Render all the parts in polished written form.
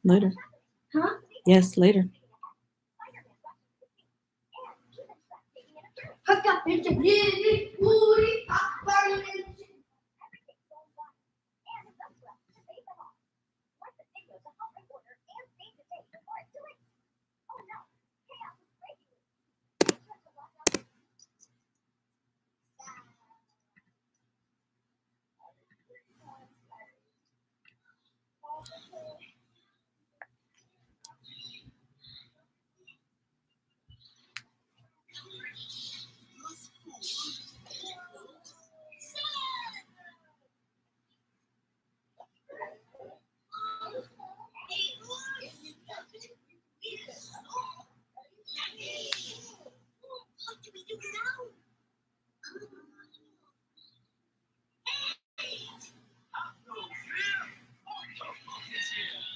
Later. Huh? Yes, later.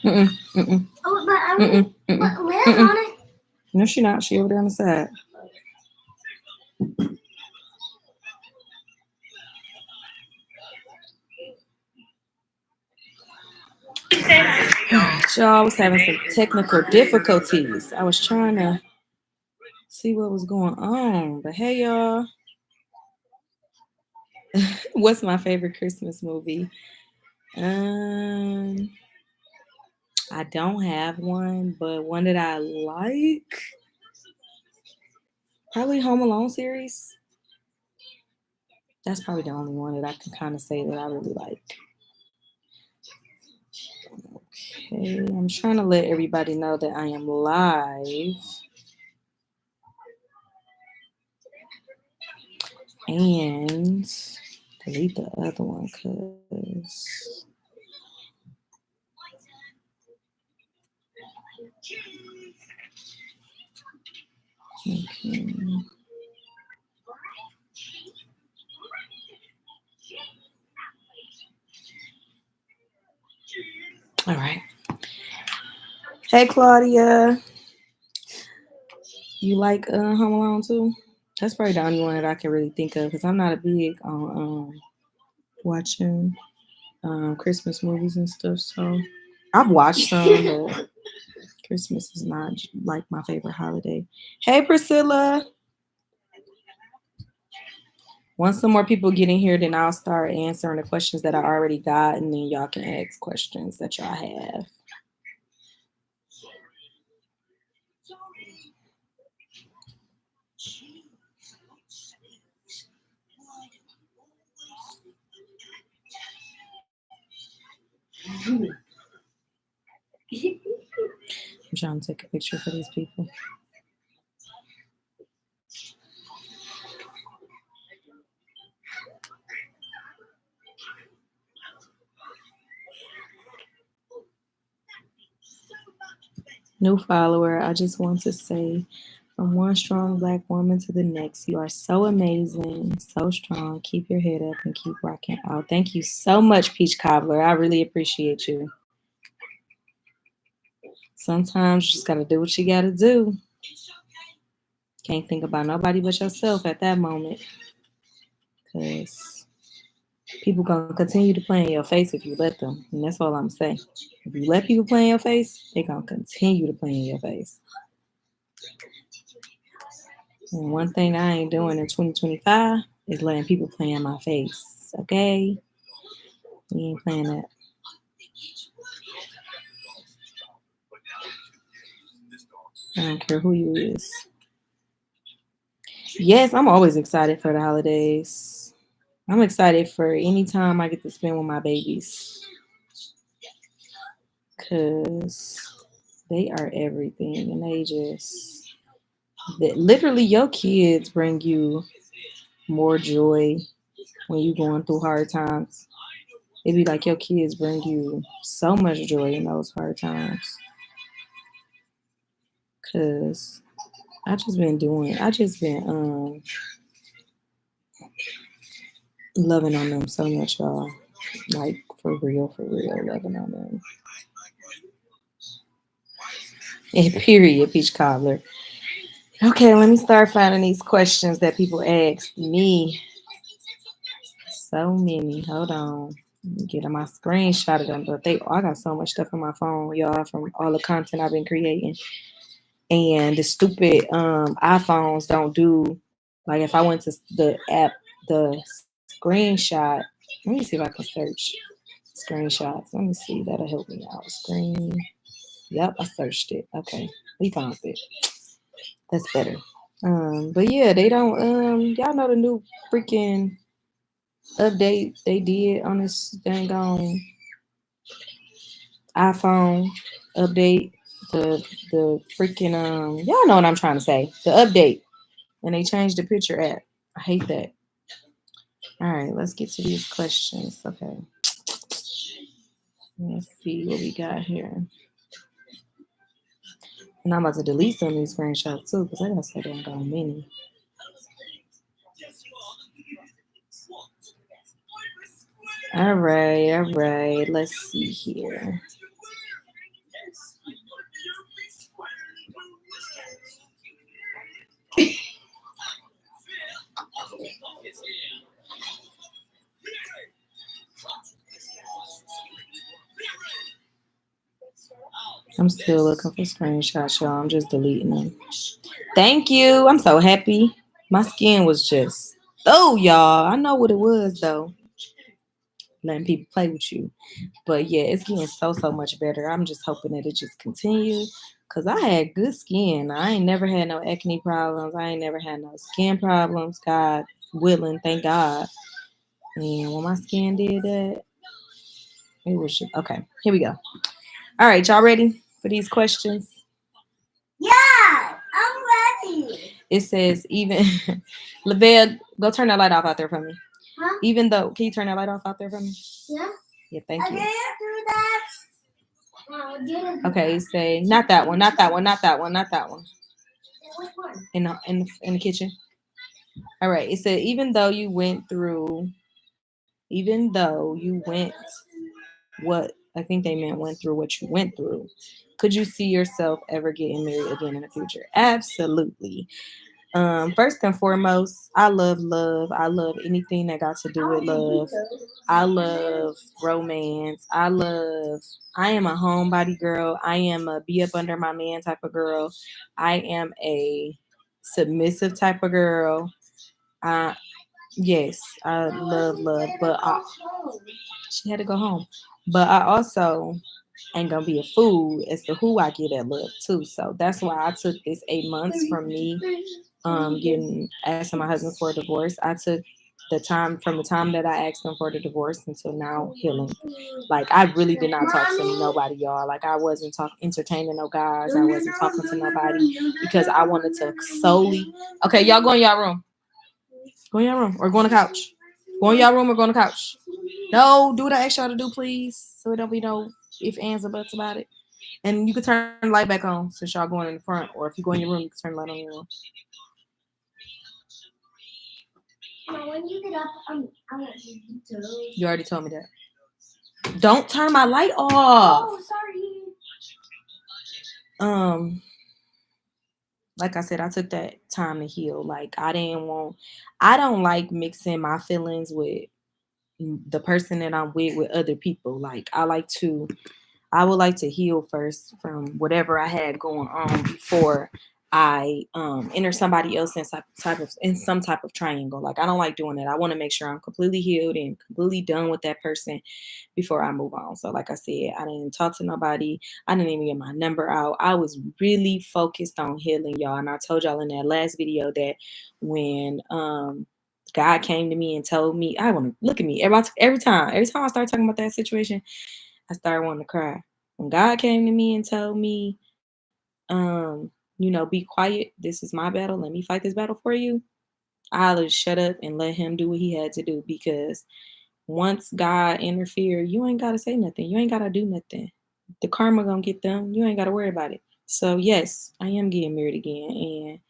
Oh, but Liz on it. No, she not. She over there on the side. Y'all, I was having some technical difficulties. I was trying to see what was going on. But hey, y'all. What's my favorite Christmas movie? I don't have one, but one that I like, probably Home Alone series. That's probably the only one that I can kind of say that I really like. Okay, I'm trying to let everybody know that I am live. And delete the other one because okay. All right. Hey Claudia, you like Home Alone too? That's probably the only one that I can really think of because I'm not a big on watching Christmas movies and stuff. So I've watched some, but Christmas is not like my favorite holiday. Hey Priscilla. Once some more people get in here, then I'll start answering the questions that I already got, and then y'all can ask questions that y'all have. I'm trying to take a picture for these people. New follower, I just want to say, from one strong Black woman to the next, you are so amazing, so strong. Keep your head up and keep rocking out. Thank you so much, Peach Cobbler. I really appreciate you. Sometimes you just got to do what you got to do. Can't think about nobody but yourself at that moment. Because people going to continue to play in your face if you let them. And that's all I'm saying. If you let people play in your face, they're going to continue to play in your face. And one thing I ain't doing in 2025 is letting people play in my face. Okay? We ain't playing that. I don't care who you is. Yes, I'm always excited for the holidays. I'm excited for any time I get to spend with my babies. Because they are everything. And they just, literally, your kids bring you more joy when you're going through hard times. It'd be like your kids bring you so much joy in those hard times. Cause I just been loving on them so much, y'all. Like for real, loving on them. And period, Peach Cobbler. Okay, let me start finding these questions that people asked me. So many. Hold on. Getting my screenshot of them, but I got so much stuff on my phone, y'all, from all the content I've been creating. And the stupid iPhones don't do, like, if I went to the app, the screenshot. Let me see if I can search screenshots. Let me see, that'll help me out. Screen. Yep, I searched it. Okay, we found it. That's better. But yeah, they don't. Y'all know the new freaking update they did on this dang on iPhone update. The freaking y'all know what I'm trying to say. The update, and they changed the picture app. I hate that. All right, let's get to these questions. Okay, let's see what we got here. And I'm about to delete some of these screenshots too, because I got so damn gone many. All right. Let's see here. I'm still looking for screenshots, y'all. I'm just deleting them. Thank you. I'm so happy. My skin was just, oh, y'all. I know what it was, though. Letting people play with you. But yeah, it's getting so much better. I'm just hoping that it just continues. Because I had good skin. I ain't never had no acne problems. I ain't never had no skin problems. God willing, thank God. And when my skin did that, it was just, okay. Here we go. All right, y'all ready for these questions? Yeah, I'm ready. It says, even Lavelle, go turn that light off out there for me. Huh? Even though, can you turn that light off out there for me? Yeah. Yeah, thank you. I didn't do that. No, I didn't. Okay, say not that one, not that one, not that one, not that one. Which one? In the kitchen. All right. It said, even though you went, what I think they meant went through what you went through, could you see yourself ever getting married again in the future? Absolutely. First and foremost, I love love. I love anything that got to do with love. I love romance. I am a homebody girl. I am a be up under my man type of girl. I am a submissive type of girl. Yes, I love, but she had to go home. But I also ain't gonna be a fool as to who I get at love too. So that's why I took this 8 months from me asking my husband for a divorce. I took the time that I asked him for the divorce until now healing. Like, I really did not talk to nobody, y'all. Like, I wasn't entertaining no guys. I wasn't talking to nobody because I wanted to solely. Okay, y'all go in y'all room. Go in your room or go on the couch. Go in your room or go on the couch. No, do what I asked y'all to do, please. So it don't be no ifs, ands, or buts about it. And you can turn the light back on since y'all going in the front. Or if you go in your room, you can turn the light on in your room. No, when you get up, I want you to. You already told me that. Don't turn my light off. Oh, sorry. Like I said, I took that time to heal. Like, I don't like mixing my feelings with the person that I'm with other people. Like, I would like to heal first from whatever I had going on before I enter somebody else in some type of triangle. Like, I don't like doing that. I want to make sure I'm completely healed and completely done with that person before I move on. So like I said, I didn't talk to nobody. I didn't even get my number out. I was really focused on healing, y'all. And I told y'all in that last video that when God came to me and told me, I want to look at me every time I start talking about that situation, I started wanting to cry. When God came to me and told me, be quiet. This is my battle. Let me fight this battle for you. I'll just shut up and let him do what he had to do, because once God interfered, you ain't got to say nothing. You ain't got to do nothing. The karma gonna get them. You ain't got to worry about it. So yes, I am getting married again. And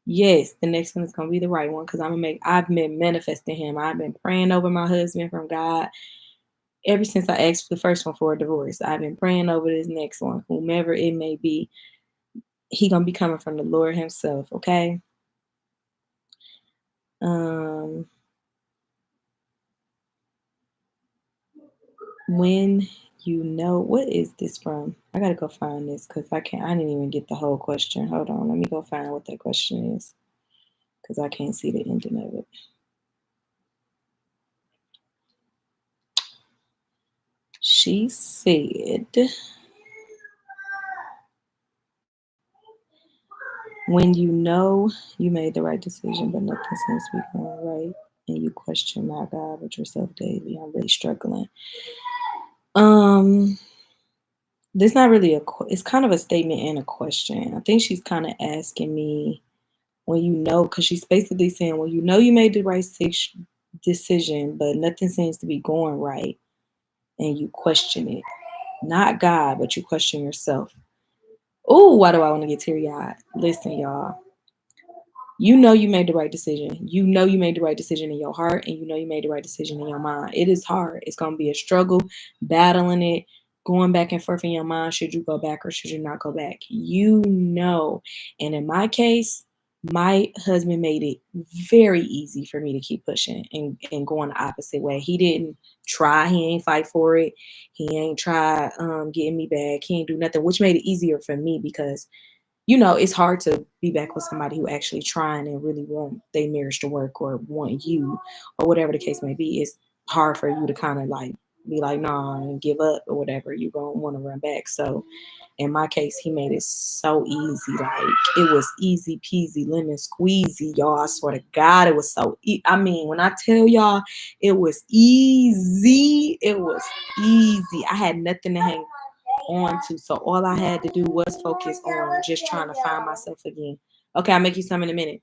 yes, the next one is gonna be the right one, because I've been manifesting him. I've been praying over my husband from God ever since I asked the first one for a divorce. I've been praying over this next one, whomever it may be. He gonna be coming from the Lord himself, okay? When you know, what is this from? I gotta go find this because I didn't even get the whole question. Hold on, let me go find what that question is because I can't see the ending of it. She said, when you know you made the right decision, but nothing seems to be going right, and you question my God with yourself daily, I'm really struggling. This not really it's kind of a statement and a question. I think she's kind of asking me, when you know, because she's basically saying, when you know you made the right decision, but nothing seems to be going right, and you question it. Not God, but you question yourself. Oh, why do I want to get teary-eyed? Listen, y'all. You know you made the right decision. You know you made the right decision in your heart, and you know you made the right decision in your mind. It is hard. It's going to be a struggle, battling it, going back and forth in your mind. Should you go back or should you not go back? You know. And in my case, my husband made it very easy for me to keep pushing and going the opposite way. He didn't try. He ain't fight for it. He ain't try getting me back. He ain't do nothing, which made it easier for me because it's hard to be back with somebody who actually trying and really want their marriage to work or want you or whatever the case may be. It's hard for you to kind of like be like, nah, and give up or whatever. You're going to want to run back. So in my case, he made it so easy. Like, it was easy peasy, lemon squeezy, y'all. I swear to God, it was so I mean, when I tell y'all it was easy, it was easy. I had nothing to hang on to. So all I had to do was focus on just trying to find myself again. Okay, I'll make you some in a minute.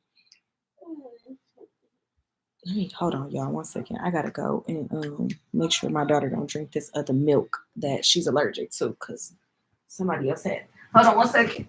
Let me hold on, y'all. 1 second. I gotta go and make sure my daughter don't drink this other milk that she's allergic to because somebody else had. Hold on 1 second.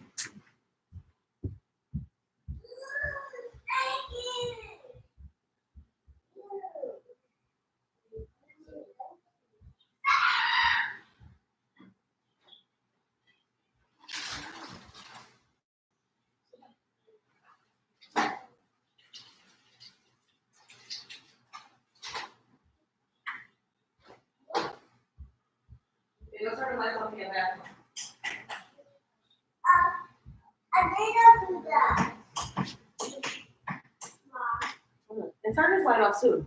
And turn this light off too.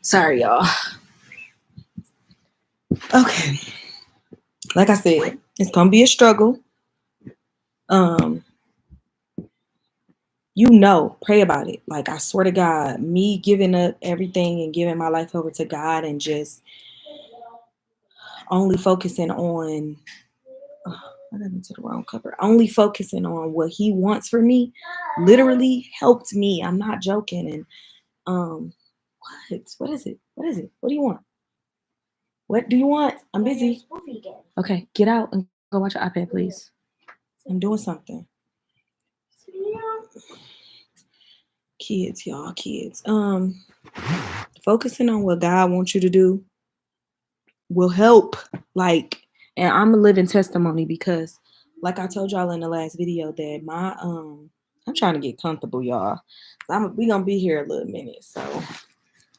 Sorry, y'all. Okay. Like I said, it's gonna be a struggle. Pray about it. Like, I swear to God, me giving up everything and giving my life over to God and just only focusing on I got into the wrong cover. Only focusing on what he wants for me literally helped me. I'm not joking. And what is it? What is it? What do you want? What do you want? I'm busy. Okay, get out and go watch your iPad, please. I'm doing something. Kids, y'all, kids. Focusing on what God wants you to do will help. Like, and I'm a living testimony because, like I told y'all in the last video, that my I'm trying to get comfortable, y'all. We gonna be here a little minute, so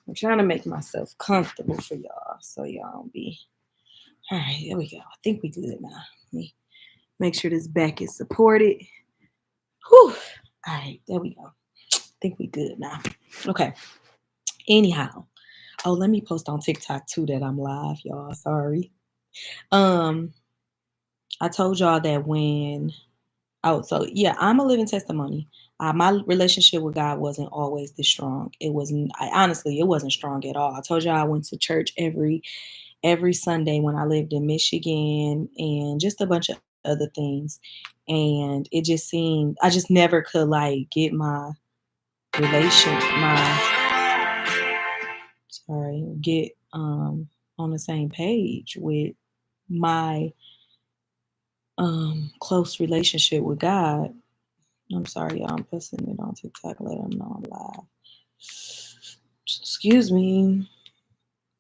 I'm trying to make myself comfortable for y'all, so y'all don't be. All right, there we go. I think we good now. Let me make sure this back is supported. Whew. All right, there we go. I think we good now. Okay. Anyhow, let me post on TikTok too that I'm live, y'all. Sorry. I told y'all that I'm a living testimony. My relationship with God wasn't always this strong. It wasn't. Honestly, it wasn't strong at all. I told y'all I went to church every Sunday when I lived in Michigan and just a bunch of other things. And it just seemed I just never could like get my get on the same page with my close relationship with God. I'm sorry, y'all. I'm posting it on TikTok. Let them know I'm live. Excuse me.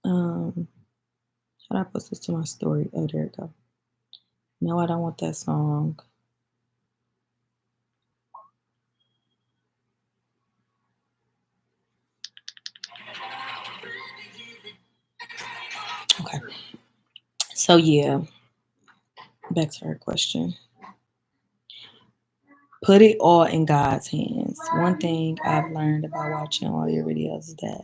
How do I post this to my story? Oh, there it go. No, I don't want that song. So yeah, back to her question. Put it all in God's hands. One thing I've learned about watching all your videos is that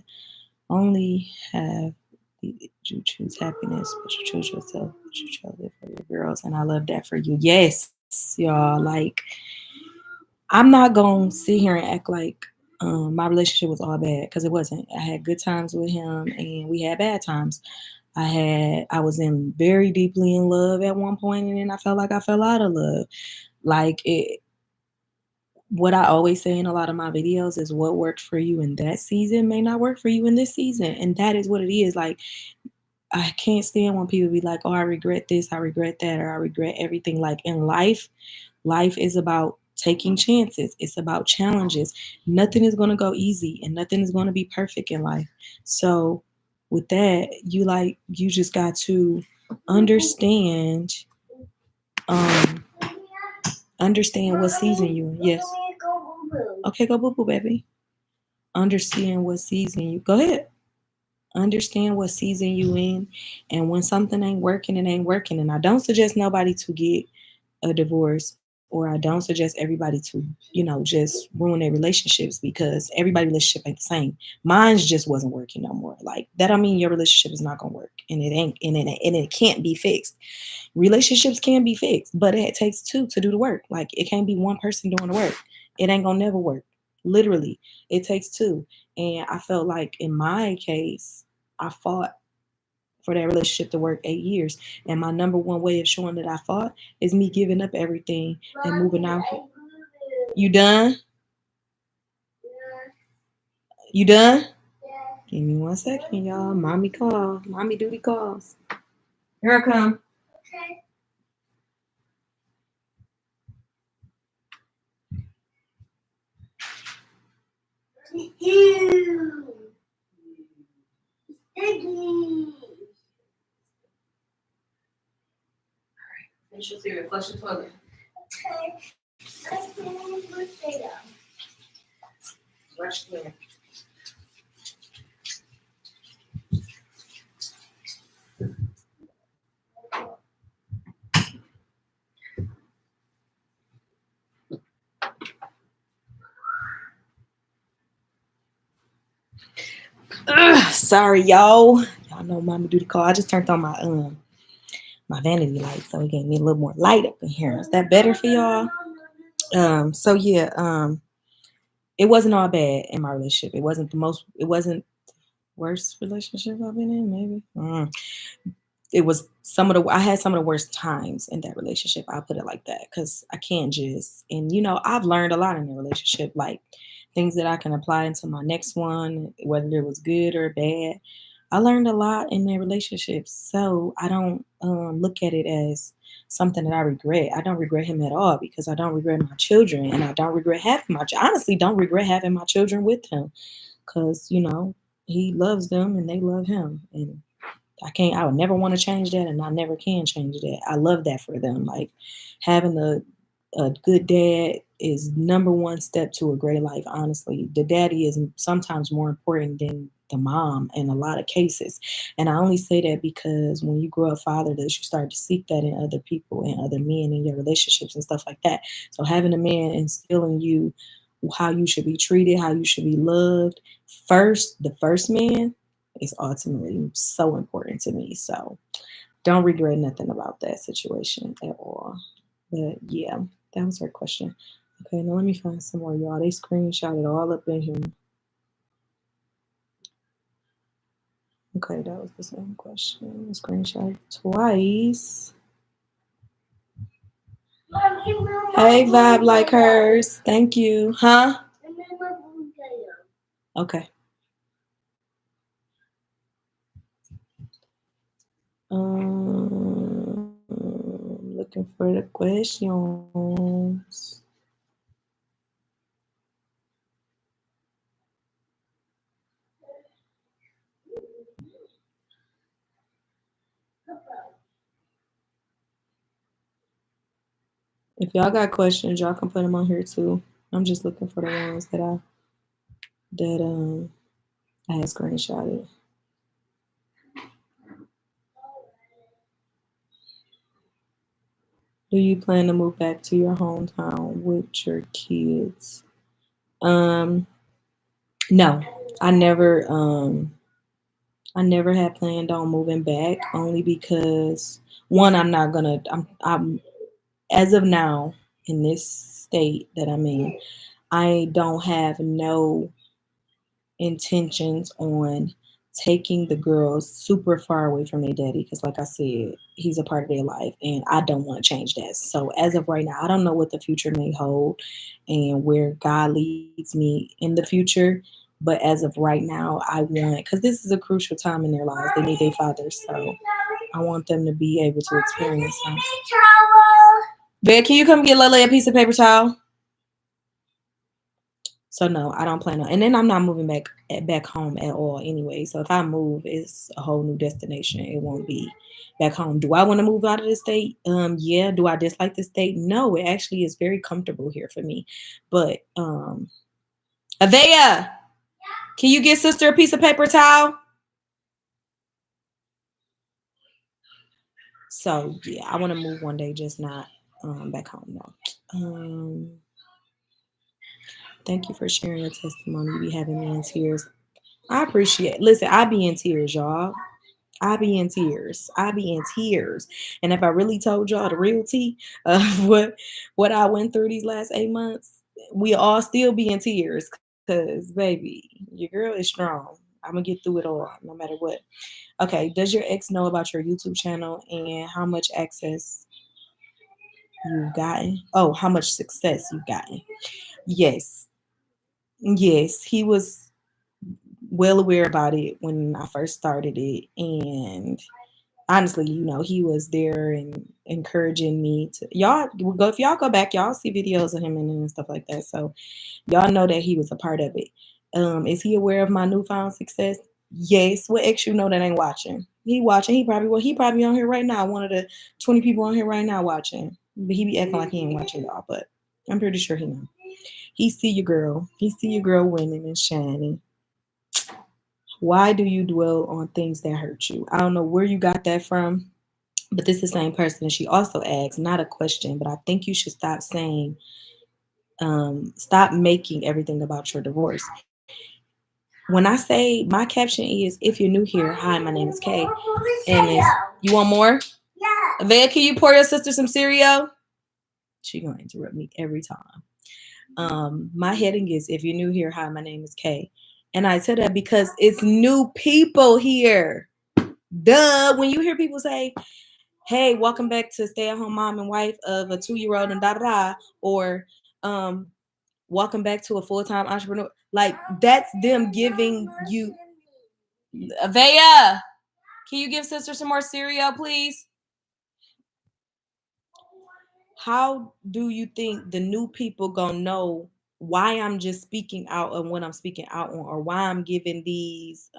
only have you choose happiness, but you choose yourself, but you chose it for your girls. And I love that for you. Yes, y'all. Like, I'm not gonna sit here and act like my relationship was all bad because it wasn't. I had good times with him and we had bad times. I was in very deeply in love at one point and then I felt like I fell out of love. Like it what I always say in a lot of my videos is what worked for you in that season may not work for you in this season. And that is what it is. Like I can't stand when people be like, oh, I regret this, I regret that, or I regret everything. Like in life, life is about taking chances. It's about challenges. Nothing is going to go easy and nothing is going to be perfect in life. So with that, you just got to understand um understand what season you in. Yes. Okay, go boo boo, baby. Understand what season you go ahead. Understand what season you in, and when something ain't working, it ain't working. And I don't suggest nobody to get a divorce, or I don't suggest everybody to, just ruin their relationships because everybody's relationship ain't the same. Mine's just wasn't working no more. Like that don't mean your relationship is not gonna work, and it ain't, and it can't be fixed. Relationships can be fixed, but it takes two to do the work. Like it can't be one person doing the work. It ain't gonna never work. Literally, it takes two. And I felt like in my case, I fought for that relationship to work 8 years. And my number one way of showing that I fought is me giving up everything and moving out. You done? You done? Give me 1 second, y'all. Mommy call. Mommy duty calls. Here I come. Finish your cereal. Flush the toilet. Rush clean. Sorry, y'all. Y'all know mommy do the call. I just turned on my vanity light, so it gave me a little more light up in here. Is that better for y'all? So yeah, it wasn't all bad in my relationship. It wasn't the worst relationship I've been in, maybe. It was I had some of the worst times in that relationship. I'll put it like that because I can't just, and I've learned a lot in the relationship, like things that I can apply into my next one, whether it was good or bad. I learned a lot in their relationship, so I don't look at it as something that I regret. I don't regret him at all because I don't regret my children, and I don't regret having honestly don't regret having my children with him because he loves them and they love him, and I would never want to change that, and I never can change that. I love that for them. Like having a good dad is number one step to a great life. Honestly, the daddy is sometimes more important than the mom in a lot of cases. And I only say that because when you grow up fatherless, you start to seek that in other people and other men in your relationships and stuff like that. So having a man instill in you how you should be treated, how you should be loved, the first man is ultimately so important to me. So don't regret nothing about that situation at all. But yeah, that was her question. Okay, now let me find some more, y'all. They screenshotted all up in here. Okay, that was the same question. Screenshot twice. Hey, vibe like hers. Thank you. Huh? Okay. Looking for the questions. If y'all got questions, y'all can put them on here too. I'm just looking for the ones that I had screenshotted. Do you plan to move back to your hometown with your kids? No, I never had planned on moving back, only because one, I'm as of now in this state that I'm in, I don't have no intentions on taking the girls super far away from their daddy, because like I said, he's a part of their life and I don't want to change that. So as of right now, I don't know what the future may hold and where God leads me in the future, but as of right now, I want, because this is a crucial time in their lives, they need their father, so I want them to be able to experience something. Bear, can you come get Lily a piece of paper towel? So no, I don't plan on, and then I'm not moving back home at all anyway. So if I move, it's a whole new destination. It won't be back home. Do I want to move out of the state? Yeah. Do I dislike the state? No, it actually is very comfortable here for me. But Avea, can you get sister a piece of paper towel? So yeah, I want to move one day, just not back home though. Thank you for sharing your testimony. You be having me in tears. I appreciate it. Listen, I be in tears, y'all. I be in tears. I be in tears. And if I really told y'all the real tea of what I went through these last 8 months, we all still be in tears. Cause baby, your girl is strong. I'm gonna get through it all, no matter what. Okay, does your ex know about your YouTube channel and how much access you've gotten? Oh, how much success you've gotten? Yes. Yes, he was well aware about it when I first started it. And honestly, he was there and encouraging me to, y'all go, if y'all go back, y'all see videos of him and stuff like that. So y'all know that he was a part of it. Is he aware of my newfound success? Yes. What ex you know that ain't watching? He watching. He probably on here right now. One of the 20 people on here right now watching. But he be acting like he ain't watching y'all. But I'm pretty sure he know. He see your girl. He see your girl winning and shining. Why do you dwell on things that hurt you? I don't know where you got that from, but this is the same person. And she also asks, not a question, but I think you should stop saying, stop making everything about your divorce. When I say, my caption is, if you're new here, hi, my name is Kay. And it's, you want more? Yeah. Vea, can you pour your sister some cereal? She gonna interrupt me every time. My heading is, if you're new here, hi, my name is Kay. And I said that because it's new people here. Duh. When you hear people say, hey, welcome back to stay-at-home mom and wife of a 2-year-old and da-da-da, or welcome back to a full-time entrepreneur, like, that's them giving you, Avea, can you give sister some more cereal, please? How do you think the new people gonna know why I'm just speaking out on what I'm speaking out on, or why I'm giving these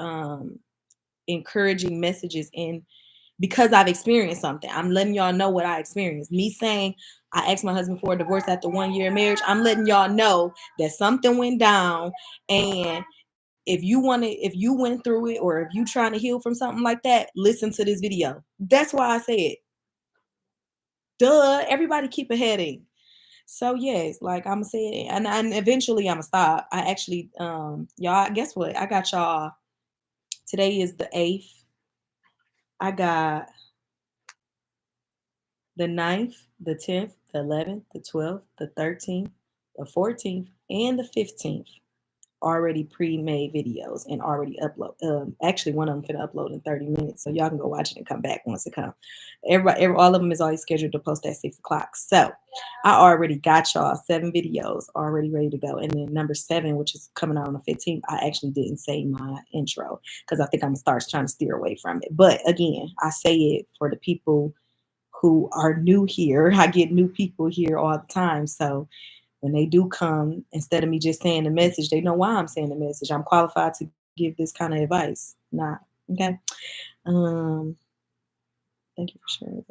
encouraging messages? And because I've experienced something, I'm letting y'all know what I experienced. Me saying I asked my husband for a divorce after 1 year of marriage, I'm letting y'all know that something went down. And if you went through it, or if you trying to heal from something like that, listen to this video. That's why I said, duh, everybody keep a heading. So yes, like I'm saying, and eventually I'm gonna stop. I actually, y'all, guess what? I got y'all. Today is the 8th. I got the 9th, the 10th, the 11th, the 12th, the 13th, the 14th, and the 15th already pre-made videos and already upload. Actually, one of them finna upload in 30 minutes, so y'all can go watch it and come back once it comes. All of them is always scheduled to post at 6 o'clock. So I already got y'all 7 videos already ready to go. And then number 7, which is coming out on the 15th, I actually didn't say my intro because I think I'm gonna start trying to steer away from it. But again, I say it for the people who are new here. I get new people here all the time. So when they do come, instead of me just saying the message, they know why I'm saying the message. I'm qualified to give this kind of advice. Not okay. Thank you for sharing.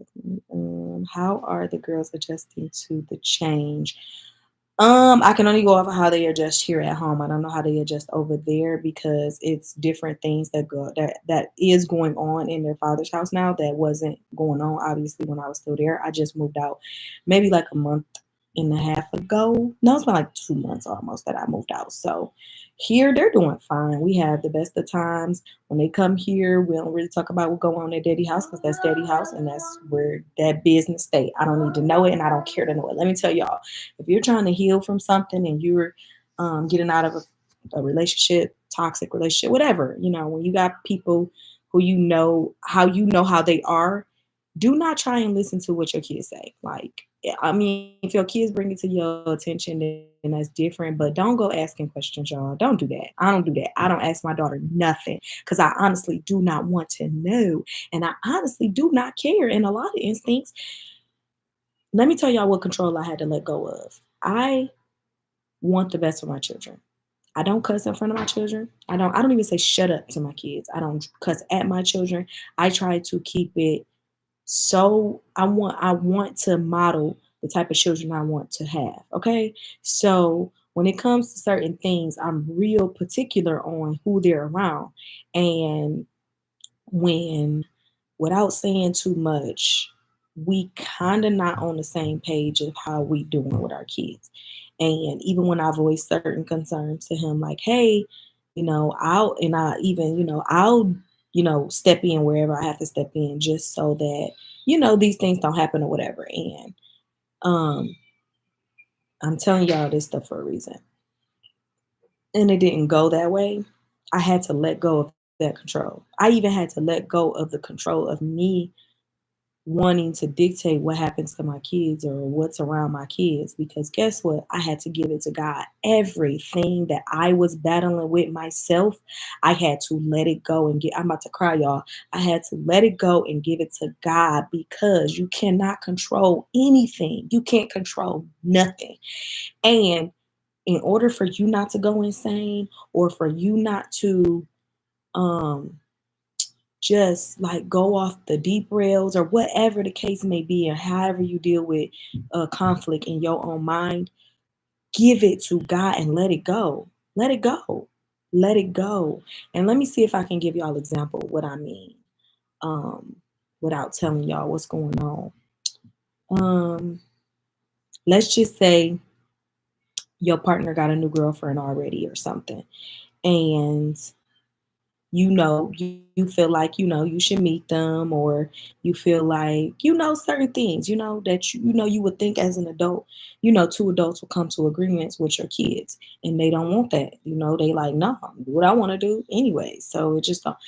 How are the girls adjusting to the change? I can only go off of how they adjust here at home. I don't know how they adjust over there because it's different things that is going on in their father's house now that wasn't going on obviously when I was still there. I just moved out maybe like a month and a half ago. No, it's been like 2 months almost that I moved out. So here they're doing fine. We have the best of times. When they come here, we don't really talk about what go on at daddy house because that's daddy house and that's where that business stay. I don't need to know it and I don't care to know it. Let me tell y'all, if you're trying to heal from something and you're getting out of a relationship, toxic relationship, whatever, when you got people who you know how they are, do not try and listen to what your kids say. Like, I mean, if your kids bring it to your attention, then that's different. But don't go asking questions, y'all. Don't do that. I don't do that. I don't ask my daughter nothing because I honestly do not want to know. And I honestly do not care. In a lot of instincts, let me tell y'all what control I had to let go of. I want the best for my children. I don't cuss in front of my children. I don't even say shut up to my kids. I don't cuss at my children. I try to keep it so I want to model the type of children I want to have. Okay. So when it comes to certain things, I'm real particular on who they're around. And when, without saying too much, we kind of not on the same page of how we doing with our kids. And even when I voice certain concerns to him, like, hey, I'll step in wherever I have to step in just so that, these things don't happen or whatever. And um, I'm telling y'all this stuff for a reason. And it didn't go that way. I had to let go of that control. I even had to let go of the control of me wanting to dictate what happens to my kids or what's around my kids because guess what? I had to give it to God. Everything that I was battling with myself, I had to let it go and I'm about to cry, y'all. I had to let it go and give it to God because you cannot control anything. You can't control nothing. And in order for you not to go insane or for you not to um just like go off the deep rails or whatever the case may be, and however you deal with conflict in your own mind, give it to God and let it go. Let it go. Let it go. And let me see if I can give y'all example of what I mean um, without telling y'all what's going on. Um, let's just say your partner got a new girlfriend already or something. And you feel like you should meet them, or you feel like certain things that you would think as an adult, two adults will come to agreements with your kids, and they don't want that. They like, no, do what I want to do anyway. So it just don't.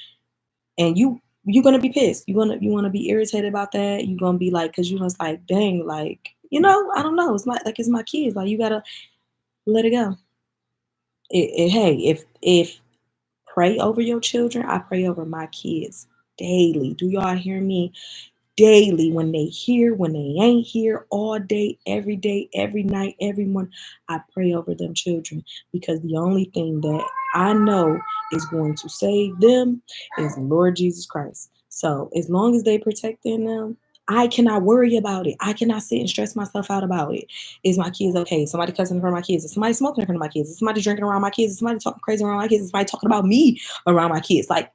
And you're gonna be pissed. You wanna be irritated about that. You're gonna be like, because it's like, dang, like, I don't know, it's my kids. Like, you gotta let it go. Hey, if pray over your children, I pray over my kids daily. Do y'all hear me? Daily. When they here, when they ain't here, all day, every night, every morning, I pray over them children because the only thing that I know is going to save them is the Lord Jesus Christ. So as long as they protecting them, I cannot worry about it. I cannot sit and stress myself out about it. Is my kids okay? Is somebody cussing in front of my kids? Is somebody smoking in front of my kids? Is somebody drinking around my kids? Is somebody talking crazy around my kids? Is somebody talking about me around my kids? Like,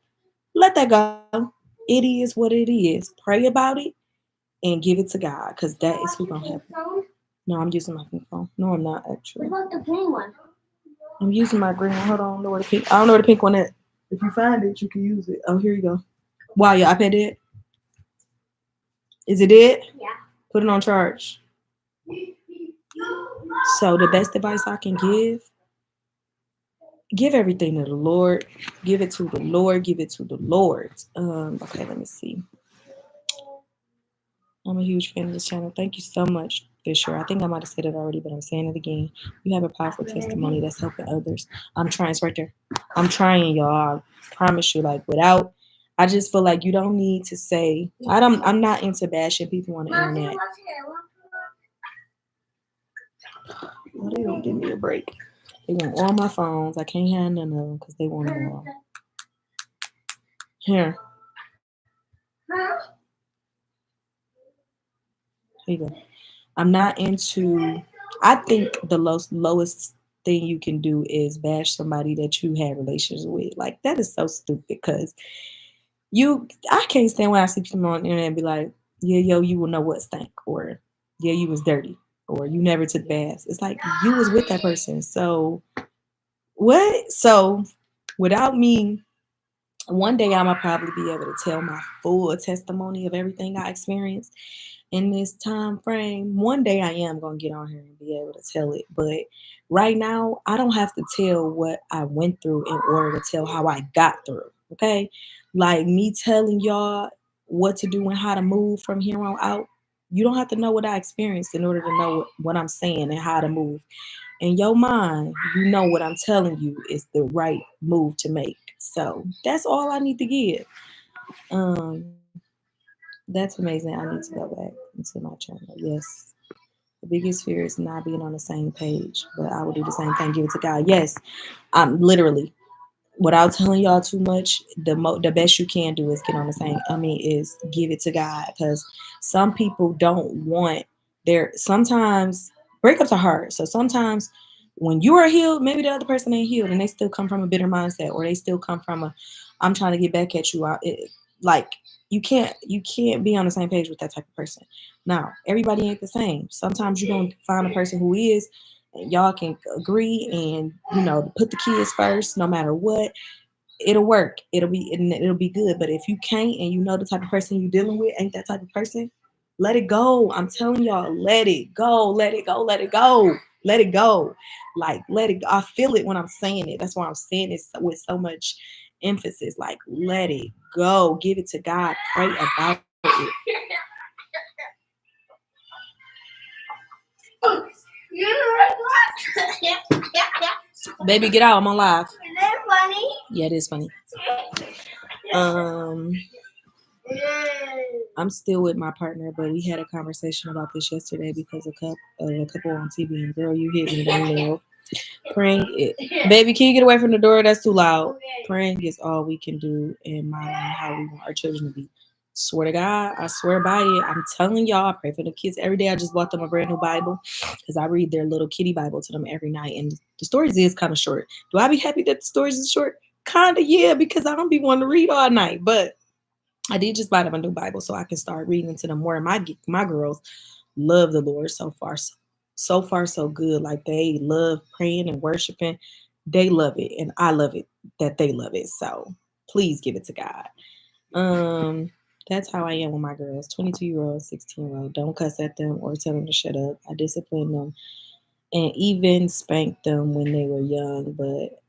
let that go. It is what it is. Pray about it and give it to God, because that is who gonna happen. No, I'm using my pink phone. No, I'm not actually. What about the green one? I'm using my green one. Hold on, I don't know where the pink. I don't know where the pink one is. If you find it, you can use it. Oh, here you go. Wow, your iPad dead? Is it dead? Yeah. Put it on charge. So the best advice I can give everything to the Lord. Give it to the Lord. Give it to the Lord. Okay, let me see. I'm a huge fan of this channel. Thank you so much, Fisher. I think I might have said it already, but I'm saying it again. You have a powerful testimony that's helping others. I'm trying. It's right there. I'm trying, y'all. I promise you. Like, I just feel like you don't need to say. I'm not into bashing people on the internet. Well, they don't give me a break. They want all my phones. I can't have none of them because they want them all. Here. Here you go. I'm not into I think the lowest thing you can do is bash somebody that you had relations with. Like that is so stupid because I can't stand when I see people on the internet and be like, yeah, yo, you will know what stank, or yeah, you was dirty, or you never took baths. It's like you was with that person. So what? So without me, one day I'm gonna probably be able to tell my full testimony of everything I experienced in this time frame. One day I am gonna get on here and be able to tell it. But right now, I don't have to tell what I went through in order to tell how I got through. Okay. Like me telling y'all what to do and how to move from here on out. You don't have to know what I experienced in order to know what I'm saying and how to move. In your mind, you know what I'm telling you is the right move to make. So that's all I need to give. Um, that's amazing. I need to go back into my channel. Yes. The biggest fear is not being on the same page, but I will do the same thing. Give it to God. Yes, I'm literally, without telling y'all too much, the best you can do is get on the same. Is give it to God, because some people don't want sometimes breakups are hard. So sometimes when you are healed, maybe the other person ain't healed, and they still come from a bitter mindset, or they still come from I'm trying to get back at you. Like you can't be on the same page with that type of person. Now everybody ain't the same. Sometimes you're gonna find a person who is, and y'all can agree and put the kids first no matter what. It'll work. It'll be good. But if you can't, and you know the type of person you're dealing with ain't that type of person, let it go. I'm telling y'all, let it go. Let it go. Let it go. Let it go. Like, let it go. I feel it when I'm saying it. That's why I'm saying it with so much emphasis. Like, let it go. Give it to God. Pray about it. Baby, get out. I'm on live. Is that funny? Yeah, it is funny. I'm still with my partner, but we had a conversation about this yesterday because a couple on TV, and girl, you hit me down low. Praying it. Baby, can you get away from the door? That's too loud. Praying is all we can do in modeling how we want our children to be. Swear to God, I swear by it. I'm telling y'all, I pray for the kids every day. I just bought them a brand new Bible because I read their little kitty Bible to them every night. And the stories is kind of short. Do I be happy that the stories is short? Kind of, yeah, because I don't be wanting to read all night. But I did just buy them a new Bible so I can start reading to them more. My girls love the Lord so far. So far, so good. Like they love praying and worshiping. They love it, and I love it that they love it. So please give it to God. That's how I am with my girls. 22-year-old, 16-year-old. Don't cuss at them or tell them to shut up. I discipline them and even spank them when they were young, but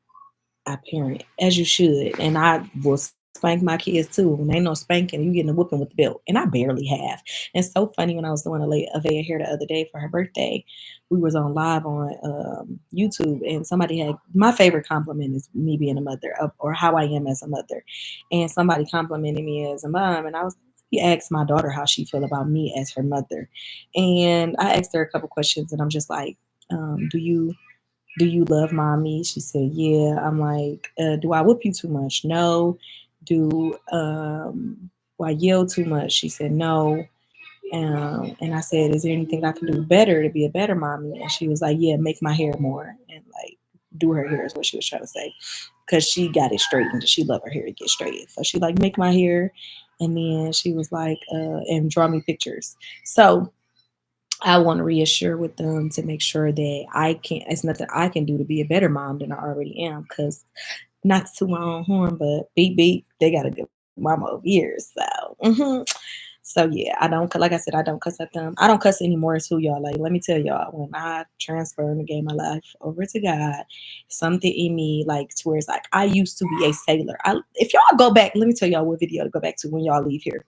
I parent as you should, and I will spank my kids too. When ain't no spanking, you getting a whooping with the belt, and I barely have. And it's so funny when I was doing Avea hair the other day for her birthday, we was on live on YouTube, and somebody had my favorite compliment is me being a mother, or how I am as a mother, and somebody complimented me as a mom, and I was. He asked my daughter how she feel about me as her mother, and I asked her a couple questions, and I'm just like, do you love mommy? She said, yeah. I'm like, do I whoop you too much? No. Do I yell too much? She said, no. And I said, is there anything I can do better to be a better mommy? And she was like, yeah, make my hair more and like do her hair is what she was trying to say. Cause she got it straightened. She loved her hair to get straightened. So she like make my hair. And then she was like, and draw me pictures. So I want to reassure with them to make sure that it's nothing I can do to be a better mom than I already am. Because not to my own horn, but beep beep, they got a good mama of years. So yeah, I don't, like I said, I don't cuss at them. I don't cuss anymore too, y'all. Like, let me tell y'all, when I transferred and gave my life over to God, something in me, like, to where it's like, I used to be a sailor. If y'all go back, let me tell y'all what video to go back to when y'all leave here.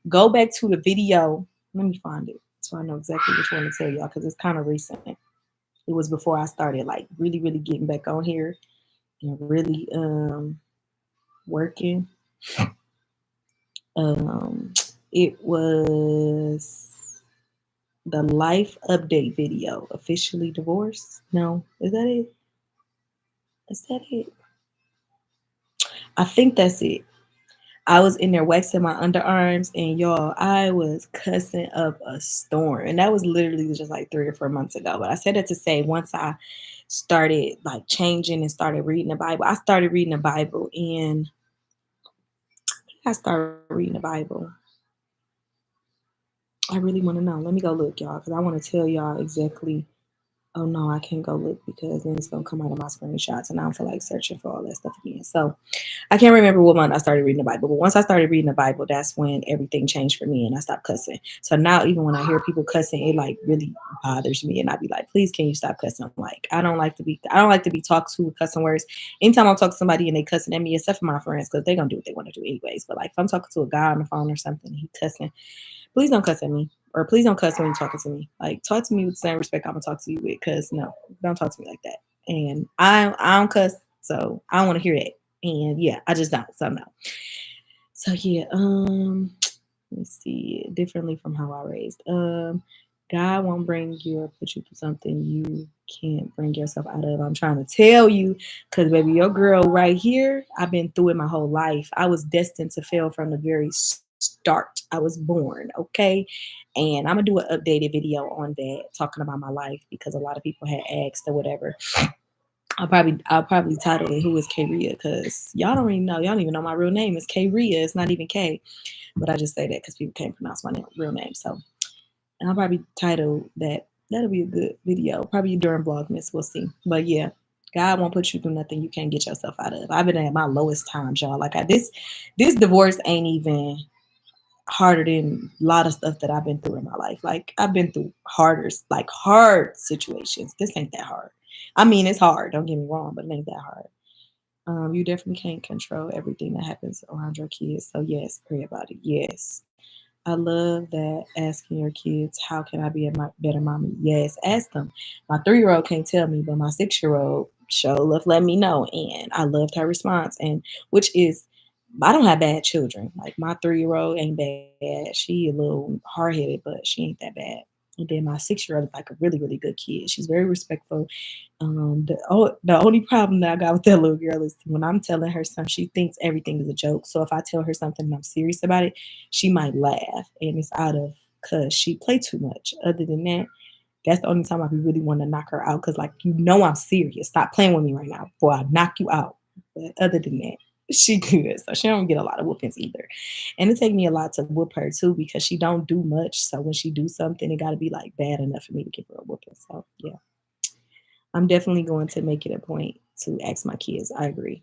Go back to the video. Let me find it so I know exactly which one to tell y'all, because it's kind of recent. It was before I started like really, really getting back on here and really working. It was the life update video. Officially divorced? No, is that it? Is that it? I think that's it. I was in there waxing my underarms, and y'all, I was cussing up a storm. And that was literally just like 3 or 4 months ago. But I said it to say once I started like changing and started reading the Bible, I started reading the Bible, and I started reading the Bible. I really want to know. Let me go look, y'all, because I want to tell y'all exactly. Oh no, I can't go look because then it's gonna come out of my screenshots, and I don't feel like searching for all that stuff again. So I can't remember what month I started reading the Bible, but once I started reading the Bible, that's when everything changed for me and I stopped cussing. So now even when I hear people cussing, it like really bothers me, and I be like, please, can you stop cussing? Like I don't like to be talked to with cussing words. Anytime I'm talking to somebody and they cussing at me, except for my friends, because they're gonna do what they want to do anyways. But like if I'm talking to a guy on the phone or something, and he cussing, please don't cuss at me. Or please don't cuss when you're talking to me. Like talk to me with the same respect I'm gonna talk to you with, because no, don't talk to me like that. And I don't cuss, so I don't want to hear that. And yeah, I just don't. So no. So yeah, let me see. Differently from how I raised. God won't bring you or put you through something you can't bring yourself out of. I'm trying to tell you, because baby, your girl right here, I've been through it my whole life. I was destined to fail from the very start. I was born, okay? And I'm gonna do an updated video on that, talking about my life, because a lot of people had asked or whatever. I'll probably title it "Who is K Ria?" because y'all don't even know. Y'all don't even know my real name is K Ria. It's not even K, but I just say that because people can't pronounce my real name. So and I'll probably title that. That'll be a good video. Probably during Vlogmas. We'll see. But yeah, God won't put you through nothing you can't get yourself out of. I've been at my lowest times, y'all. Like this divorce ain't even harder than a lot of stuff that I've been through in my life. Like I've been through like hard situations. This ain't that hard. I mean, it's hard. Don't get me wrong, but it ain't that hard. You definitely can't control everything that happens around your kids. So yes, pray about it. Yes. I love that asking your kids, how can I be a better mommy? Yes, ask them. My 3-year-old can't tell me, but my 6-year-old sure love let me know. And I loved her response. And which is, I don't have bad children. Like my 3-year-old ain't bad. She a little hard headed, but she ain't that bad. And then my 6-year-old is like a really, really good kid. She's very respectful. The only problem that I got with that little girl is when I'm telling her something, she thinks everything is a joke. So if I tell her something and I'm serious about it, she might laugh, and it's out of because she play too much. Other than that, that's the only time I really want to knock her out, because like I'm serious. Stop playing with me right now before I knock you out. But other than that, she good, so she don't get a lot of whoopings either. And it take me a lot to whoop her too, because she don't do much. So when she do something, it got to be like bad enough for me to give her a whooping. So yeah. I'm definitely going to make it a point to ask my kids. I agree.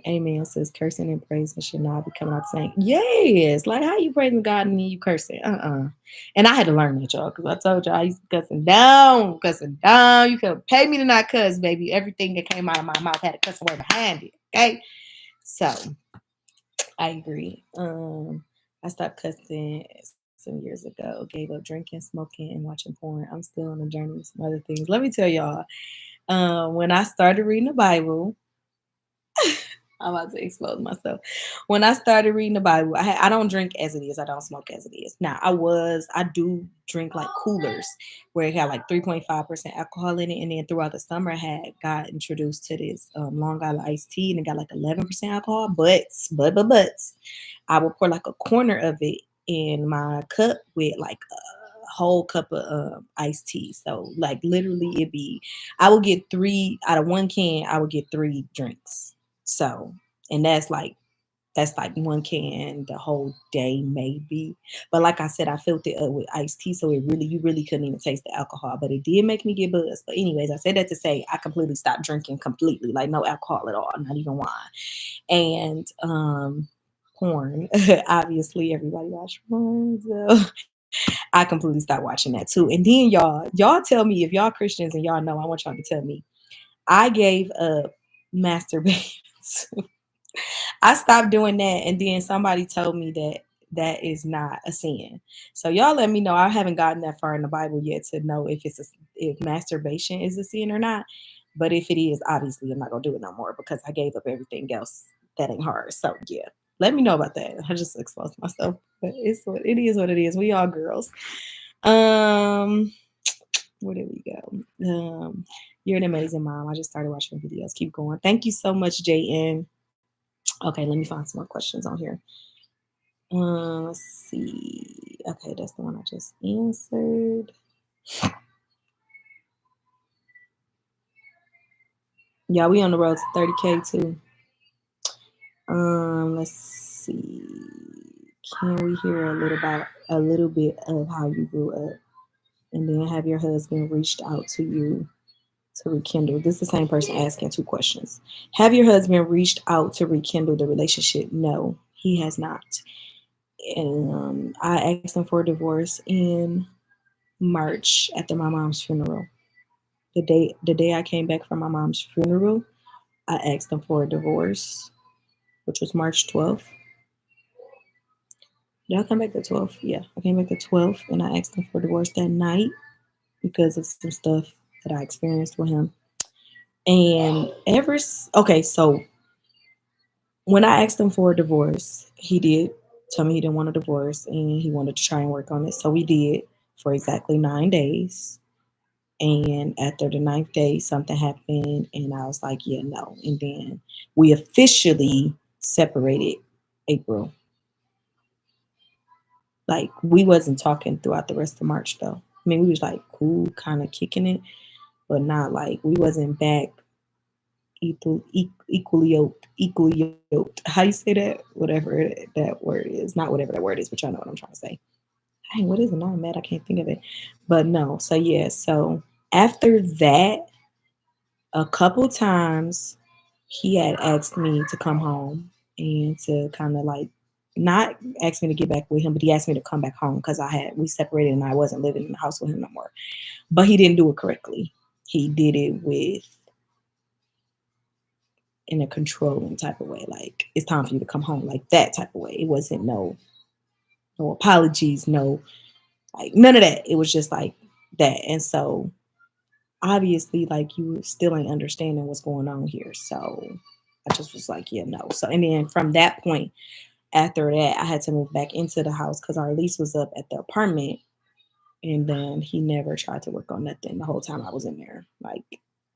Amen says cursing and praising should not be coming out saying, yes, like how you praising God and then you cursing. And I had to learn that, y'all, because I told y'all I used to cussing down, cussing down. You could pay me to not cuss, baby. Everything that came out of my mouth had a cussing word behind it. Okay. So I agree. I stopped cussing some years ago, gave up drinking, smoking, and watching porn. I'm still on a journey with some other things. Let me tell y'all. When I started reading the Bible, I'm about to expose myself. When I started reading the Bible, I don't drink as it is. I don't smoke as it is. Now I do drink like coolers where it had like 3.5% alcohol in it. And then throughout the summer, I had got introduced to this Long Island iced tea, and it got like 11% alcohol. But I would pour like a corner of it in my cup with like a whole cup of iced tea. So like literally I would get three out of one can. I would get three drinks. So, and that's like one can the whole day maybe. But like I said, I filled it up with iced tea, so you really couldn't even taste the alcohol. But it did make me get buzzed. But anyways, I said that to say I completely stopped drinking completely, like no alcohol at all, not even wine. And porn. Obviously everybody watch porn. So I completely stopped watching that too. And then y'all tell me if y'all Christians and y'all know, I want y'all to tell me. I gave up masturbating. I stopped doing that, and then somebody told me that that is not a sin. So y'all let me know. I haven't gotten that far in the Bible yet to know if masturbation is a sin or not. But if it is, obviously I'm not gonna do it no more because I gave up everything else that ain't hard. So yeah, let me know about that. I just exposed myself, but it's what it is. What it is. We all girls. Um, where did we go? You're an amazing mom. I just started watching videos. Keep going. Thank you so much, JN. Okay, let me find some more questions on here. Let's see. Okay, that's the one I just answered. Yeah, we on the road to 30K too. Let's see. Can we hear a little bit of how you grew up? And then have your husband reached out to you to rekindle? This is the same person asking two questions. Have your husband reached out to rekindle the relationship? No, he has not. And I asked him for a divorce in March after my mom's funeral. The day I came back from my mom's funeral, I asked him for a divorce, which was March 12th. Did I come back the 12th? Yeah, I came back the 12th, and I asked him for a divorce that night because of some stuff that I experienced with him. And okay, so when I asked him for a divorce, he did tell me he didn't want a divorce and he wanted to try and work on it. So we did for exactly 9 days. And after the ninth day, something happened, and I was like, yeah, no. And then we officially separated April. Like, we wasn't talking throughout the rest of March, though. I mean, we was like cool, kind of kicking it, but not like we wasn't back equally yoked. How you say that? Whatever that word is. Not whatever that word is, but y'all know what I'm trying to say. Hey, what is it? Now I'm mad I can't think of it. But no, so yeah, so after that, a couple times he had asked me to come home and to kind of like not ask me to get back with him, but he asked me to come back home because we separated and I wasn't living in the house with him no more. But he didn't do it correctly. He did it in a controlling type of way, like it's time for you to come home, like that type of way. It wasn't no apologies, no like none of that. It was just like that. And so obviously like you still ain't understanding what's going on here. So I just was like, yeah, no. So and then from that point, after that, I had to move back into the house because our lease was up at the apartment. And then he never tried to work on nothing the whole time I was in there. Like,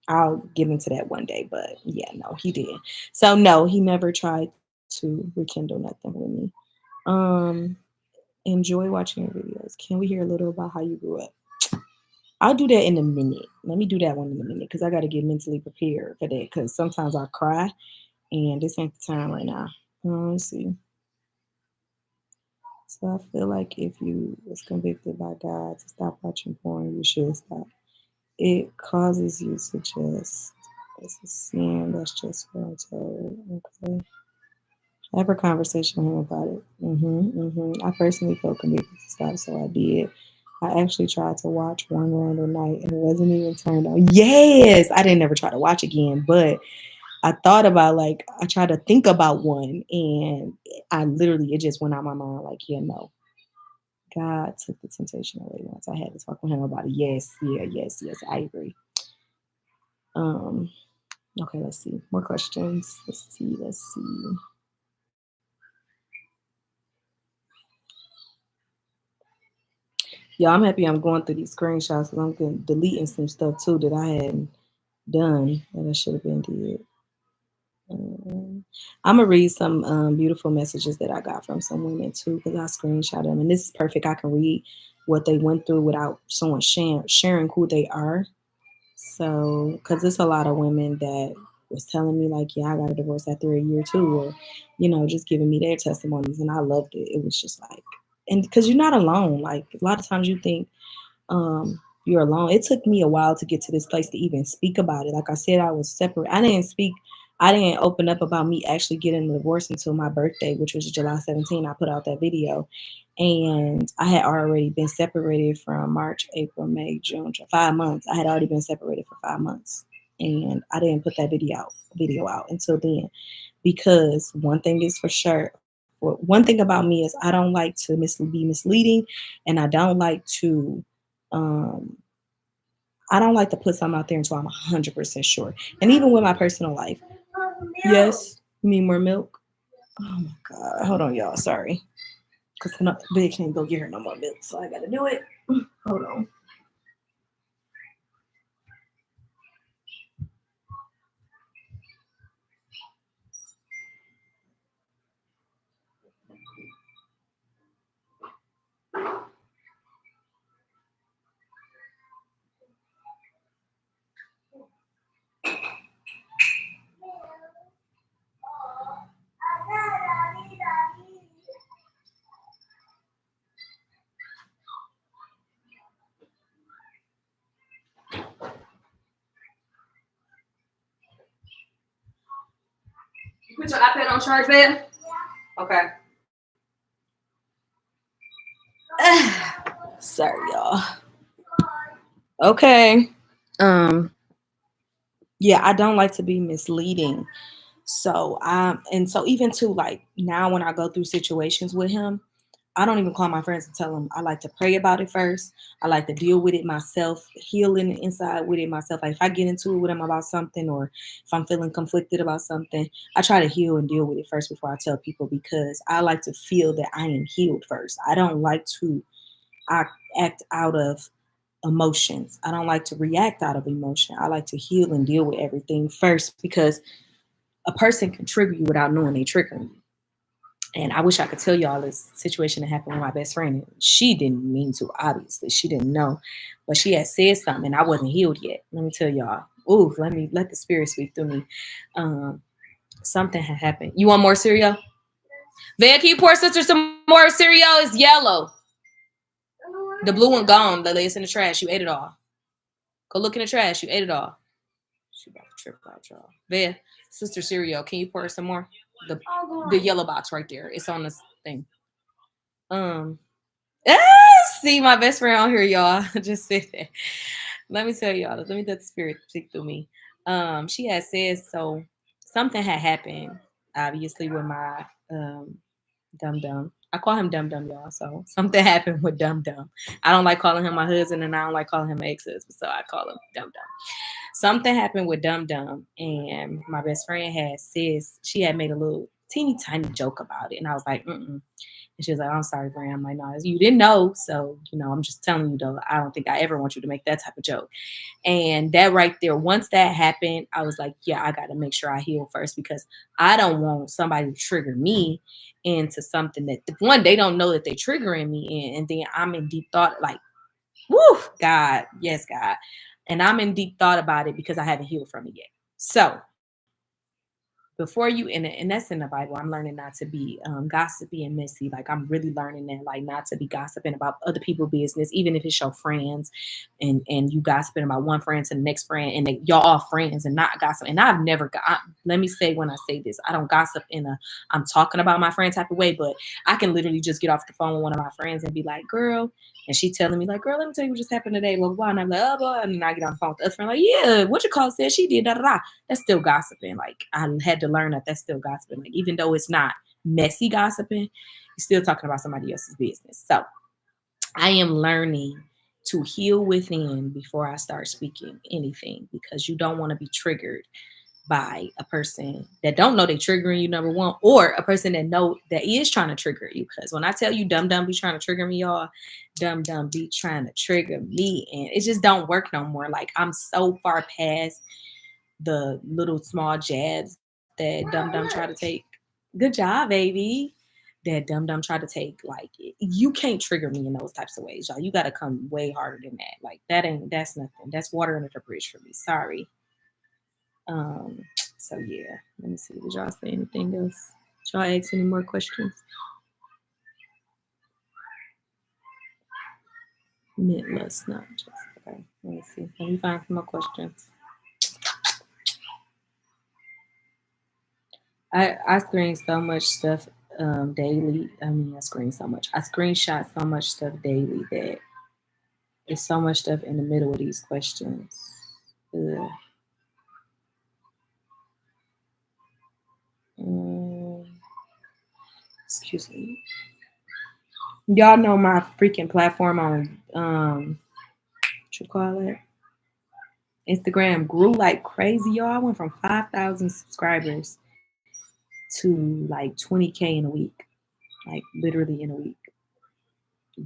I'll get into that one day, but yeah, no, he didn't. So no, he never tried to rekindle nothing with me. Um, enjoy watching your videos. Can we hear a little about how you grew up? I'll do that in a minute. Let me do that one in a minute because I got to get mentally prepared for that because sometimes I cry and this ain't the time right now. Let's see. So I feel like if you was convicted by God to stop watching porn, you should stop. It causes you to just, it's a sin. That's just what I'm told. Okay. Have a conversation with him about it. I personally felt convicted to stop, so I did. I actually tried to watch one random night and it wasn't even turned on. Yes, I didn't ever try to watch again, but I thought about like I tried to think about one and I literally it just went out my mind like, yeah, no. God took the temptation away once. I had to talk with him about it. Yes, yeah, yes, I agree. Um, okay, let's see. More questions. Let's see. Yeah, I'm happy I'm going through these screenshots because I'm deleting some stuff too that I hadn't done that I should have been did. I'm gonna read some beautiful messages that I got from some women too because I screenshot them, and this is perfect. I can read what they went through without someone sharing who they are. So, because there's a lot of women that was telling me like, yeah, I got a divorce after a year too, or just giving me their testimonies, and I loved it. It was just like, and because you're not alone. Like a lot of times you think you're alone. It took me a while to get to this place to even speak about it. Like I said, I was separate. I didn't open up about me actually getting a divorce until my birthday, which was July 17. I put out that video. And I had already been separated from March, April, May, June, 5 months. I had already been separated for 5 months. And I didn't put that video out until then. Because one thing is for sure, one thing about me is I don't like to be misleading, and um, I don't like to put something out there until I'm 100% sure. And even with my personal life. Yes, you need more milk? Oh my God. Hold on, y'all. Sorry. Because Big can't go get her no more milk, so I got to do it. Hold on. Put your iPad on charge, babe? Okay. Sorry, y'all. Okay. Yeah, I don't like to be misleading. So and so even to like now when I go through situations with him, I don't even call my friends and tell them. I like to pray about it first. I like to deal with it myself, healing inside with it myself. Like if I get into it with him about something or if I'm feeling conflicted about something, I try to heal and deal with it first before I tell people because I like to feel that I am healed first. I don't like to act out of emotions. I don't like to react out of emotion. I like to heal and deal with everything first because a person can trigger you without knowing they triggering you. And I wish I could tell y'all this situation that happened with my best friend. She didn't mean to, obviously. She didn't know. But she had said something and I wasn't healed yet. Let me tell y'all. Ooh, let the spirit speak through me. Something had happened. You want more cereal? Van, can you pour sister some more cereal? It's yellow. The blue one gone. Lily, it's in the trash. You ate it all. Go look in the trash. You ate it all. She about to trip out, y'all. Van, sister cereal. Can you pour some more? The yellow box right there. It's on this thing. See my best friend on here, y'all. Just sit there. Let me tell y'all. Let me let the spirit speak through me. She had said so. Something had happened, obviously, with my Dum Dum. I call him Dum Dum, y'all. So something happened with Dum Dum. I don't like calling him my husband, and I don't like calling him my ex-husband, so I call him Dum Dum. Something happened with Dum Dum, and my best friend had says she had made a little teeny tiny joke about it, and I was like, mm. And she was like, I'm sorry, Brian. I'm like, no, you didn't know. So, I'm just telling you, though, I don't think I ever want you to make that type of joke. And that right there, once that happened, I was like, yeah, I got to make sure I heal first because I don't want somebody to trigger me into something that, one, they don't know that they're triggering me in. And then I'm in deep thought, like, woo, God, yes, God. And I'm in deep thought about it because I haven't healed from it yet. So, before you and that's in the Bible, I'm learning not to be gossipy and messy. Like I'm really learning that, like not to be gossiping about other people's business, even if it's your friends, and you gossiping about one friend to the next friend, and y'all all friends and not gossip. And I've never got. Let me say when I say this, I don't gossip in a I'm talking about my friend type of way, but I can literally just get off the phone with one of my friends and be like, "Girl," and she telling me like, "Girl, let me tell you what just happened today." Blah blah blah. And I'm like, "Oh, blah," and then I get on the phone with the other friend like, "Yeah, what you call said she did da da da." That's still gossiping. Like I had to learn that that's still gossiping. Like even though it's not messy gossiping, you're still talking about somebody else's business. So I am learning to heal within before I start speaking anything because you don't want to be triggered by a person that don't know they triggering you, number one, or a person that know that is trying to trigger you. Because when I tell you Dum Dum be trying to trigger me, y'all, Dum Dum be trying to trigger me, and it just don't work no more. Like I'm so far past the little small jabs that Dum Dum try to take. Good job, baby. That Dum Dum try to take. Like you can't trigger me in those types of ways, y'all. You got to come way harder than that. Like that's nothing. That's water under the bridge for me. Sorry. So yeah. Let me see. Did y'all say anything else? Did y'all ask any more questions? Mitless, not just okay. Let me see. Let me find some more questions. I screen so much stuff daily. I mean, I screen so much. I screenshot so much stuff daily that there's so much stuff in the middle of these questions. Excuse me. Y'all know my freaking platform on what you call it? Instagram grew like crazy, y'all. I went from 5,000 subscribers to like 20K in a week. Like literally in a week.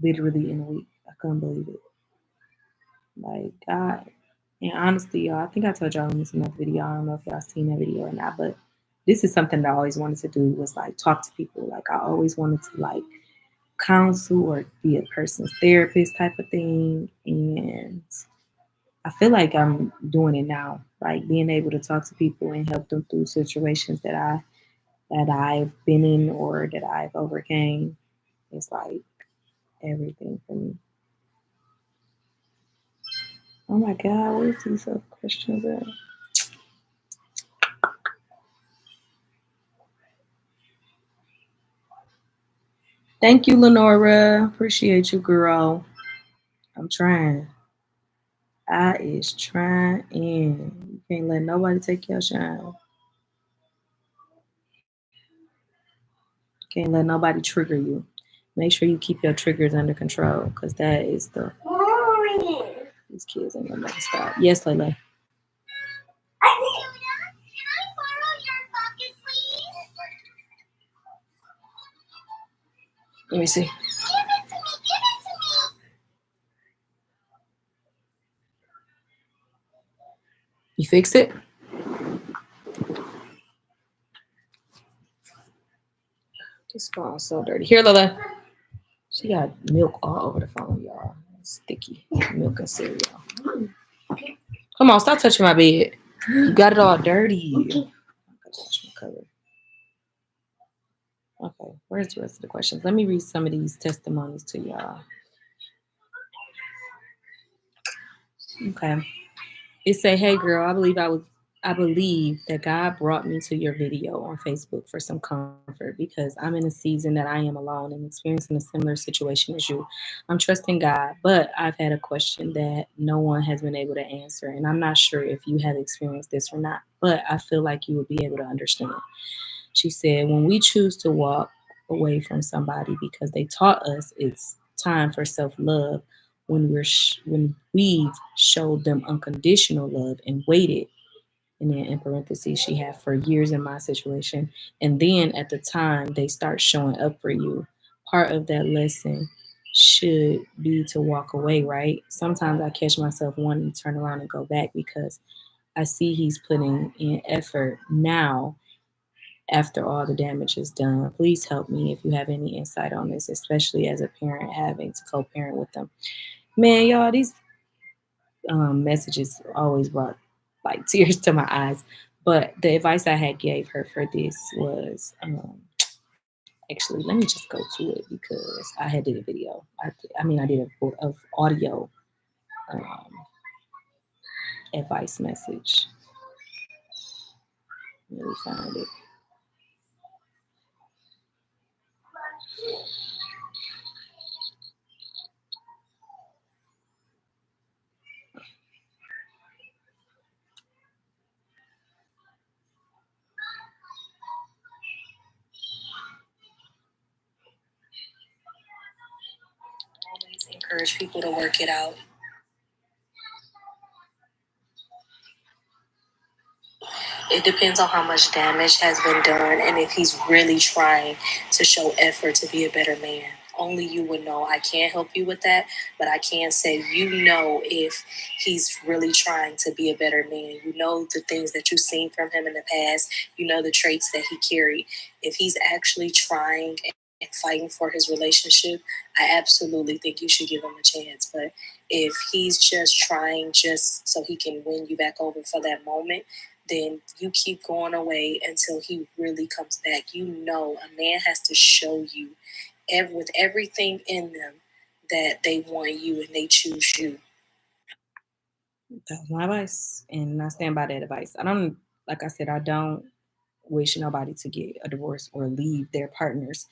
Literally in a week. I couldn't believe it. Like God. And honestly, y'all, I think I told y'all in this another video. I don't know if y'all seen that video or not, but this is something that I always wanted to do was like talk to people. Like I always wanted to like counsel or be a person's therapist type of thing. And I feel like I'm doing it now. Like being able to talk to people and help them through situations that I've been in or that I've overcame is like everything for me. Oh my God, where's these other questions at? Thank you, Lenora. Appreciate you, girl. I'm trying. I is trying. You can't let nobody take your shine. Can't let nobody trigger you. Make sure you keep your triggers under control, because that is the these kids ain't gonna never stop. Yes, Lele. Let me see. You fix it? This phone's so dirty. Here, Lola. She got milk all over the phone, y'all. Sticky milk and cereal. Come on, stop touching my bed. You got it all dirty. Okay. I gotta wash my cover. Okay, where's the rest of the questions? Let me read some of these testimonies to y'all. Okay. It say, "Hey girl, I believe that God brought me to your video on Facebook for some comfort because I'm in a season that I am alone and experiencing a similar situation as you. I'm trusting God, but I've had a question that no one has been able to answer, and I'm not sure if you have experienced this or not, but I feel like you would be able to understand." She said, "When we choose to walk away from somebody because they taught us it's time for self-love, when we've showed them unconditional love and waited," and then in parentheses she had, "for years in my situation, and then at the time they start showing up for you, part of that lesson should be to walk away, right? Sometimes I catch myself wanting to turn around and go back because I see he's putting in effort now after all the damage is done. Please help me if you have any insight on this, especially as a parent having to co-parent with them." Man, y'all, these messages always brought like tears to my eyes. But the advice I had gave her for this was, actually, let me just go to it because I had did a video. I did of audio um, advice message. Let me find it. Always encourage people to work it out. It depends on how much damage has been done and if he's really trying to show effort to be a better man. Only you would know. I can't help you with that, but I can say you know if he's really trying to be a better man. You know the things that you've seen from him in the past. You know the traits that he carried. If he's actually trying and fighting for his relationship, I absolutely think you should give him a chance. But if he's just trying just so he can win you back over for that moment, then you keep going away until he really comes back. You know, a man has to show you with everything in them that they want you and they choose you. That's my advice, and I stand by that advice. Like I said, I don't wish nobody to get a divorce or leave their partners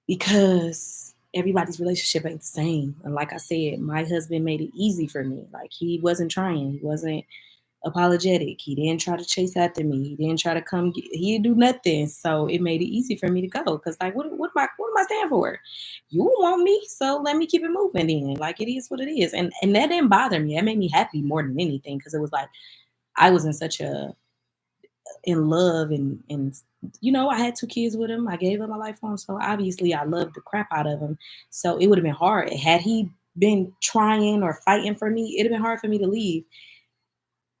because everybody's relationship ain't the same. And like I said, my husband made it easy for me. Like he wasn't trying. He wasn't apologetic. He didn't try to chase after me. He didn't try to come get, he didn't do nothing. So it made it easy for me to go. Cause like what am I standing for? You want me, so let me keep it moving then. Like it is what it is. And that didn't bother me. That made me happy more than anything. Cause it was like I was in such a in love and I had 2 kids with him. I gave up my life for him. So obviously I loved the crap out of him. So it would have been hard. Had he been trying or fighting for me, it'd have been hard for me to leave.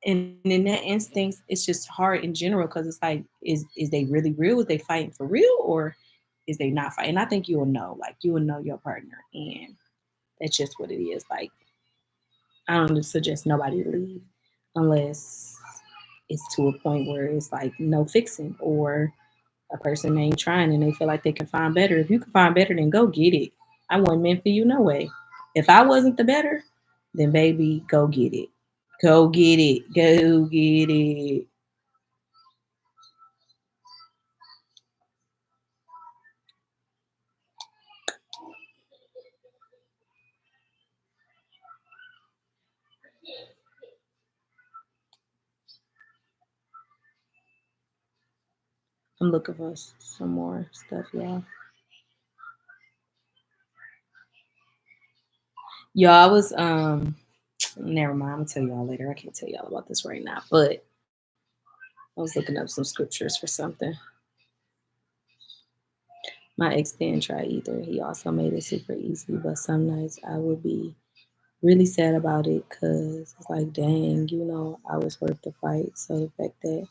And in that instance, it's just hard in general because it's like, is they really real? Is they fighting for real, or is they not fighting? And I think you will know, like you will know your partner, and that's just what it is. Like I don't suggest nobody to leave unless it's to a point where it's like no fixing, or a person ain't trying and they feel like they can find better. If you can find better, then go get it. I wasn't meant for you no way. If I wasn't the better, then baby, go get it. Go get it. Go get it. I'm looking for some more stuff, y'all. Y'all, I was never mind. I'm gonna tell y'all later. I can't tell y'all about this right now, but I was looking up some scriptures for something. My ex didn't try either. He also made it super easy, but some nights I would be really sad about it because it's like, dang, I was worth the fight. So the fact that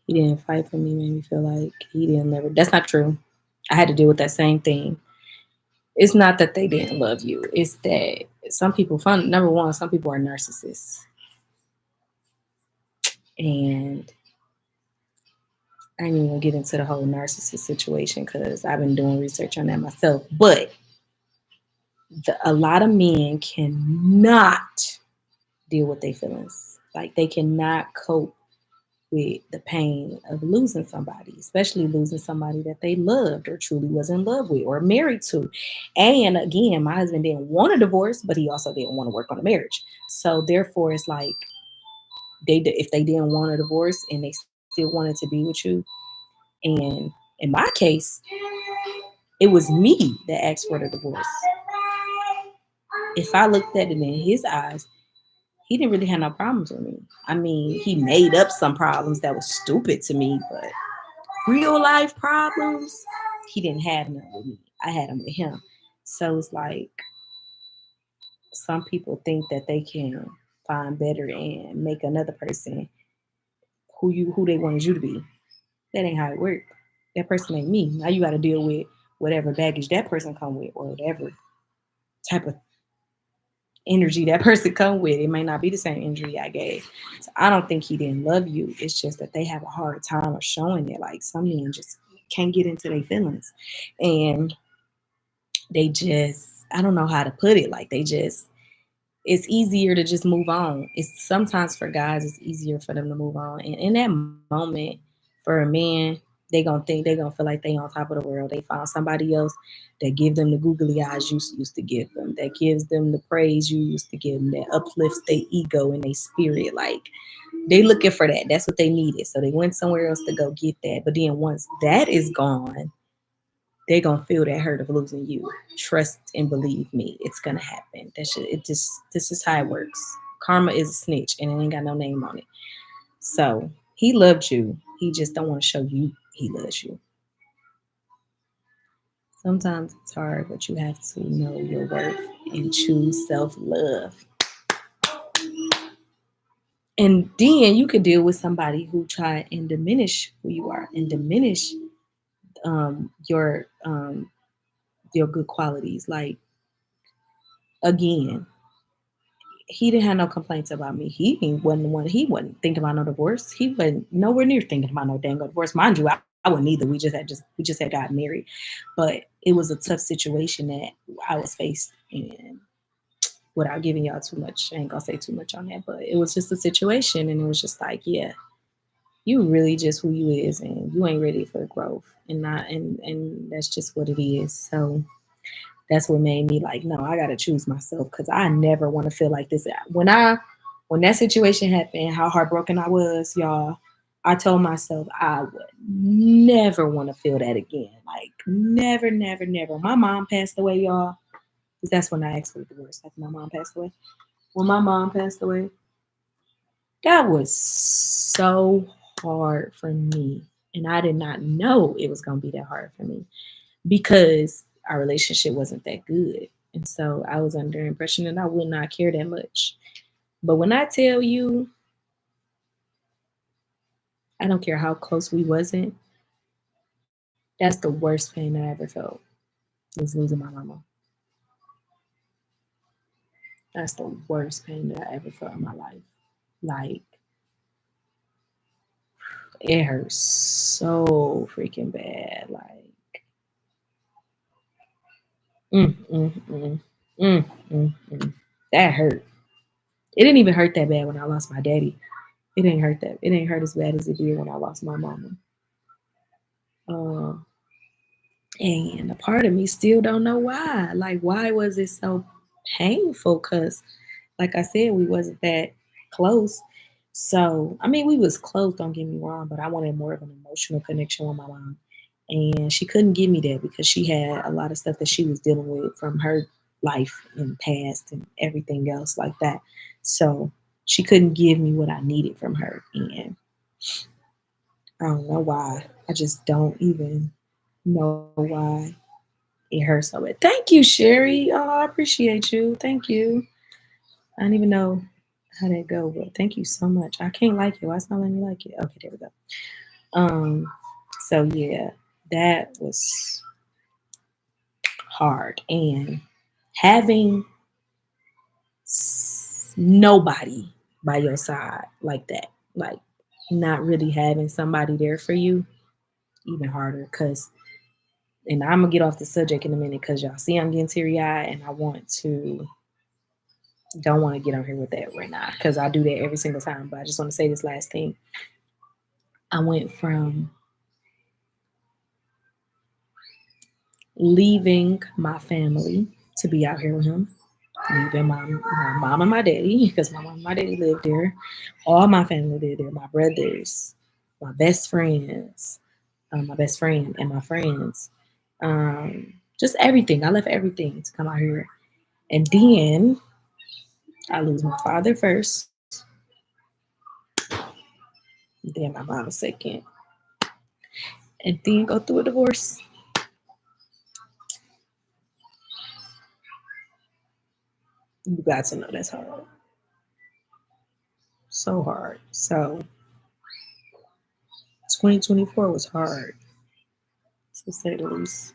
he didn't fight for me made me feel like he didn't never. That's not true. I had to deal with that same thing. It's not that they didn't love you. It's that some people, number one, some people are narcissists. And I ain't even gonna get into the whole narcissist situation because I've been doing research on that myself. But a lot of men cannot deal with their feelings. Like they cannot cope with the pain of losing somebody, especially losing somebody that they loved or truly was in love with or married to. And again, my husband didn't want a divorce, but he also didn't want to work on a marriage. So therefore, it's like if they didn't want a divorce and they still wanted to be with you, and in my case, it was me that asked for the divorce. If I looked at it in his eyes, he didn't really have no problems with me. I mean, he made up some problems that was stupid to me, but real life problems, he didn't have none with me. I had them with him. So it's like some people think that they can find better and make another person who they wanted you to be. That ain't how it works. That person ain't me. Now you got to deal with whatever baggage that person come with or whatever type of energy that person come with. It might not be the same energy I gave. So I don't think he didn't love you. It's just that they have a hard time of showing it. Like some men just can't get into their feelings. And they just, I don't know how to put it. Like it's easier to just move on. It's sometimes for guys, it's easier for them to move on. And in that moment, for a man, they're gonna feel like they on top of the world. They found somebody else that give them the googly eyes you used to give them, that gives them the praise you used to give them, that uplifts their ego and their spirit. Like they looking for that. That's what they needed. So they went somewhere else to go get that. But then once that is gone, they're gonna feel that hurt of losing you. Trust and believe me, it's gonna happen. This is how it works. Karma is a snitch and it ain't got no name on it. So he loved you. He just don't want to show you he loves you. Sometimes it's hard, but you have to know your worth and choose self-love. And then you could deal with somebody who try and diminish who you are and diminish um, your um, your good qualities. Like again, he didn't have no complaints about me. He wasn't thinking about no divorce. He wasn't nowhere near thinking about no dang divorce. Mind you, I wouldn't either. We just had gotten married. But it was a tough situation that I was faced in. Without giving y'all too much, I ain't gonna say too much on that, but it was just a situation and it was just like, yeah, you really just who you is and you ain't ready for growth. And that's just what it is. So that's what made me like, no, I gotta choose myself because I never want to feel like this. When that situation happened, how heartbroken I was, y'all, I told myself I would never want to feel that again. Like never, never, never. My mom passed away, y'all. Because that's when I asked for the divorce. After my mom passed away. When my mom passed away, that was so hard for me. And I did not know it was gonna be that hard for me because our relationship wasn't that good. And so I was under the impression that I would not care that much. But when I tell you, I don't care how close we wasn't, that's the worst pain I ever felt was losing my mama. That's the worst pain that I ever felt in my life. Like it hurts so freaking bad. Like mm, mm, mm, mm, mm. That hurt. It didn't even hurt that bad when I lost my daddy. It didn't hurt that. It didn't hurt as bad as it did when I lost my mama. Uh, and a part of me still don't know why. Like, why was it so painful? Because, like I said, we wasn't that close. So, I mean, we was close, don't get me wrong, but I wanted more of an emotional connection with my mom. And she couldn't give me that because she had a lot of stuff that she was dealing with from her life and past and everything else like that. So she couldn't give me what I needed from her. And I don't know why. I just don't even know why it hurts so bad. Thank you, Sherry. Oh, I appreciate you. Thank you. I don't even know how that go, but thank you so much. I can't like it. Why it's not letting me like it? Okay, there we go. Um, so yeah, that was hard, and having nobody by your side like that, like not really having somebody there for you, even harder. Cause, and I'm gonna get off the subject in a minute, cause y'all see I'm getting teary eyed, and I want to don't want to get on here with that right now, cause I do that every single time. But I just want to say this last thing. I went from leaving my family to be out here with him, leaving my mom and my daddy, because my mom and my daddy lived there. All my family lived there. My brothers, my best friends, my best friend, and my friends. Just everything. I left everything to come out here. And then I lose my father first, then my mom second, and then go through a divorce. You got to know that's hard. So hard. So 2024 was hard, to say the least.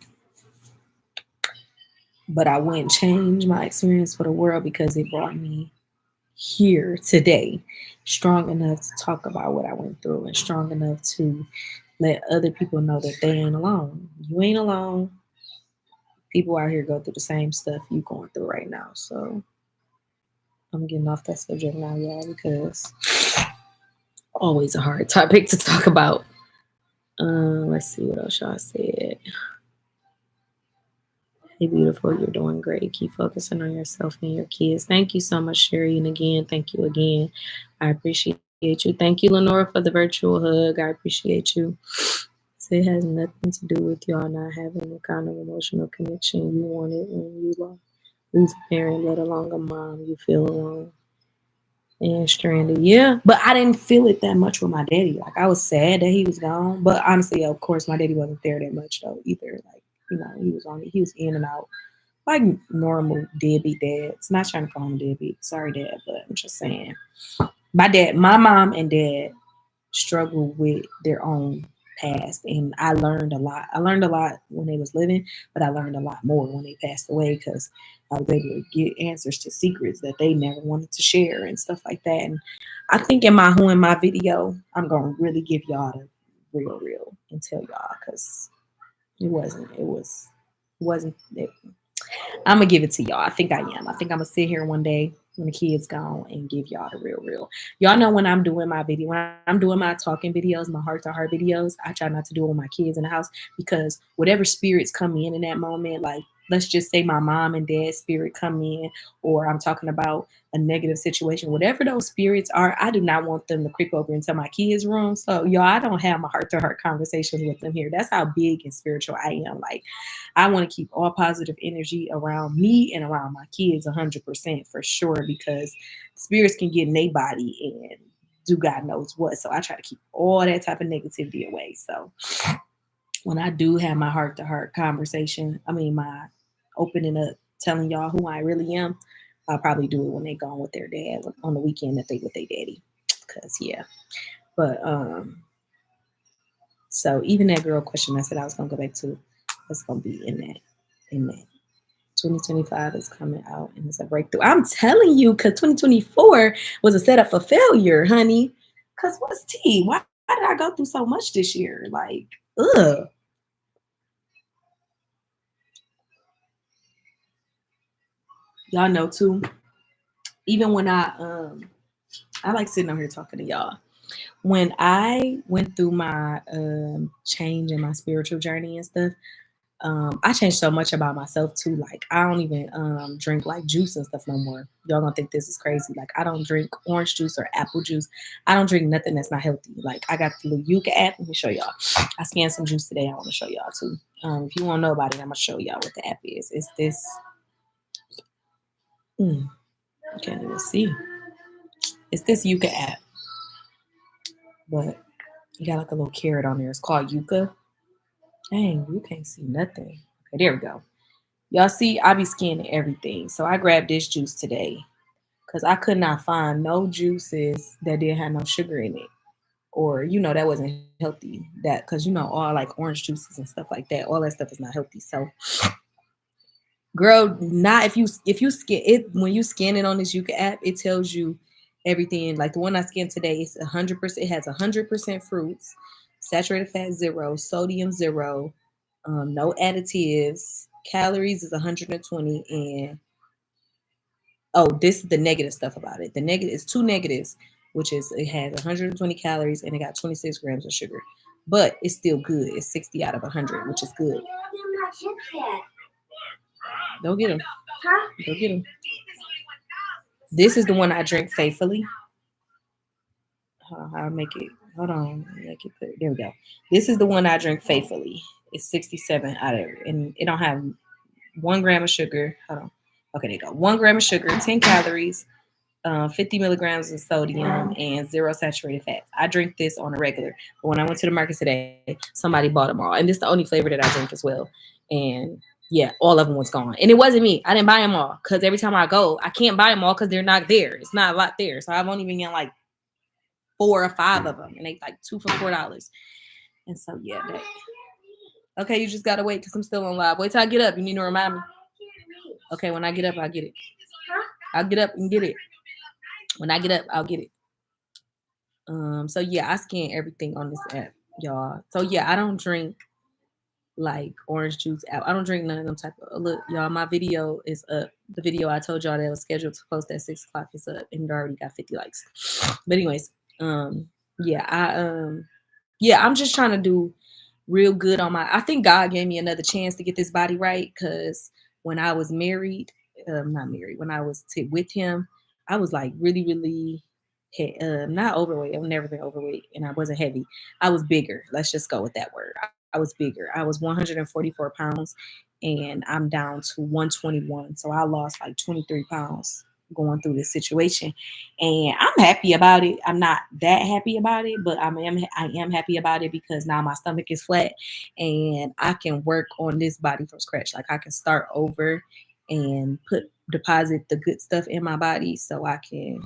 But I wouldn't change my experience for the world because it brought me here today, strong enough to talk about what I went through and strong enough to let other people know that they ain't alone. You ain't alone. People out here go through the same stuff you going through right now. So I'm getting off that subject now, y'all, because always a hard topic to talk about. Let's see what else y'all said. Hey, beautiful, you're doing great. Keep focusing on yourself and your kids. Thank you so much, Sherry. And again, thank you again. I appreciate you. Thank you, Lenora, for the virtual hug. I appreciate you. So it has nothing to do with y'all not having the kind of emotional connection you wanted when you lose a parent, let alone a mom. You feel alone and stranded. Yeah, but I didn't feel it that much with my daddy. Like I was sad that he was gone, but honestly, of course, my daddy wasn't there that much though either. Like he was in and out like normal deadbeat dads. Not trying to call him a deadbeat. Sorry, dad, but I'm just saying. My mom and dad struggle with their own past, and I learned a lot. I learned a lot when they was living, but I learned a lot more when they passed away because I was able to get answers to secrets that they never wanted to share and stuff like that. And I think in my video, I'm gonna really give y'all the real and tell y'all because it wasn't it, I'm gonna give it to y'all. I think I am. I think I'm gonna sit here one day when the kids gone and give y'all the real. Y'all know when I'm doing my video, when I'm doing my talking videos, my heart to heart videos, I try not to do it with my kids in the house because whatever spirits come in that moment, like let's just say my mom and dad's spirit come in, or I'm talking about a negative situation, whatever those spirits are, I do not want them to creep over into my kids' room. So y'all, I don't have my heart to heart conversations with them here. That's how big and spiritual I am. Like I want to keep all positive energy around me and around my kids 100% for sure because spirits can get in their body and do God knows what. So I try to keep all that type of negativity away. So when I do have my heart to heart conversation, my opening up, telling y'all who I really am, I'll probably do it when they gone with their dad on the weekend that they with their daddy. Cause yeah. But so even that girl question I said I was gonna go back to, that's gonna be in that. 2025 is coming out and it's a breakthrough. I'm telling you, because 2024 was a setup for failure, honey. Because what's tea? Why did I go through so much this year? Like, ugh. Y'all know too. Even when I like sitting over here talking to y'all. When I went through my change in my spiritual journey and stuff, I changed so much about myself too. Like I don't even drink like juice and stuff no more. Y'all gonna think this is crazy. Like I don't drink orange juice or apple juice. I don't drink nothing that's not healthy. Like I got the little Yuka app. Let me show y'all. I scanned some juice today. I want to show y'all too. If you want to know about it, I'm gonna show y'all what the app is. It's this. I can't even see. It's this Yuka app, but you got like a little carrot on there. It's called Yuka. Dang, you can't see nothing. Okay, there we go. Y'all see, I be scanning everything. So I grabbed this juice today because I could not find no juices that didn't have no sugar in it. Or, that wasn't healthy. That because all like orange juices and stuff like that, all that stuff is not healthy. So girl, not if you scan it when you scan it on this Yuka app, it tells you everything. Like the one I scanned today, it's 100%. It has 100% fruits, saturated fat 0, sodium 0, no additives. Calories is 120, and oh, this is the negative stuff about it. The negative is two negatives, which is it has 120 calories and it got 26 grams of sugar, but it's still good. It's 60 out of 100, which is good. Go get them. Huh? Go get them. This is the one I drink faithfully. Hold on, I'll make it. Hold on, make it clear. There we go. This is the one I drink faithfully. It's 67 out of it, and it don't have 1 gram of sugar. Hold on. Okay, there you go. 1 gram of sugar, 10 calories, 50 milligrams of sodium, and 0 saturated fats. I drink this on a regular. But when I went to the market today, somebody bought them all, and this is the only flavor that I drink as well. And yeah, all of them was gone, and it wasn't me. I didn't buy them all because every time I go, I can't buy them all because they're not there. It's not a lot there, so I've only been getting like 4 or 5 of them, and they like 2 for $4. And so yeah, okay, you just gotta wait because I'm still on live. Wait till I get up. You need to remind me. Okay, when I get up, I'll get it. I'll get up and get it. When I get up, I'll get it. So yeah, I scan everything on this app, y'all. So yeah, I don't drink like orange juice. I don't drink none of them type of. Look, y'all, my video is up. The video I told y'all that was scheduled to post at 6 o'clock is up, and it already got 50 likes. But anyways, yeah, I'm just trying to do real good on I think God gave me another chance to get this body right, because when I was married, not married, when I was with him, I was like really not overweight. I've never been overweight, and I wasn't heavy. I was bigger. Let's just go with that word. I was bigger. I was 144 pounds, and I'm down to 121. So I lost like 23 pounds going through this situation, and I'm happy about it. I'm not that happy about it, but I am happy about it because now my stomach is flat, and I can work on this body from scratch. Like I can start over and deposit the good stuff in my body so I can,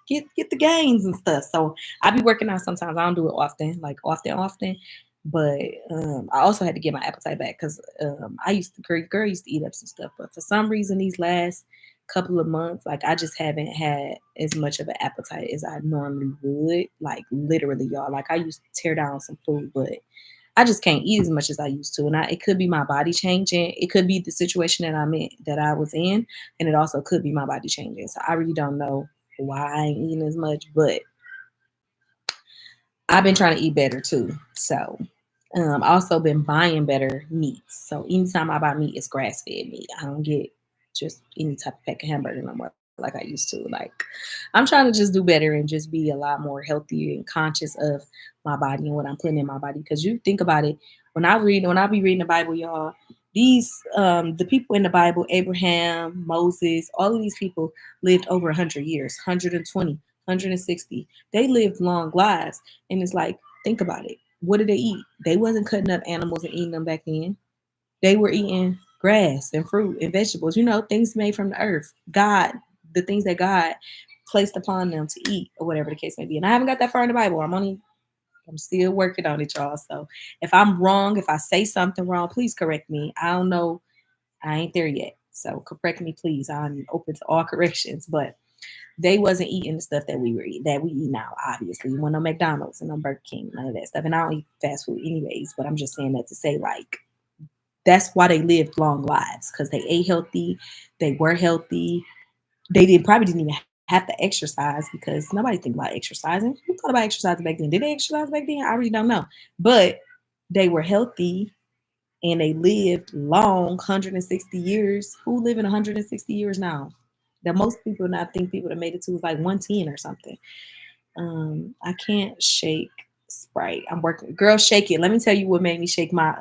get the gains and stuff. So I be working out sometimes. I don't do it often, like often. But I also had to get my appetite back because I used to girl used to eat up some stuff. But for some reason, these last couple of months, like I just haven't had as much of an appetite as I normally would. Like literally, y'all. Like I used to tear down some food, but I just can't eat as much as I used to. And it could be my body changing. It could be the situation that I was in, and it also could be my body changing. So I really don't know why I ain't eating as much, but I've been trying to eat better too. So I also been buying better meats. So anytime I buy meat, it's grass-fed meat. I don't get just any type of pack of hamburger no more like I used to. Like I'm trying to just do better and just be a lot more healthy and conscious of my body and what I'm putting in my body. Because you think about it, when I be reading the Bible, y'all, these the people in the Bible, Abraham, Moses, all of these people lived over 100 years, 120, 160. They lived long lives. And it's like, think about it. What did they eat? They wasn't cutting up animals and eating them back then. They were eating grass and fruit and vegetables, things made from the earth. The things that God placed upon them to eat, or whatever the case may be. And I haven't got that far in the Bible. I'm still working on it, y'all. So if I'm wrong, if I say something wrong, please correct me. I don't know. I ain't there yet. So correct me, please. I'm open to all corrections. But they wasn't eating the stuff that we eat now, obviously. You want no McDonald's and no Burger King, none of that stuff. And I don't eat fast food anyways, but I'm just saying that to say, like, that's why they lived long lives, because they ate healthy, they were healthy. They probably didn't even have to exercise, because nobody think about exercising. Who thought about exercising back then? Did they exercise back then? I really don't know. But they were healthy, and they lived long, 160 years. Who live in 160 years now? That most people now think people that made it to was like 110 or something. I can't shake Sprite. I'm working. Girl, shake it. Let me tell you what made me shake my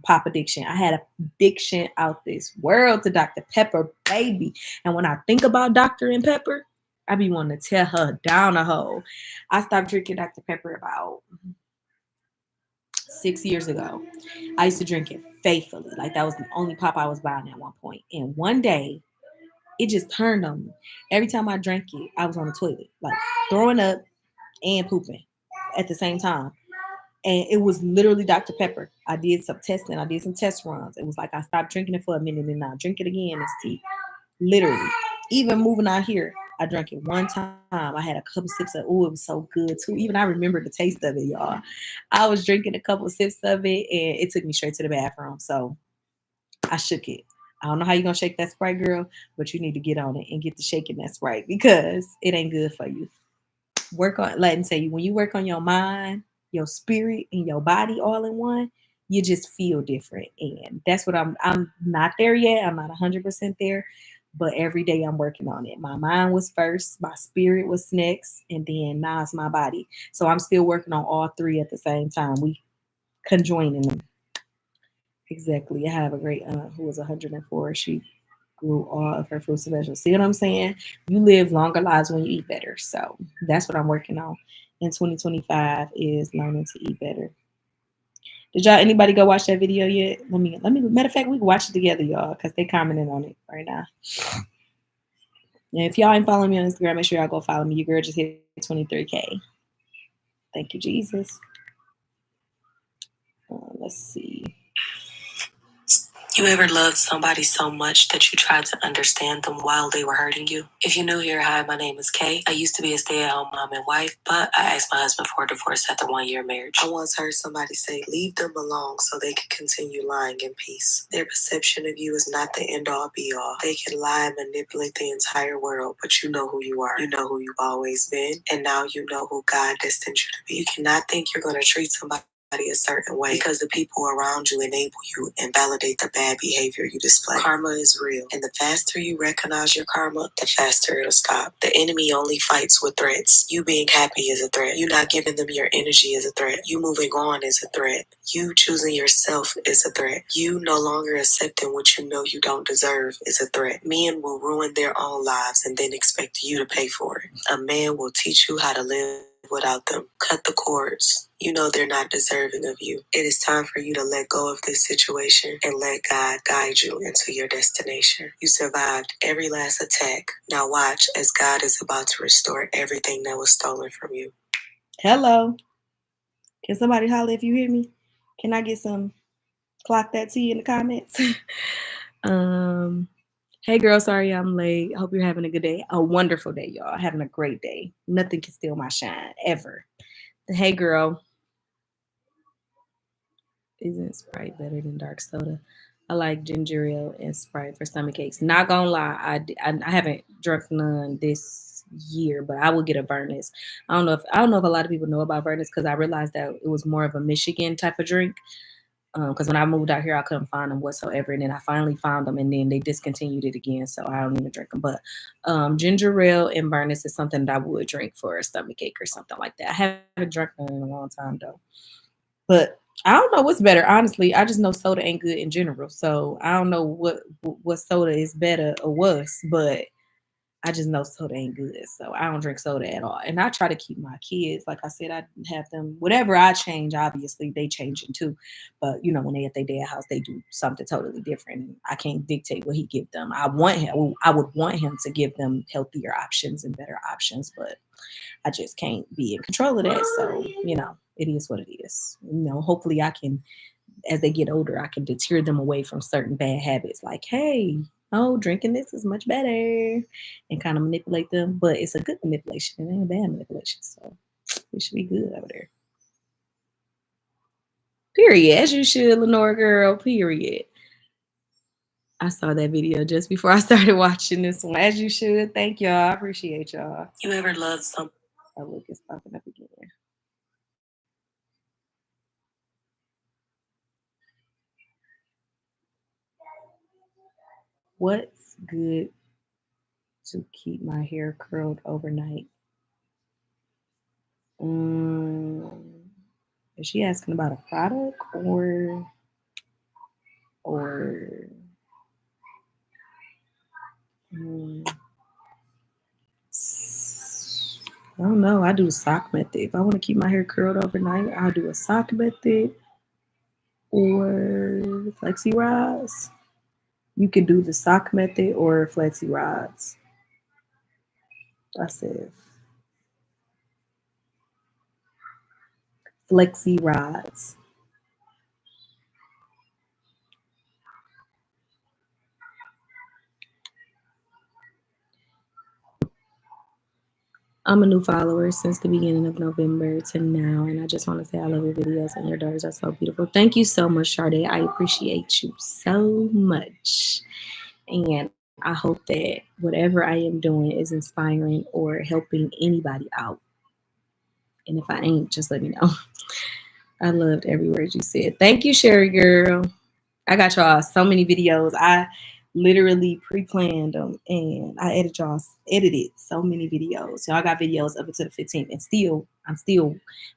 pop addiction. I had a addiction out this world to Dr. Pepper, baby. And when I think about Dr. and Pepper, I be wanting to tear her down a hole. I stopped drinking Dr. Pepper about 6 years ago. I used to drink it faithfully. Like that was the only pop I was buying at one point. And one day it just turned on me. Every time I drank it, I was on the toilet, like throwing up and pooping at the same time. And it was literally Dr. Pepper. I did some testing. I did some test runs. It was like I stopped drinking it for a minute and now drink it again and see. Literally. Even moving out here, I drank it one time. I had a couple sips of, oh, it was so good too. Even I remember the taste of it, y'all. I was drinking a couple sips of it and it took me straight to the bathroom. So I shook it. I don't know how you're going to shake that Sprite, girl, but you need to get on it and get to shaking that Sprite because it ain't good for you. Work on, let me tell you, when you work on your mind, your spirit, and your body all in one, you just feel different. And that's what I'm not there yet. I'm not 100% there, but every day I'm working on it. My mind was first, my spirit was next, and then now it's my body. So I'm still working on all three at the same time. We conjoining them. Exactly. I have a great aunt who was 104. She grew all of her fruits and vegetables. See what I'm saying? You live longer lives when you eat better. So that's what I'm working on in 2025 is learning to eat better. Did y'all anybody go watch that video yet? Let me matter of fact, we can watch it together, y'all, because they commenting on it right now. And if y'all ain't following me on Instagram, make sure y'all go follow me. Your girl just hit 23K. Thank you, Jesus. Let's see. You ever loved somebody so much that you tried to understand them while they were hurting you? If you're new here, hi, my name is Kay. I used to be a stay-at-home mom and wife, but I asked my husband for a divorce after 1 year marriage. I once heard somebody say, leave them alone so they can continue lying in peace. Their perception of you is not the end-all be-all. They can lie and manipulate the entire world, but you know who you are. You know who you've always been, and now you know who God destined you to be. You cannot think you're going to treat somebody a certain way because the people around you enable you and validate the bad behavior you display. Karma is real, and the faster you recognize your karma, the faster it'll stop. The enemy only fights with threats. You being happy is a threat. You not giving them your energy is a threat. You moving on is a threat. You choosing yourself is a threat. You no longer accepting what you know you don't deserve is a threat. Men will ruin their own lives and then expect you to pay for it. A man will teach you how to live without them. Cut the cords. You know they're not deserving of you. It is time for you to let go of this situation and let God guide you into your destination. You survived every last attack. Now watch as God is about to restore everything that was stolen from you. Hello. Can somebody holler if you hear me? Can I get some clock that tea in the comments? Hey girl, sorry I'm late. Hope you're having a good day. A wonderful day, y'all. Having a great day. Nothing can steal my shine, ever. Hey girl. Isn't Sprite better than dark soda? I like ginger ale and Sprite for stomach aches. Not gonna lie, I haven't drunk none this year, but I will get a Vernus. I don't know if a lot of people know about Vernus because I realized that it was more of a Michigan type of drink. Because when I moved out here, I couldn't find them whatsoever, and then I finally found them, and then they discontinued it again, so I don't even drink them. But ginger ale and Vernus is something that I would drink for a stomach ache or something like that. I haven't drunk none in a long time though, but I don't know what's better. Honestly, I just know soda ain't good in general, so I don't know what soda is better or worse, but I just know soda ain't good, so I don't drink soda at all. And I try to keep my kids, like I said, I have them, whatever I change, obviously they changing too. But when they at their dad's house, they do something totally different. I can't dictate what he give them. I would want him to give them healthier options and better options, but I just can't be in control of that. So, it is what it is. Hopefully I can, as they get older, I can deter them away from certain bad habits. Like, hey, drinking this is much better, and kind of manipulate them. But it's a good manipulation. It ain't a bad manipulation. So we should be good over there. Period. As you should, Lenore girl. Period. I saw that video just before I started watching this one. As you should. Thank y'all. I appreciate y'all. You ever loved some? Oh, look, it's popping up again. What's good to keep my hair curled overnight? Is she asking about a product or mm, I don't know. I do the sock method. If I want to keep my hair curled overnight, I'll do a sock method or flexi rods. You can do the sock method or flexi rods. I said flexi rods. I'm a new follower since the beginning of November to now, and I just want to say I love your videos and your daughters are so beautiful. Thank you so much, Sade. I appreciate you so much. And I hope that whatever I am doing is inspiring or helping anybody out. And if I ain't, just let me know. I loved every word you said. Thank you, Sherry girl. I got y'all so many videos. I literally pre-planned them and I edited so many videos. Y'all got videos up until the 15th and I'm still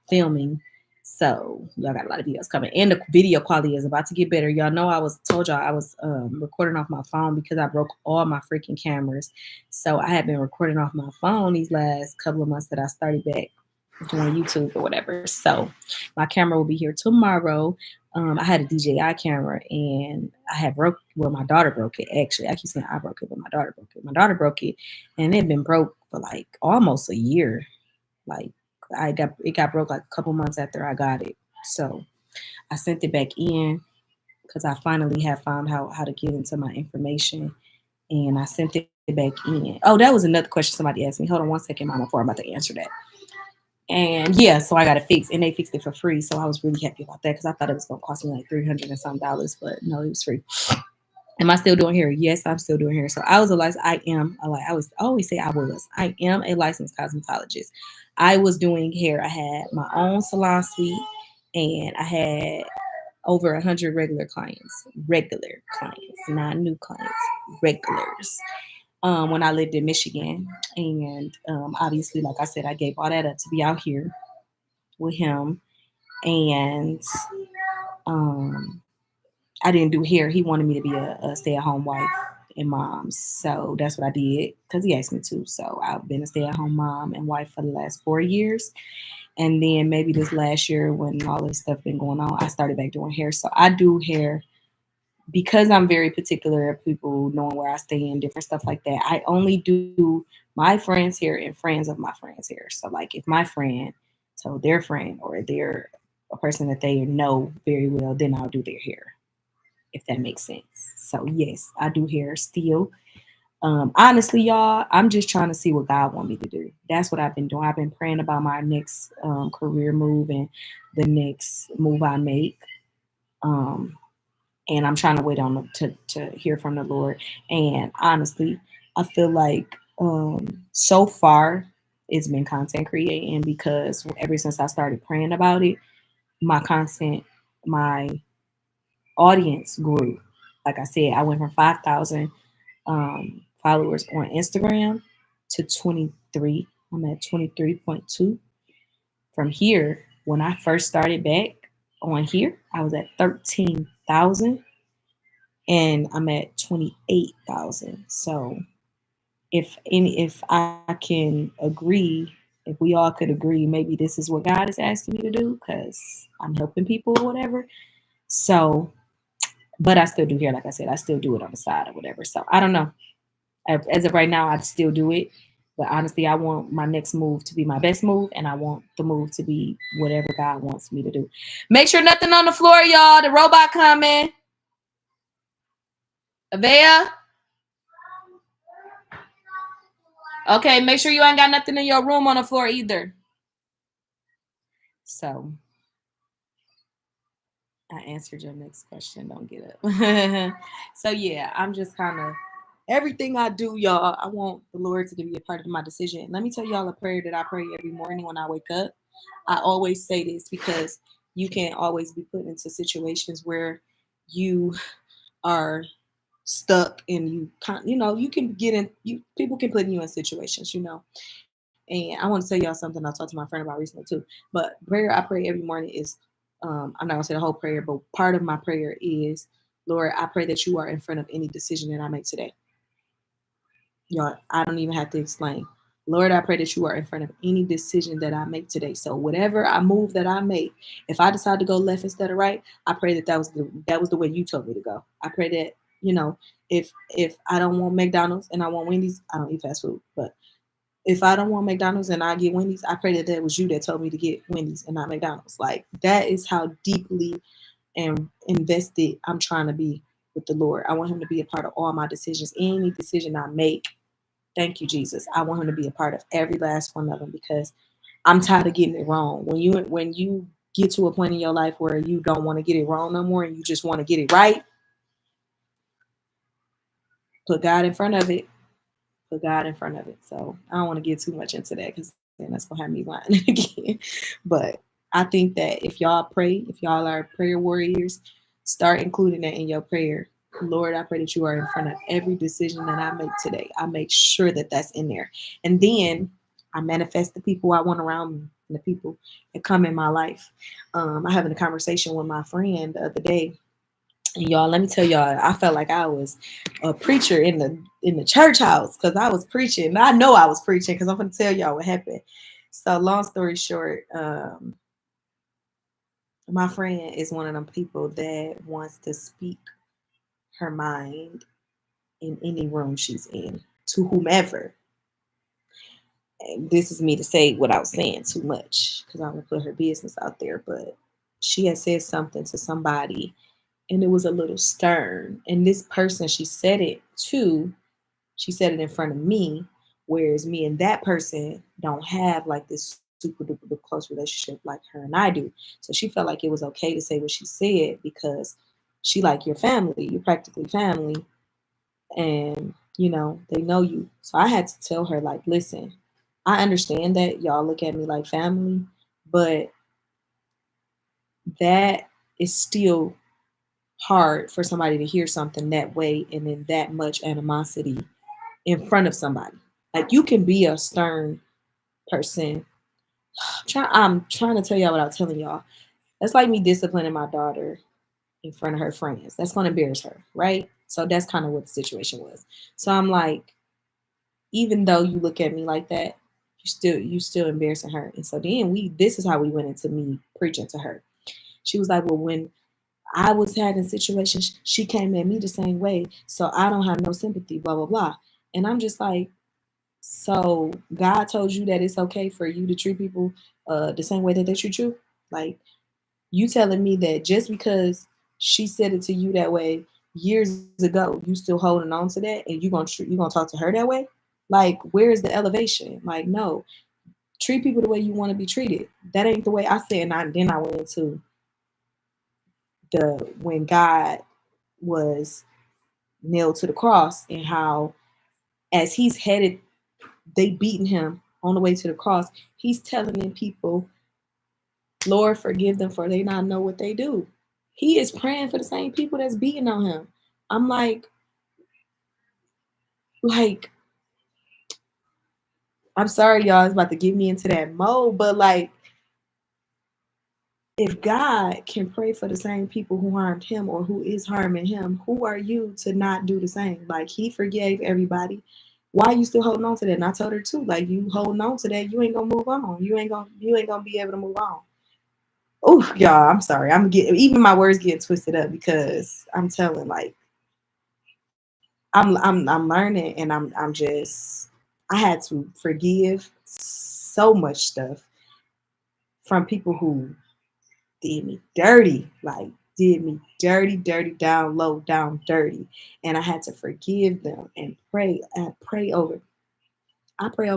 filming. So y'all got a lot of videos coming. And the video quality is about to get better. Y'all know I told y'all I was recording off my phone because I broke all my freaking cameras. So I have been recording off my phone these last couple of months that I started back doing YouTube or whatever. So my camera will be here tomorrow. I had a DJI camera and my daughter broke it. Actually, I keep saying I broke it, but my daughter broke it. My daughter broke it and it had been broke for like almost a year. Like it got broke like a couple months after I got it. So I sent it back in because I finally have found out how to get into my information and I sent it back in. Oh, that was another question somebody asked me. Hold on one second, Mama, before I'm about to answer that. And yeah, so I got it fixed and they fixed it for free. So I was really happy about that because I thought it was going to cost me like $300 and some, but no, it was free. Am I still doing hair? Yes, I'm still doing hair. So I was I always say I am a licensed cosmetologist. I was doing hair. I had my own salon suite and I had over 100 regular clients, not new clients, regulars. When I lived in Michigan. And obviously, like I said, I gave all that up to be out here with him. And I didn't do hair. He wanted me to be a stay-at-home wife and mom. So that's what I did because he asked me to. So I've been a stay-at-home mom and wife for the last 4 years. And then maybe this last year when all this stuff been going on, I started back doing hair. So I do hair because I'm very particular of people knowing where I stay and different stuff like that. I only do my friends hair and friends of my friends hair. So like if my friend told their friend or they're a person that they know very well, then I'll do their hair, if that makes sense. So yes, I do hair still. Honestly, y'all, I'm just trying to see what God want me to do. That's what I've been doing. I've been praying about my next career move and the next move I make. And I'm trying to wait on to hear from the Lord. And honestly, I feel like so far it's been content creating because ever since I started praying about it, my audience grew. Like I said, I went from 5,000 followers on Instagram to 23. I'm at 23.2. From here, when I first started back on here, I was at 13,000 and I'm at 28,000. So if I can agree, if we all could agree, maybe this is what God is asking me to do because I'm helping people or whatever. So, but I still do hair, like I said, I still do it on the side or whatever. So I don't know. As of right now, I still do it. But honestly, I want my next move to be my best move, and I want the move to be whatever God wants me to do. Make sure nothing on the floor, y'all. The robot coming. Avea. Okay, make sure you ain't got nothing in your room on the floor either. So, I answered your next question. Don't get up. So, yeah, I'm just kind of, everything I do, y'all, I want the Lord to be a part of my decision. Let me tell y'all a prayer that I pray every morning when I wake up. I always say this because you can always be put into situations where you are stuck and you can get in, people can put you in situations, And I want to tell y'all something I talked to my friend about recently too. But prayer I pray every morning is, I'm not gonna say the whole prayer, but part of my prayer is, Lord, I pray that you are in front of any decision that I make today. Y'all, I don't even have to explain. Lord, I pray that you are in front of any decision that I make today. So whatever I move that I make, if I decide to go left instead of right, I pray that was the way you told me to go. I pray that, if I don't want McDonald's and I want Wendy's, I don't eat fast food. But if I don't want McDonald's and I get Wendy's, I pray that was you that told me to get Wendy's and not McDonald's. Like, that is how deeply and invested I'm trying to be with the Lord. I want him to be a part of all my decisions. Any decision I make, thank you, Jesus. I want him to be a part of every last one of them, because I'm tired of getting it wrong. When you get to a point in your life where you don't want to get it wrong no more and you just want to get it right, put God in front of it. Put God in front of it. So I don't want to get too much into that, because then that's gonna have me lying again. But I think that if y'all pray, if y'all are prayer warriors, start including that in your prayer. Lord, I pray that you are in front of every decision that I make today. I make sure that that's in there, and then I manifest the people I want around me, and the people that come in my life. I having a conversation with my friend the other day, and y'all, let me tell y'all, I felt like I was a preacher in the church house, because I was preaching. I know I was preaching, because I'm gonna tell y'all what happened. So long story short, my friend is one of them people that wants to speak her mind in any room she's in to whomever. And this is me to say without saying too much, because I don't put her business out there. But she had said something to somebody, and it was a little stern. And this person she said it to, she said it in front of me, whereas me and that person don't have like this super duper close relationship like her and I do. So she felt like it was okay to say what she said, because she like your family, you're practically family, and they know you. So I had to tell her, like, listen, I understand that y'all look at me like family, but that is still hard for somebody to hear something that way and in that much animosity in front of somebody. Like, you can be a stern person. I'm trying to tell y'all without telling y'all. That's like me disciplining my daughter in front of her friends. That's going to embarrass her, right? So that's kind of what the situation was. So I'm like, even though you look at me like that, you still embarrassing her. And so then this is how we went into me preaching to her. She was like, well, when I was having situations, she came at me the same way. So I don't have no sympathy, blah, blah, blah. And I'm just like, so God told you that it's okay for you to treat people the same way that they treat you? Like, you telling me that just because she said it to you that way years ago, you still holding on to that, and you gonna talk to her that way? Like, where is the elevation? Like, no, treat people the way you want to be treated. That ain't the way I said. And then I went into when God was nailed to the cross, and how as he's headed, they beating him on the way to the cross. He's telling them people, Lord, forgive them, for they not know what they do. He is praying for the same people that's beating on him. I'm like, I'm sorry, y'all, it's about to get me into that mode, but like, if God can pray for the same people who harmed him or who is harming him, who are you to not do the same? Like, he forgave everybody. Why are you still holding on to that? And I told her too, like, you holding on to that, you ain't gonna move on. You ain't gonna be able to move on. Oh, y'all, I'm sorry. I'm getting, even my words getting twisted up, because I'm telling, like, I'm learning, and I'm just, I had to forgive so much stuff from people who did me dirty, like, did me dirty, dirty, down low, down dirty. And I had to forgive them and pray. I pray over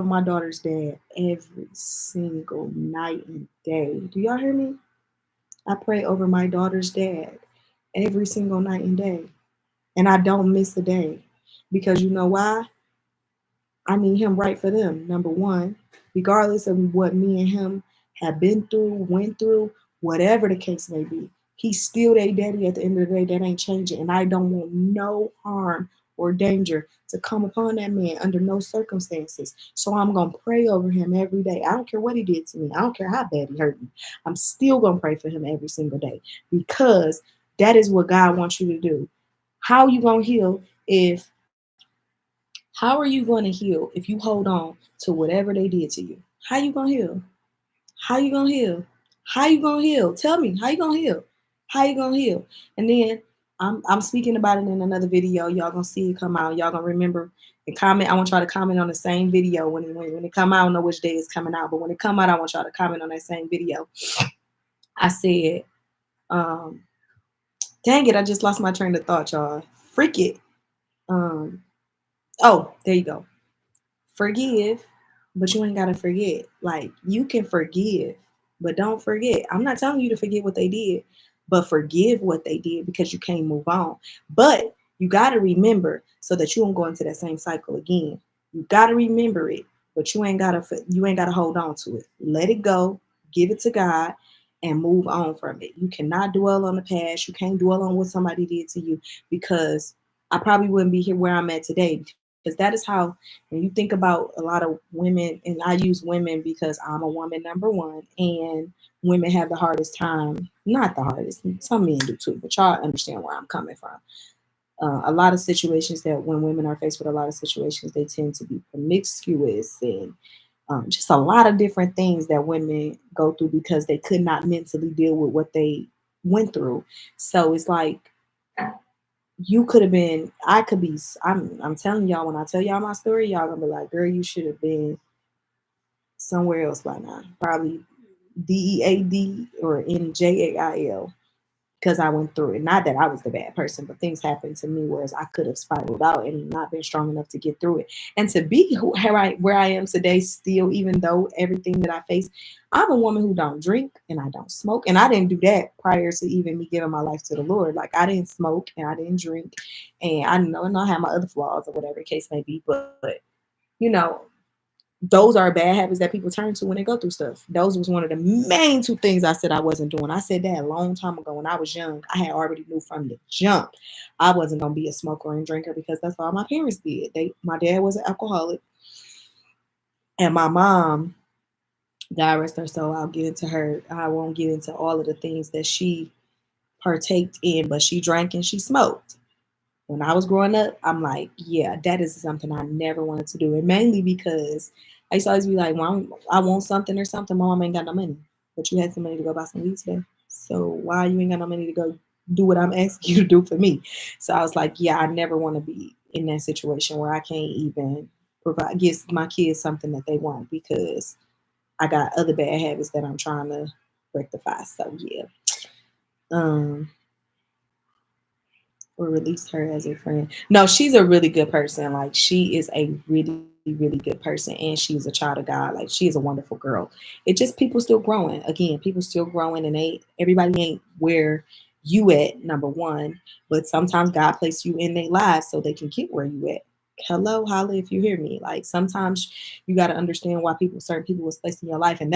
my daughter's dad every single night and day. Do y'all hear me? I pray over my daughter's dad every single night and day. And I don't miss a day. Because you know why? I need him right for them, number one, regardless of what me and him have been through, went through, whatever the case may be. He's still their daddy at the end of the day. That ain't changing. And I don't want no harm or danger to come upon that man under no circumstances. So I'm going to pray over him every day. I don't care what he did to me. I don't care how bad he hurt me. I'm still going to pray for him every single day because that is what God wants you to do. How are you going to heal if how are you going to heal if you hold on to whatever they did to you? How you going to heal? How you gonna heal? How you gonna heal? Tell me, how you gonna heal? How you gonna heal? And then I'm speaking about it in another video. Y'all gonna see it come out. Y'all gonna remember and comment. I want y'all to comment on the same video when it come out. I don't know which day it's coming out, but when it come out, I want y'all to comment on that same video. I said, dang it, I just lost my train of thought, y'all. Freak it. Oh, there you go. Forgive, but you ain't gotta forget. Like you can forgive, but don't forget. I'm not telling you to forget what they did, but forgive what they did because you can't move on. But you gotta remember so that you don't go into that same cycle again. You gotta remember it, but you ain't gotta hold on to it. Let it go, give it to God, and move on from it. You cannot dwell on the past. You can't dwell on what somebody did to you because I probably wouldn't be here where I'm at today because that is how when you think about a lot of women, and I use women because I'm a woman, number one, and women have the hardest time, not the hardest, some men do too, but y'all understand where I'm coming from. A lot of situations that when women are faced with a lot of situations, they tend to be promiscuous and just a lot of different things that women go through because they could not mentally deal with what they went through. So it's like you could have been, I could be, I'm telling y'all, when I tell y'all my story, y'all gonna be like, girl, you should have been somewhere else by now. Probably DEAD or NJAIL because I went through it. Not that I was the bad person, but things happened to me whereas I could have spiraled out and not been strong enough to get through it. And to be where I am today, still, even though everything that I face, I'm a woman who don't drink and I don't smoke. And I didn't do that prior to even me giving my life to the Lord. Like I didn't smoke and I didn't drink. And I know and I have my other flaws or whatever the case may be, but you know, those are bad habits that people turn to when they go through stuff. Those was one of the main two things I said I wasn't doing. I said that a long time ago when I was young. I had already knew from the jump I wasn't gonna be a smoker and drinker because that's all my parents did. My dad was an alcoholic, and my mom, God rest her soul, I'll get into her. I won't get into all of the things that she partaked in, but she drank and she smoked. When I was growing up, I'm like, yeah, that is something I never wanted to do. And mainly because I used to always be like, well, I want something or something. My mom ain't got no money, but you had some money to go buy some weed today. So why you ain't got no money to go do what I'm asking you to do for me? So I was like, yeah, I never want to be in that situation where I can't even give my kids something that they want because I got other bad habits that I'm trying to rectify. So yeah. Or release her as a friend. No, she's a really good person. Like she is a really, really good person, and she's a child of God. Like she is a wonderful girl. It just people still growing. Again, people still growing, and everybody ain't where you at. Number one, but sometimes God placed you in their lives so they can get where you at. Hello, holla, if you hear me. Like sometimes you got to understand why certain people was placed in your life, and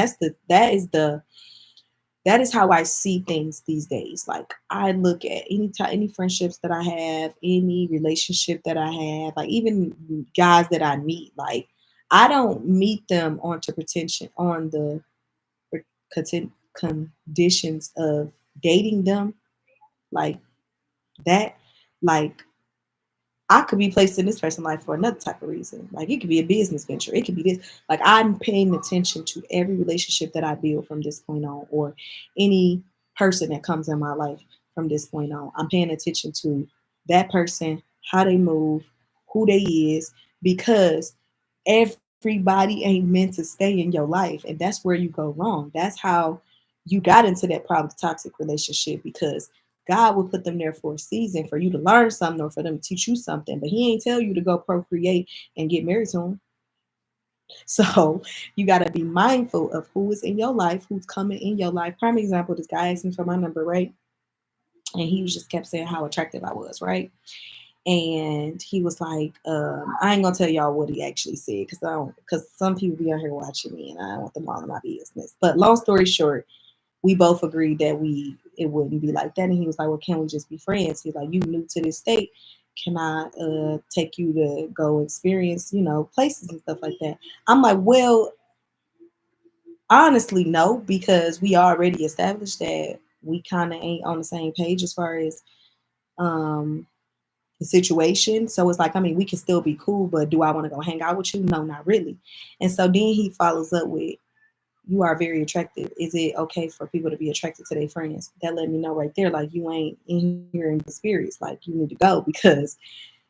that is how I see things these days. Like I look at any friendships that I have, any relationship that I have, like even guys that I meet, like I don't meet them on the conditions of dating them like that. Like I could be placed in this person's life for another type of reason. Like it could be a business venture. It could be this. Like I'm paying attention to every relationship that I build from this point on, or any person that comes in my life from this point on. I'm paying attention to that person, how they move, who they is, because everybody ain't meant to stay in your life. And that's where you go wrong. That's how you got into that probably toxic relationship because God will put them there for a season for you to learn something or for them to teach you something, but He ain't tell you to go procreate and get married to Him. So you got to be mindful of who is in your life, who's coming in your life. Prime example: this guy asked me for my number, right? And he just kept saying how attractive I was, right? And he was like, I ain't gonna tell y'all what he actually said because some people be out here watching me, and I don't want them all in my business. But long story short, we both agreed that we it wouldn't be like that. And he was like, well, can we just be friends? He's like, you new to this state. Can I take you to go experience, places and stuff like that? I'm like, well, honestly, no, because we already established that we kind of ain't on the same page as far as um the situation. So it's like, I mean, we can still be cool, but do I want to go hang out with you? No, not really. And so then he follows up with, you are very attractive. Is it okay for people to be attracted to their friends? That let me know right there, like, you ain't in here in the spirits. Like, you need to go, because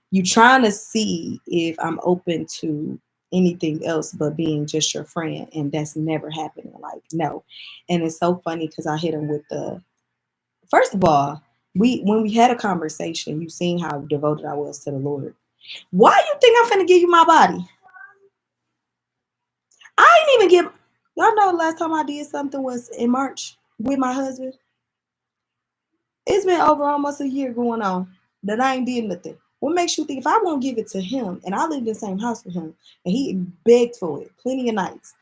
you trying to see if I'm open to anything else but being just your friend. And that's never happening. Like, no. And it's so funny because I hit him with first of all, when we had a conversation, you seen how devoted I was to the Lord. Why you think I'm finna give you my body? I ain't even give. Y'all know the last time I did something was in March with my husband. It's been over almost a year going on that I ain't did nothing. What makes you think if I won't give it to him, and I lived in the same house with him, and he begged for it plenty of nights,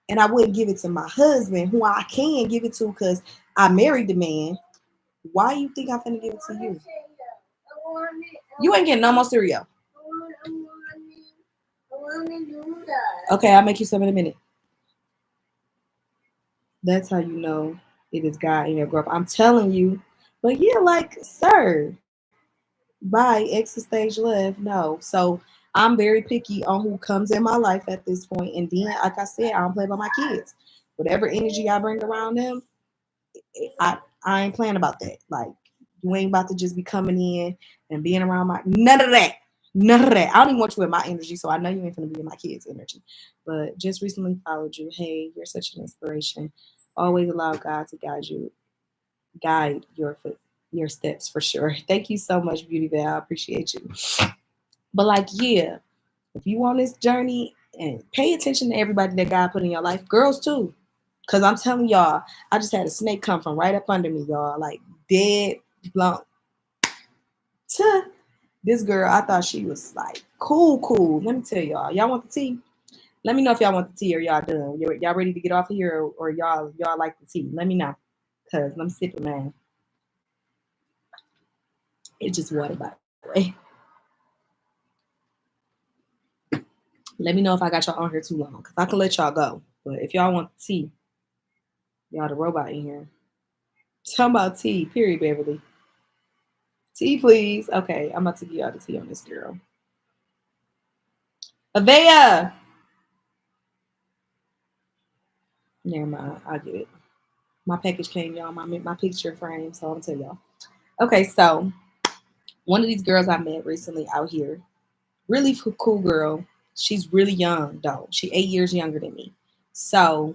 and I wouldn't give it to my husband, who I can give it to because I married the man, why you think I'm finna give it to you? You ain't getting no more cereal. Okay, I'll make you some in a minute. That's how you know it is God in your growth. I'm telling you. But yeah, like, sir, bye, exit stage left. No. So I'm very picky on who comes in my life at this point. And then, like I said, I don't play by my kids. Whatever energy I bring around them, I ain't playing about that. Like, you ain't about to just be coming in and being around none of that. None of that. I don't even want you in my energy, so I know you ain't gonna be in my kids' energy. But just recently followed you. Hey, you're such an inspiration. Always allow God to guide your steps for sure. Thank you so much, Beauty Val. I appreciate you. But like, yeah, if you on this journey, and pay attention to everybody that God put in your life, girls too. Cause I'm telling y'all, I just had a snake come from right up under me, y'all, like dead blunt. This girl, I thought she was like cool. Let me tell y'all want the tea? Let me know if y'all want the tea or y'all done. Y'all ready to get off of here, or y'all like the tea? Let me know, cause I'm sipping, man. It's just water, by the way. Let me know if I got y'all on here too long, cause I can let y'all go. But if y'all want the tea, y'all the robot in here. Talking about tea, period, Beverly. Tea, please. Okay, I'm about to give y'all the tea on this girl. Avea! Never mind, I'll get it. My package came, y'all. My picture frame, so I'll tell y'all. Okay, so one of these girls I met recently out here, really cool girl. She's really young, though. She's 8 years younger than me. So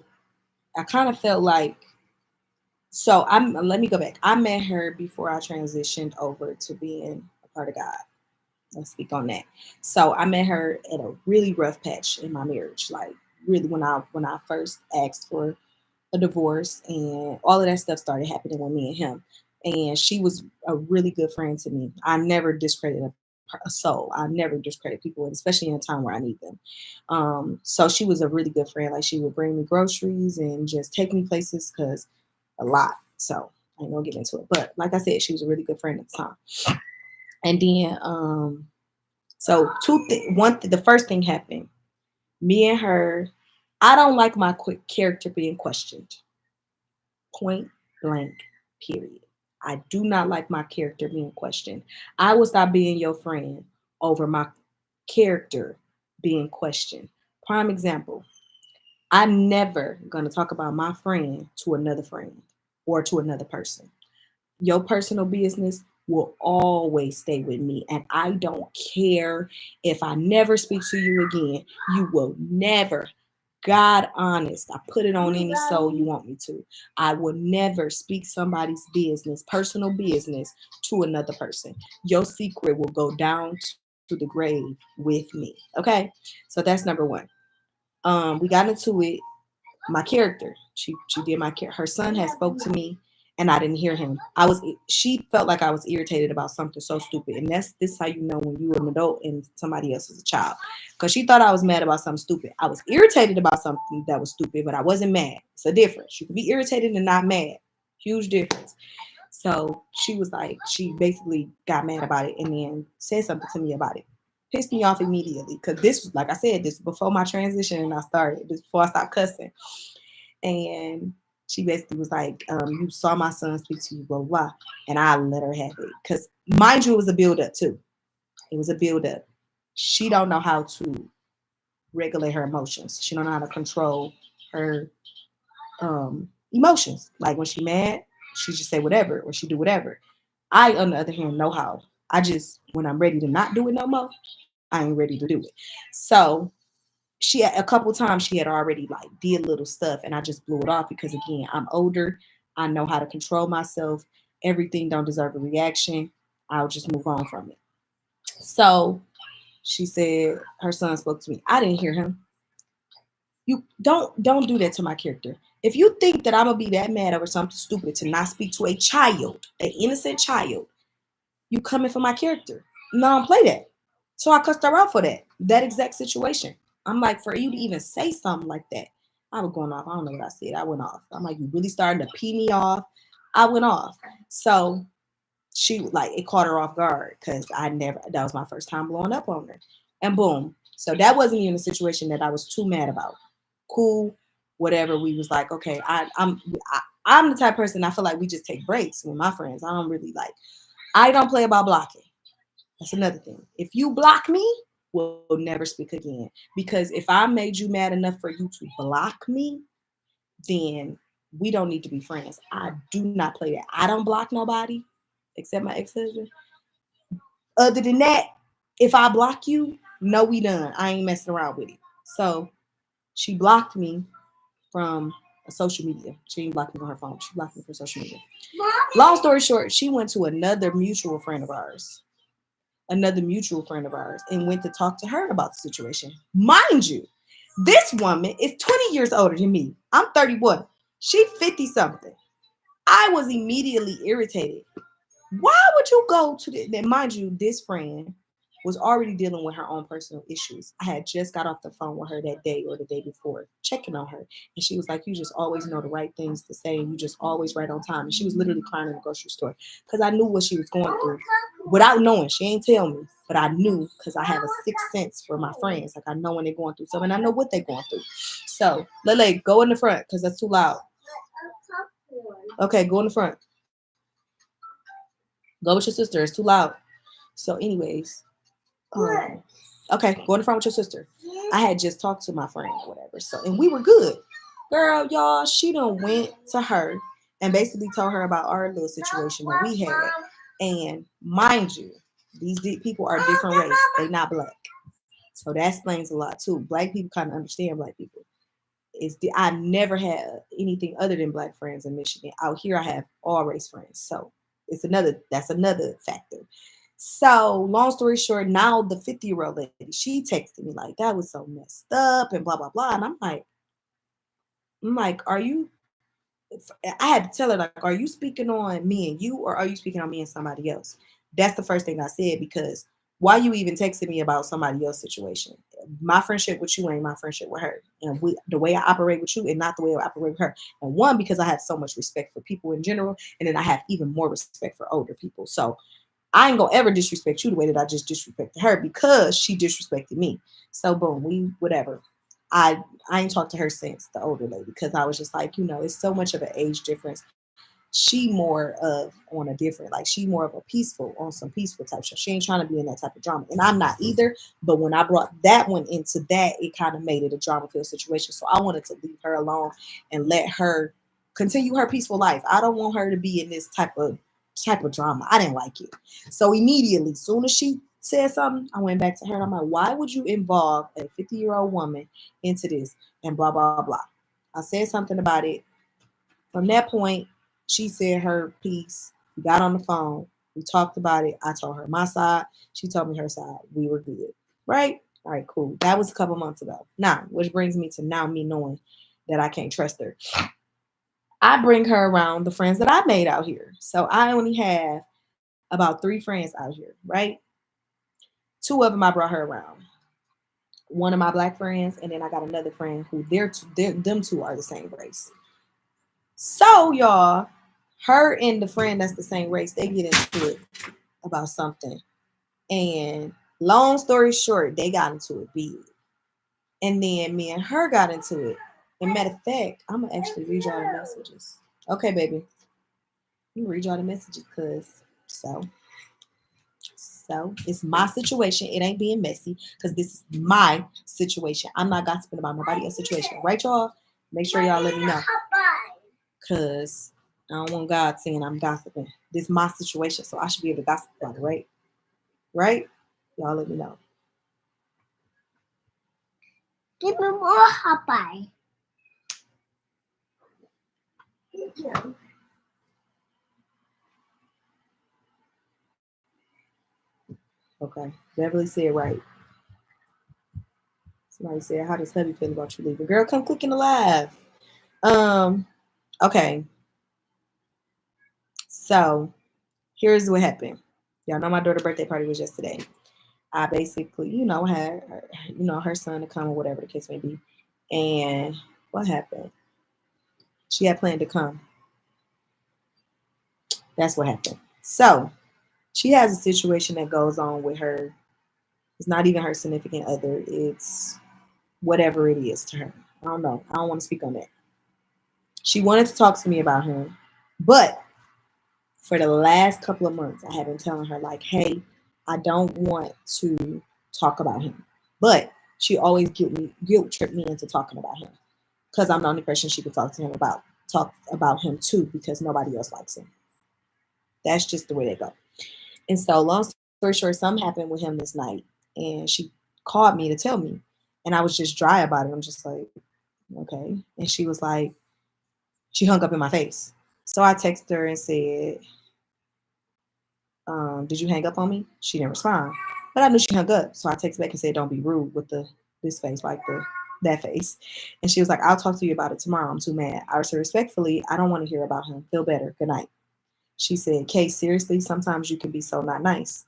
I kind of felt like, let me go back. I met her before I transitioned over to being a part of God. Let's speak on that. So I met her at a really rough patch in my marriage. Like, really, when I first asked for a divorce, and all of that stuff started happening with me and him. And she was a really good friend to me. I never discredited a soul. I never discredit people, especially in a time where I need them. So she was a really good friend. Like, she would bring me groceries and just take me places, because a lot. So I ain't gonna get into it. But like I said, she was a really good friend at the time. And then so the first thing happened. Me and her, I don't like my quick character being questioned. Point blank, period. I do not like my character being questioned. I will stop being your friend over my character being questioned. Prime example, I'm never going to talk about my friend to another friend or to another person. Your personal business will always stay with me. And I don't care if I never speak to you again. You will never, God honest, I put it on any soul you want me to. I will never speak somebody's business, personal business, to another person. Your secret will go down to the grave with me. Okay? So that's number one. We got into it. My character. She did my care. Her son had spoke to me, and I didn't hear him. She felt like I was irritated about something so stupid. And this is how you know when you're an adult and somebody else is a child. Because she thought I was mad about something stupid. I was irritated about something that was stupid, but I wasn't mad. It's a difference. You can be irritated and not mad. Huge difference. So she was like, she basically got mad about it and then said something to me about it. Pissed me off immediately because this was, like I said, this before my transition and I started, this before I stopped cussing. And she basically was like, you saw my son speak to you, blah, blah, blah. And I let her have it. Because mind you, it was a build up too. It was a build up. She don't know how to regulate her emotions. She don't know how to control her emotions. Like when she mad, she just say whatever or she do whatever. I, on the other hand, know how. I just, when I'm ready to not do it no more, I ain't ready to do it. So she had a couple times she had already like did little stuff and I just blew it off because again, I'm older. I know how to control myself. Everything don't deserve a reaction. I'll just move on from it. So she said her son spoke to me. I didn't hear him. You don't do that to my character. If you think that I'm gonna be that mad over something stupid to not speak to a child, an innocent child, you coming for my character. No, I don't play that. So I cussed her out for that exact situation. I'm like, for you to even say something like that, I was going off. I don't know what I said. I went off. I'm like, you really starting to pee me off. I went off. So she like it caught her off guard because that was my first time blowing up on her. And boom. So that wasn't even a situation that I was too mad about. Cool, whatever. We was like, okay, I'm the type of person I feel like we just take breaks with my friends. I don't play about blocking. That's another thing. If you block me, we'll never speak again. Because if I made you mad enough for you to block me, then we don't need to be friends. I do not play that. I don't block nobody except my ex-husband. Other than that, if I block you, no, we done. I ain't messing around with it. So she blocked me from social media. She didn't block me on her phone. She blocked me from social media. Long story short, she went to another mutual friend of ours, and went to talk to her about the situation. Mind you, this woman is 20 years older than me. I'm 31. She 50 something. I was immediately irritated. Why would you go to the, and mind you, this friend was already dealing with her own personal issues. I had just got off the phone with her that day or the day before, checking on her. And she was like, you just always know the right things to say. And you just always right on time. And she was literally crying in the grocery store because I knew what she was going through without knowing. She ain't tell me, but I knew because I have a sixth sense for my friends. Like I know when they're going through something. I know what they're going through. So, Lele, go in the front because that's too loud. Okay, go in the front. Go with your sister. It's too loud. So, anyways, okay, go in the front with your sister. I had just talked to my friend or whatever. So, and we were good. Girl, y'all, she done went to her and basically told her about our little situation that we had. And mind you, these people are different race. They not black. So that explains a lot too. Black people kind of understand black people. I never had anything other than black friends in Michigan. Out here, I have all race friends. So that's another factor. So long story short, now the 50-year-old lady, she texted me like that was so messed up and blah blah blah. And I'm like, are you? I had to tell her like, are you speaking on me and you, or are you speaking on me and somebody else? That's the first thing I said because why you even texting me about somebody else's situation? My friendship with you ain't my friendship with her, and the way I operate with you and not the way I operate with her. And one, because I have so much respect for people in general, and then I have even more respect for older people. So I ain't gonna ever disrespect you the way that I just disrespected her because she disrespected me. So boom, we whatever. I ain't talked to her since, the older lady, because I was just like, it's so much of an age difference. She more of on a different, like she more of a peaceful, on some peaceful type show. She ain't trying to be in that type of drama. And I'm not either. But when I brought that one into that, it kind of made it a drama filled situation. So I wanted to leave her alone and let her continue her peaceful life. I don't want her to be in this type of drama. I didn't like it. So immediately, soon as she said something, I went back to her and I'm like, why would you involve a 50-year-old woman into this? And blah, blah, blah. I said something about it. From that point, she said her piece. We got on the phone. We talked about it. I told her my side. She told me her side. We were good. Right? All right, cool. That was a couple months ago. Now, which brings me to now me knowing that I can't trust her. I bring her around the friends that I made out here. So I only have about 3 friends out here, right? 2 of them I brought her around. One of my black friends, and then I got another friend who them two are the same race. So y'all, her and the friend that's the same race, they get into it about something. And long story short, they got into it big. And then me and her got into it. And matter of fact, I'm gonna actually read y'all the messages. Okay, baby. You read y'all the messages, cause so it's my situation. It ain't being messy, because this is my situation. I'm not gossiping about nobody else's situation, right, y'all? Make sure y'all let me know, cause I don't want God saying I'm gossiping. This is my situation, so I should be able to gossip about it, right? Right? Y'all let me know. Give me more Popeye. Thank you. Okay. Beverly said right. Somebody said, how does hubby feel about you leaving? Girl, come click in the live. Okay. So here's what happened. Y'all know my daughter's birthday party was yesterday. I basically, had her son to come or whatever the case may be. And what happened? She had planned to come. That's what happened. So she has a situation that goes on with her. It's not even her significant other. It's whatever it is to her. I don't know. I don't want to speak on that. She wanted to talk to me about him, but for the last couple of months, I have been telling her, like, hey, I don't want to talk about him. But she always guilt tripped me into talking about him, because I'm the only person she could talk about him to, because nobody else likes him. That's just the way they go. And so, long story short, something happened with him this night, and she called me to tell me, and I was just dry about it. I'm just like, okay. And she was like, she hung up in my face. So I texted her and said, did you hang up on me? She didn't respond, but I knew she hung up. So I texted back and said, don't be rude with this face, like that face. And she was like, I'll talk to you about it tomorrow. I'm too mad. I said, respectfully, I don't want to hear about him. Feel better. Good night. She said, Kay, seriously, sometimes you can be so not nice.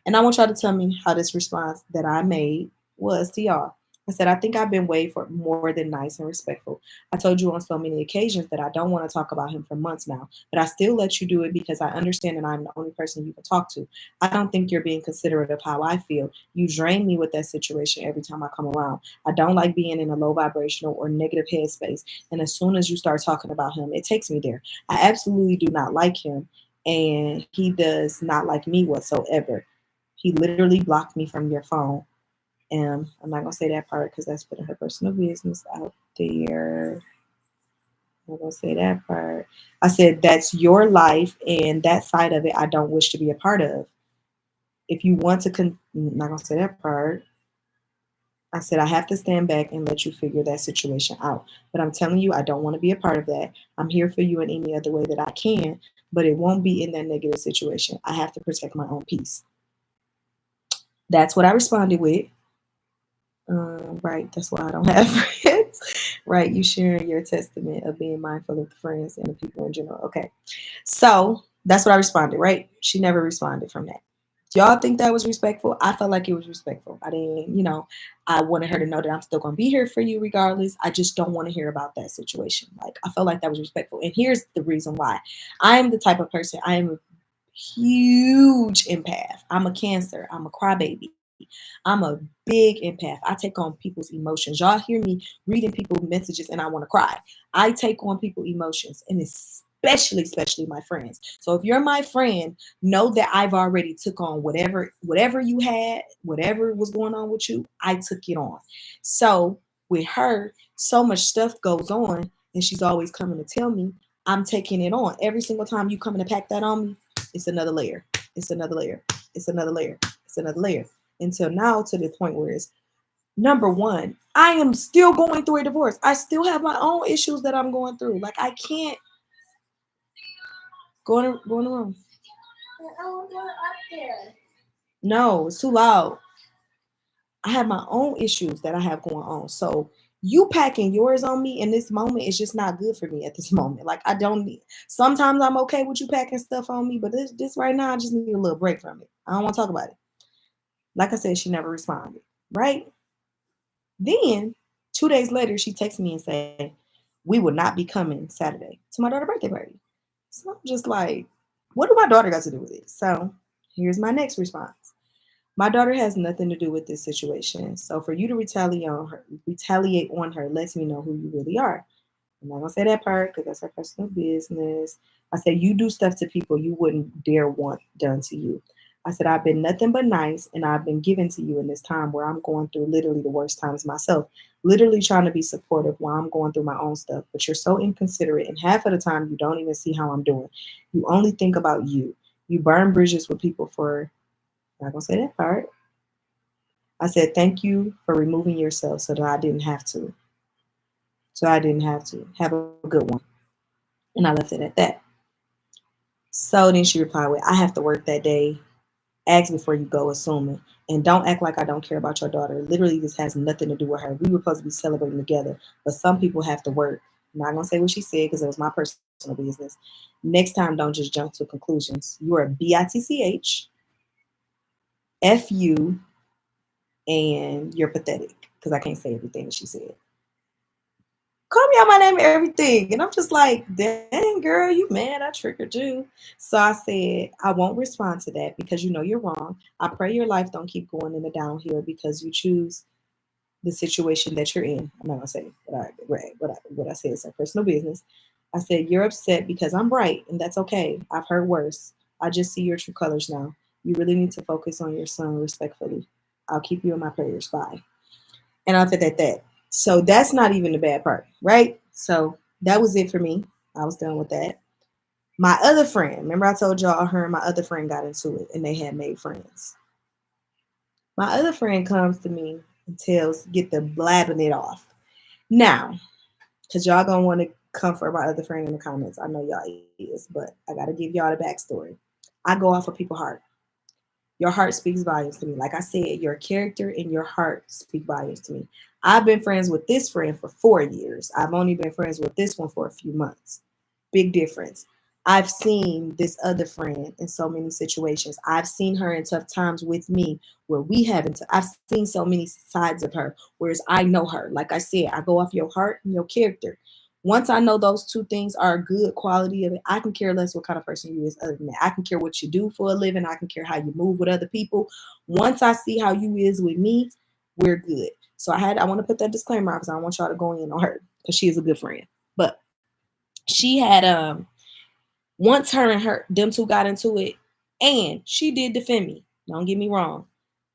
And I want y'all to tell me how this response that I made was to y'all. I said, I think I've been way for more than nice and respectful. I told you on so many occasions that I don't want to talk about him for months now, but I still let you do it because I understand that I'm the only person you can talk to. I don't think you're being considerate of how I feel. You drain me with that situation every time I come around. I don't like being in a low vibrational or negative headspace. And as soon as you start talking about him, it takes me there. I absolutely do not like him, and he does not like me whatsoever. He literally blocked me from your phone. And I'm not going to say that part because that's putting her personal business out there. I'm not going to say that part. I said, that's your life, and that side of it, I don't wish to be a part of. If you want to, I'm not going to say that part. I said, I have to stand back and let you figure that situation out. But I'm telling you, I don't want to be a part of that. I'm here for you in any other way that I can, but it won't be in that negative situation. I have to protect my own peace. That's what I responded with. Right, that's why I don't have friends. Right, you sharing your testament of being mindful of the friends and the people in general. Okay, so that's what I responded. Right, she never responded from that. Do y'all think that was respectful? I felt like it was respectful. I didn't, I wanted her to know that I'm still gonna be here for you regardless. I just don't want to hear about that situation. Like, I felt like that was respectful, and here's the reason why. I am the type of person. I am a huge empath. I'm a Cancer. I'm a crybaby. I'm a big empath. I take on people's emotions. Y'all hear me reading people's messages and I want to cry. I take on people's emotions, and especially my friends. So if you're my friend, know that I've already took on whatever you had, whatever was going on with you, I took it on. So with her, so much stuff goes on, and she's always coming to tell me. I'm taking it on. Every single time you coming to pack that on me, it's another layer. It's another layer. It's another layer. It's another layer. Until now, to the point where it's, number one, I am still going through a divorce. I still have my own issues that I'm going through. Like, I can't go in the room. I want to go up there. No, it's too loud. I have my own issues that I have going on. So you packing yours on me in this moment is just not good for me at this moment. Like, I don't need, sometimes I'm okay with you packing stuff on me, but this right now, I just need a little break from it. I don't want to talk about it. Like I said, she never responded, right? Then 2 days later, she texts me and say, we will not be coming Saturday to my daughter's birthday party. So I'm just like, what do my daughter got to do with it? So here's my next response. My daughter has nothing to do with this situation. So for you to retaliate on her lets me know who you really are. I'm not gonna say that part because that's her personal business. I said you do stuff to people you wouldn't dare want done to you. I said I've been nothing but nice and I've been given to you in this time where I'm going through literally the worst times myself. Literally trying to be supportive while I'm going through my own stuff. But you're so inconsiderate and half of the time you don't even see how I'm doing. You only think about you. You burn bridges with people for I'm not gonna say that part. I said thank you for removing yourself so that I didn't have to. So I didn't have to. Have a good one. And I left it at that. So then she replied with, I have to work that day. Ask before you go, assuming. And don't act like I don't care about your daughter. Literally, this has nothing to do with her. We were supposed to be celebrating together, but some people have to work. I'm not going to say what she said because it was my personal business. Next time, don't just jump to conclusions. You are BITCH, FU, and you're pathetic because I can't say everything she said. Call me out my name and everything. And I'm just like, dang, girl, you mad. I triggered you. So I said, I won't respond to that because you know you're wrong. I pray your life don't keep going in the downhill because you choose the situation that you're in. I'm not going to say what I said. It's a personal business. I said, you're upset because I'm right, and that's okay. I've heard worse. I just see your true colors now. You really need to focus on your son respectfully. I'll keep you in my prayers. Bye. And I said that. So that's not even the bad part, right? So that was it for me. I was done with that. My other friend, remember I told y'all her and my other friend got into it and they had made friends. My other friend comes to me and get the blabbing it off. Now, because y'all gonna want to comfort my other friend in the comments. I know y'all is, but I gotta give y'all the backstory. I go off of people's heart. Your heart speaks volumes to me. Like I said, your character and your heart speak volumes to me. I've been friends with this friend for 4 years. I've only been friends with this one for a few months. Big difference. I've seen this other friend in so many situations. I've seen her in tough times with me where we haven't. I've seen so many sides of her, whereas I know her. Like I said, I go off your heart and your character. Once I know those two things are a good quality of it, I can care less what kind of person you is other than that. I can care what you do for a living. I can care how you move with other people. Once I see how you is with me, we're good. So I want to put that disclaimer out because I don't want y'all to go in on her because she is a good friend. But she had once them two got into it, and she did defend me. Don't get me wrong.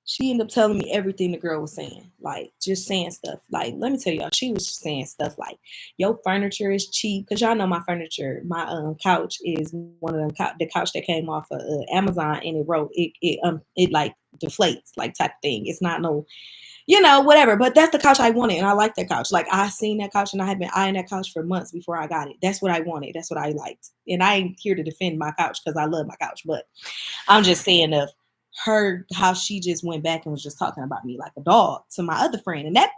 She ended up telling me everything the girl was saying, like just saying stuff. Like, let me tell y'all, she was just saying stuff like, "Your furniture is cheap," because y'all know my furniture. My couch is one of them the couch that came off of Amazon, and it like deflates, like type thing. It's not no, whatever. But that's the couch I wanted, and I like that couch. Like I seen that couch, and I had been eyeing that couch for months before I got it. That's what I wanted. That's what I liked, and I ain't here to defend my couch because I love my couch, but I'm just saying of her how she just went back and was just talking about me like a dog to my other friend. And that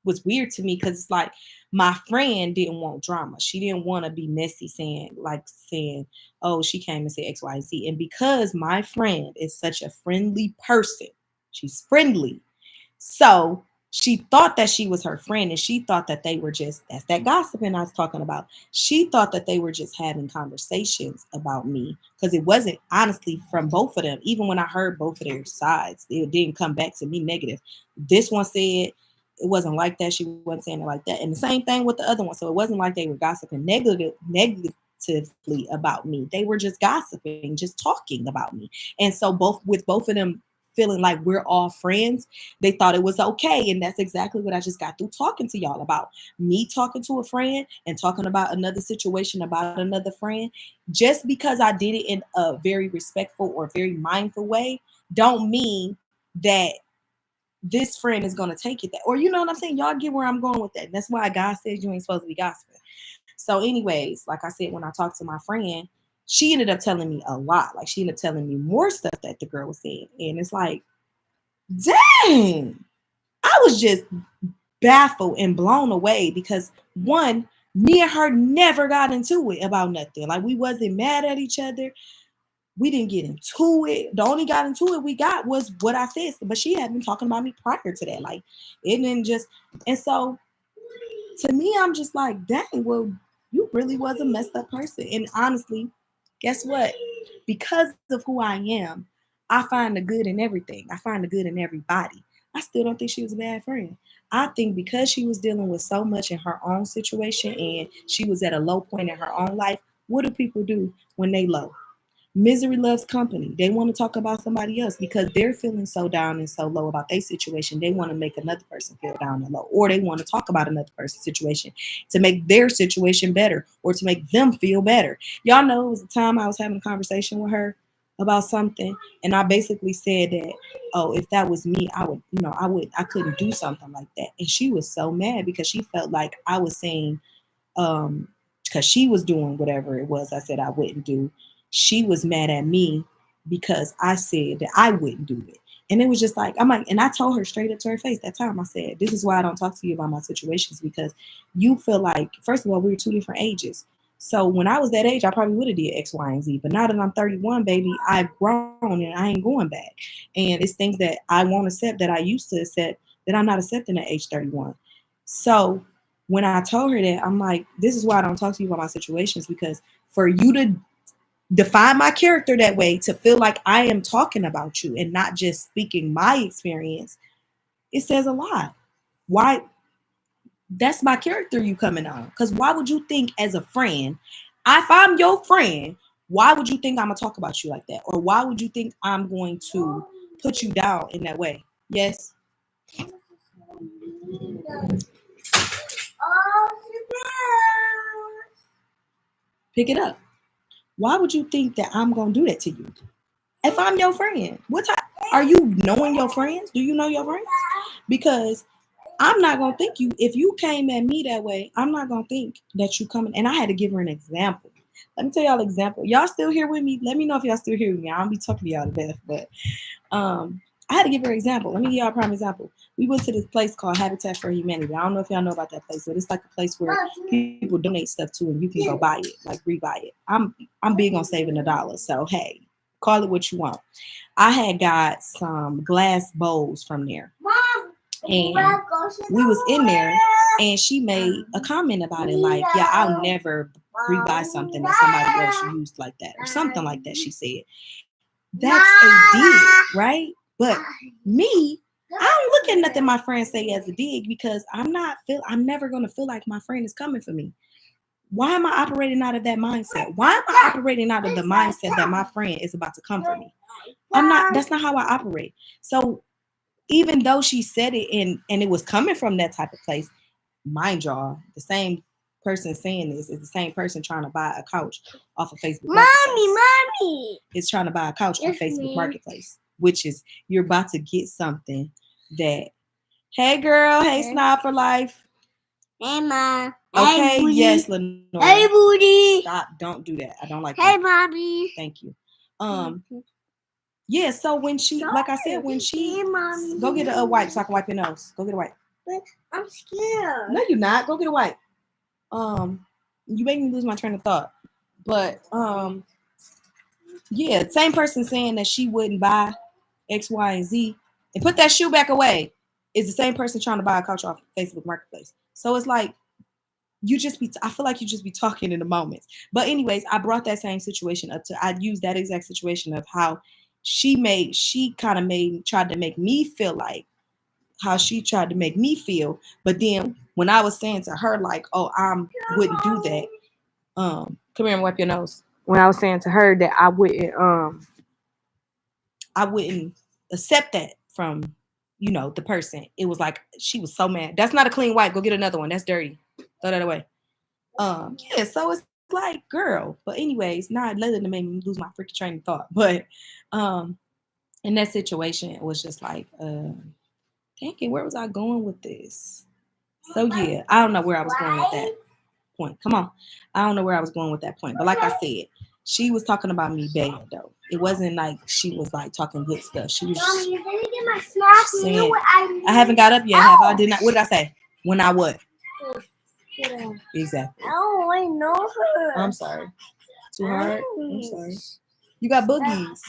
was weird to me because it's like my friend didn't want drama. She didn't want to be messy saying, oh, she came and said XYZ. And because my friend is such a friendly person, she's friendly. So she thought that she was her friend and she thought that they were that's that gossiping I was talking about. She thought that they were just having conversations about me because it wasn't honestly from both of them. Even when I heard both of their sides, it didn't come back to me negative. This one said it wasn't like that. She wasn't saying it like that. And the same thing with the other one. So it wasn't like they were gossiping negatively about me. They were just gossiping, just talking about me. And so both of them feeling like we're all friends, they thought it was okay. And that's exactly what I just got through talking to y'all about. Me talking to a friend and talking about another situation about another friend. Just because I did it in a very respectful or very mindful way, don't mean that this friend is going to take it that, or you know what I'm saying? Y'all get where I'm going with that. And that's why God says you ain't supposed to be gossiping. So anyways, like I said, when I talked to my friend, she ended up telling me a lot. Like she ended up telling me more stuff that the girl was saying. And it's like, dang, I was just baffled and blown away because one, me and her never got into it about nothing. Like we wasn't mad at each other. We didn't get into it. The only got into it we got was what I said. But she had been talking about me prior to that. Like it didn't just, and so to me, I'm just like, dang, well, you really was a messed up person. And honestly, guess what? Because of who I am, I find the good in everything. I find the good in everybody. I still don't think she was a bad friend. I think because she was dealing with so much in her own situation and she was at a low point in her own life, what do people do when they low? Misery loves company. They want to talk about somebody else because they're feeling so down and so low about their situation. They want to make another person feel down and low, or they want to talk about another person's situation to make their situation better or to make them feel better. Y'all know it was a time I was having a conversation with her about something, and I basically said that, oh, if that was me, I would, I couldn't do something like that. And she was so mad because she felt like I was saying um because she was doing whatever it was I said I wouldn't do. She was mad at me because I said that I wouldn't do it. And it was just like, I'm like, and I told her straight up to her face that time, I said, this is why I don't talk to you about my situations, because you feel like, first of all, we were two different ages. So when I was that age, I probably would have did X, Y, and Z. But now that I'm 31, baby, I've grown and I ain't going back. And it's things that I won't accept that I used to accept that I'm not accepting at age 31. So when I told her that, I'm like, this is why I don't talk to you about my situations, because for you to define my character that way, to feel like I am talking about you and not just speaking my experience, it says a lot. Why? That's my character you coming on. Because why would you think as a friend, if I'm your friend, why would you think I'm going to talk about you like that? Or why would you think I'm going to put you down in that way? Yes? Pick it up. Why would you think that I'm going to do that to you? If I'm your friend, what type are you knowing your friends? Do you know your friends? Because I'm not gonna think you if you came at me that way, I'm not gonna think that you coming. And I had to give her an example. Let me tell y'all an example. Y'all still here with me? Let me know if y'all still here with me. I don't be talking to y'all to death, but I had to give her an example. Let me give y'all a prime example. We went to this place called Habitat for Humanity. I don't know if y'all know about that place, but it's like a place where people donate stuff to and you can go buy it, like rebuy it. I'm big on saving a dollar, so hey, call it what you want. I had got some glass bowls from there. And we was in there and she made a comment about it like, yeah, I'll never rebuy something that somebody else used like that or something like that, she said. That's a dig, right? But me, I don't look at nothing my friends say as a dig because I'm never gonna feel like my friend is coming for me. Why am I operating out of that mindset? Why am I operating out of the mindset that my friend is about to come for me? That's not how I operate. So even though she said it and it was coming from that type of place, mind y'all, the same person saying this is the same person trying to buy a couch off of Facebook Marketplace. Mommy. It's trying to buy a couch on Facebook Marketplace, which is you're about to get something that, hey girl, hey Snob for life. Hey, Ma. Okay, hey, yes, Lenore. Hey, booty. Stop, don't do that. I don't like Hey, that. mommy. Thank you. Yeah, so when she, like I said, when she, Hey, mommy. go get a wipe so I can wipe your nose. Go get a wipe. But I'm scared. No, you're not. Go get a wipe. You make me lose my train of thought. But yeah, same person saying that she wouldn't buy X, Y, and Z and put that shoe back away is the same person trying to buy a couch off Facebook Marketplace. So it's like I feel like you just be talking in the moments. But anyways, I brought that same situation up I used that exact situation of how she tried to make me feel like how she tried to make me feel. But then when I was saying to her, like, oh, I wouldn't do that. Come here and wipe your nose. When I was saying to her that I wouldn't accept that from, the person. It was like she was so mad. That's not a clean wipe. Go get another one. That's dirty. Throw that away. Yeah, so it's like, girl. But anyways, not letting them make me lose my freaking train of thought. But in that situation, it was just like, dang it, where was I going with this? So yeah, I don't know where I was going with that point. Come on. I don't know where I was going with that point. But like I said, she was talking about me bad though. It wasn't like she was like talking good stuff. She was Mommy, you're gonna get my snacks. saying, You know what I mean? I haven't got up yet, have I? What did I say? When I what? Yeah. Exactly. Oh, I know her. I'm sorry. Too hard? I'm sorry. You got boogies.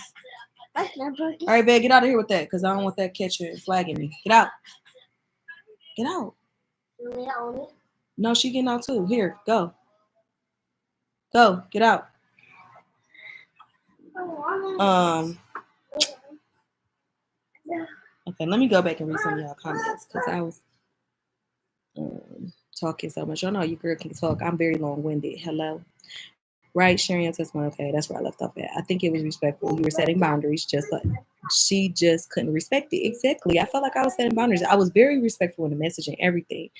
That's not boogie. All right, babe, get out of here with that because I don't want that catcher flagging me. Get out. Get out. You want me to own it? No, she getting out too. Here, go. Go, get out. Oh, Okay, let me go back and read some of y'all comments because I was talking so much. Y'all know your girl can talk. I'm very long-winded. Hello. Right, sharing your testimony. Okay, that's where I left off at. I think it was respectful. You were setting boundaries, just like she just couldn't respect it. Exactly. I felt like I was setting boundaries. I was very respectful in the message and everything.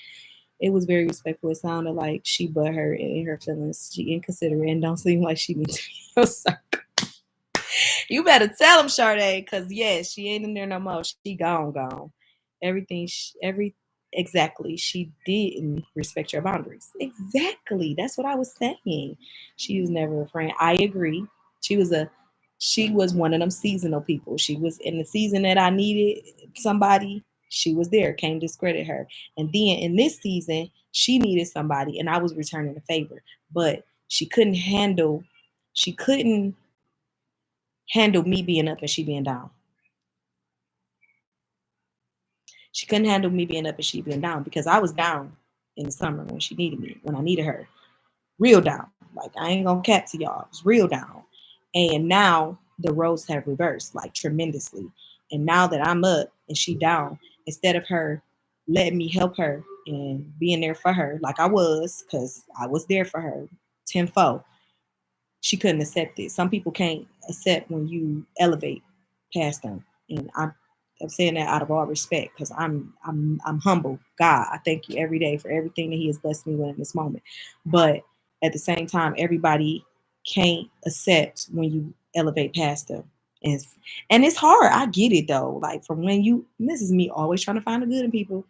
It was very respectful. It sounded like she but her in her feelings. She inconsiderate and don't seem like she needs to be your circle. You better tell him, Sade, because yes, she ain't in there no more. She gone. Everything, exactly. She didn't respect your boundaries. Exactly. That's what I was saying. She was never a friend. I agree. She was a, she was one of them seasonal people. She was in the season that I needed somebody. She was there. Can't discredit her. And then in this season, she needed somebody, and I was returning the favor. But she couldn't handle. She couldn't handle me being up and she being down. She couldn't handle me being up and she being down because I was down in the summer when she needed me, when I needed her. Real down. Like I ain't gonna cap to y'all. It was real down. And now the roles have reversed like tremendously. And now that I'm up and she down, instead of her letting me help her and being there for her like I was, because I was there for her tenfold, she couldn't accept it. Some people can't accept when you elevate past them, and I'm saying that out of all respect because I'm humble. God, I thank you every day for everything that He has blessed me with in this moment. But at the same time, everybody can't accept when you elevate past them. And, and it's hard. I get it though. Like from when you, this is me always trying to find the good in people,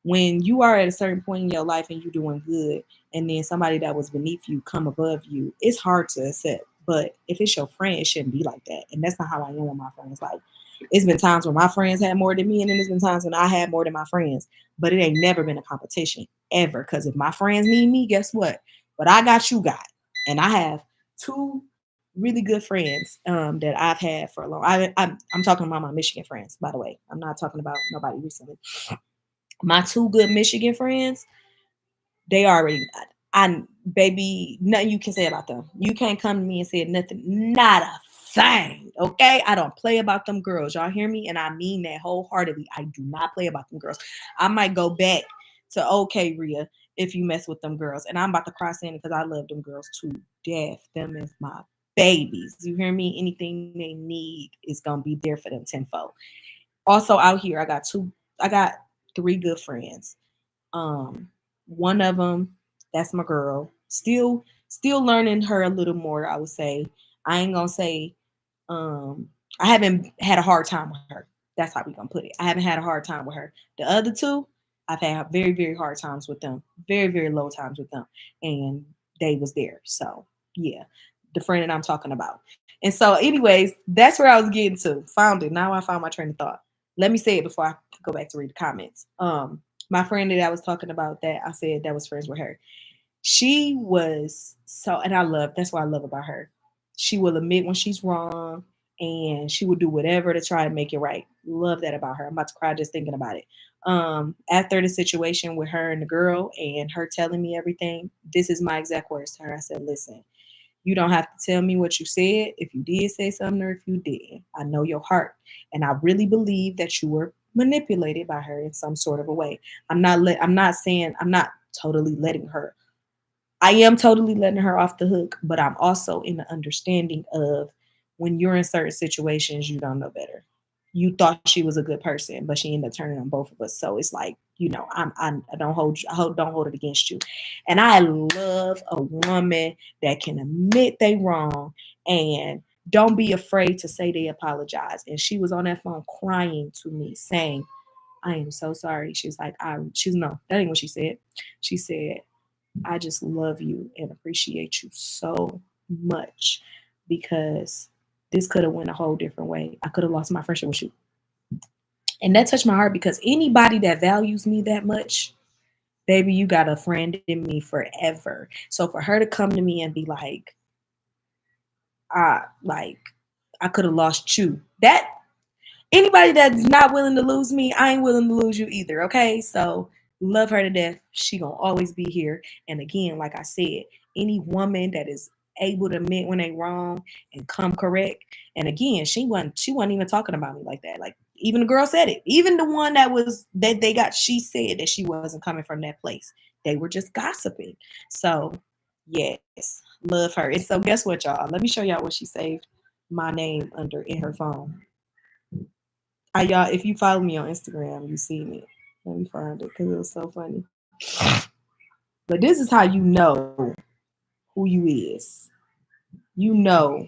when you are at a certain point in your life and you're doing good and then somebody that was beneath you come above you, it's hard to accept. But if it's your friend, it shouldn't be like that. And that's not how I am with my friends. Like it's been times where my friends had more than me, and then there's been times when I had more than my friends. But it ain't never been a competition ever. Because if my friends need me, guess what? What I got, you got. And I have two really good friends that I've had for a long. I'm talking about my Michigan friends, by the way. I'm not talking about nobody recently. My two good Michigan friends, they already, I baby, nothing you can say about them. You can't come to me and say nothing, not a thing. Okay, I don't play about them girls. Y'all hear me? And I mean that wholeheartedly. I do not play about them girls. I might go back to okay, Rhea, if you mess with them girls, and I'm about to cross in because I love them girls to death. Them is my babies. You hear me? Anything they need is gonna be there for them tenfold. Also out here, I got three good friends. One of them, that's my girl. Still learning her a little more, I would say. I ain't gonna say I haven't had a hard time with her. That's how we gonna put it. I haven't had a hard time with her. The other two, I've had very, very hard times with them. Very, very low times with them. And they was there. So yeah, the friend that I'm talking about. And so, anyways, that's where I was getting to. Found it. Now I found my train of thought. Let me say it before I go back to read the comments. My friend that I was talking about that I said that was friends with her. She was so, and that's what I love about her. She will admit when she's wrong and she will do whatever to try to make it right. Love that about her. I'm about to cry just thinking about it. After the situation with her and the girl and her telling me everything, this is my exact words to her. I said, listen, you don't have to tell me what you said, if you did say something or if you didn't. I know your heart. And I really believe that you were manipulated by her in some sort of a way. I'm not saying I'm not totally letting her. I am totally letting her off the hook, but I'm also in the understanding of when you're in certain situations, you don't know better. You thought she was a good person, but she ended up turning on both of us. So it's like, I don't hold you, don't hold it against you. And I love a woman that can admit they wrong and don't be afraid to say they apologize. And she was on that phone crying to me, saying, "I am so sorry." She's like, she's no, that ain't what she said. She said, "I just love you and appreciate you so much because this could have went a whole different way. I could have lost my friendship with you." And that touched my heart because anybody that values me that much, baby, you got a friend in me forever. So for her to come to me and be like I could have lost you. That anybody that's not willing to lose me, I ain't willing to lose you either. Okay. So Love her to death. She gonna always be here. And again, like I said, any woman that is able to admit when they wrong and come correct. And again, she wasn't even talking about me like that. Like even the girl said it. Even the one that they got, she said that she wasn't coming from that place. They were just gossiping. So yes, love her. And so guess what, y'all? Let me show y'all what she saved my name under in her phone. Y'all, if you follow me on Instagram, you see me. Let me find it because it was so funny. But this is how you know who you is. You know,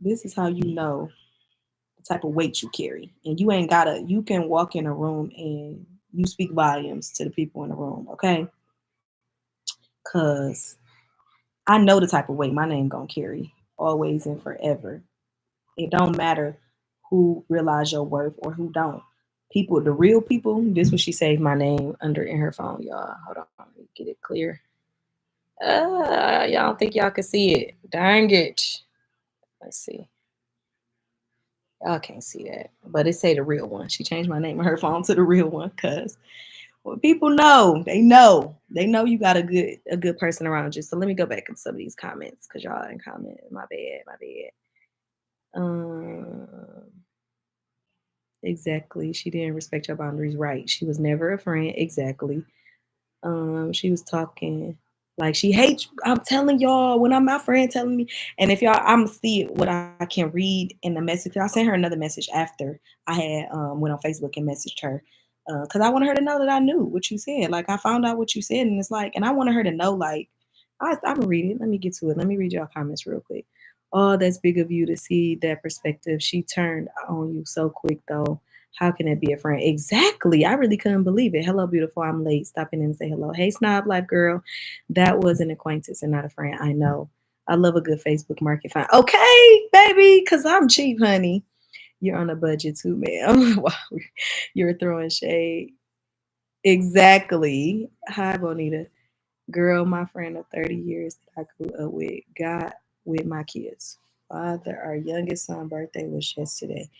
this is how you know the type of weight you carry. And you ain't gotta, you can walk in a room and you speak volumes to the people in the room, okay? Cause I know the type of weight my name gonna carry always and forever. It don't matter who realize your worth or who don't. People, the real people, this what she saved my name under in her phone, y'all. Hold on, let me get it clear. Y'all don't think y'all can see it. Dang it. Let's see. Y'all can't see that. But it say the real one. She changed my name on her phone to the real one because well, people know. They know. They know you got a good person around you. So let me go back in some of these comments because y'all didn't comment. My bad. My bad. Exactly. She didn't respect your boundaries. Right. She was never a friend. Exactly. She was talking like she hates. I'm telling y'all when I'm my friend telling me, and if y'all, I'm see what I can read in the message. I sent her another message after I had went on Facebook and messaged her because I wanted her to know that I knew what you said. Like I found out what you said, and it's like, and I wanted her to know like I'm gonna read it. Let me get to it. Let me read y'all comments real quick. Oh, that's big of you to see that perspective. She turned on you so quick though. How can it be a friend? Exactly. I really couldn't believe it. Hello, beautiful. I'm late. Stopping in and say hello. Hey, Snob Life Girl. That was an acquaintance and not a friend. I know. I love a good Facebook market find. Okay, baby, because I'm cheap, honey. You're on a budget too, ma'am. Wow, you're throwing shade. Exactly. Hi, Bonita. Girl, my friend of 30 years that I grew up with got with my kids. Father, our youngest son's birthday was yesterday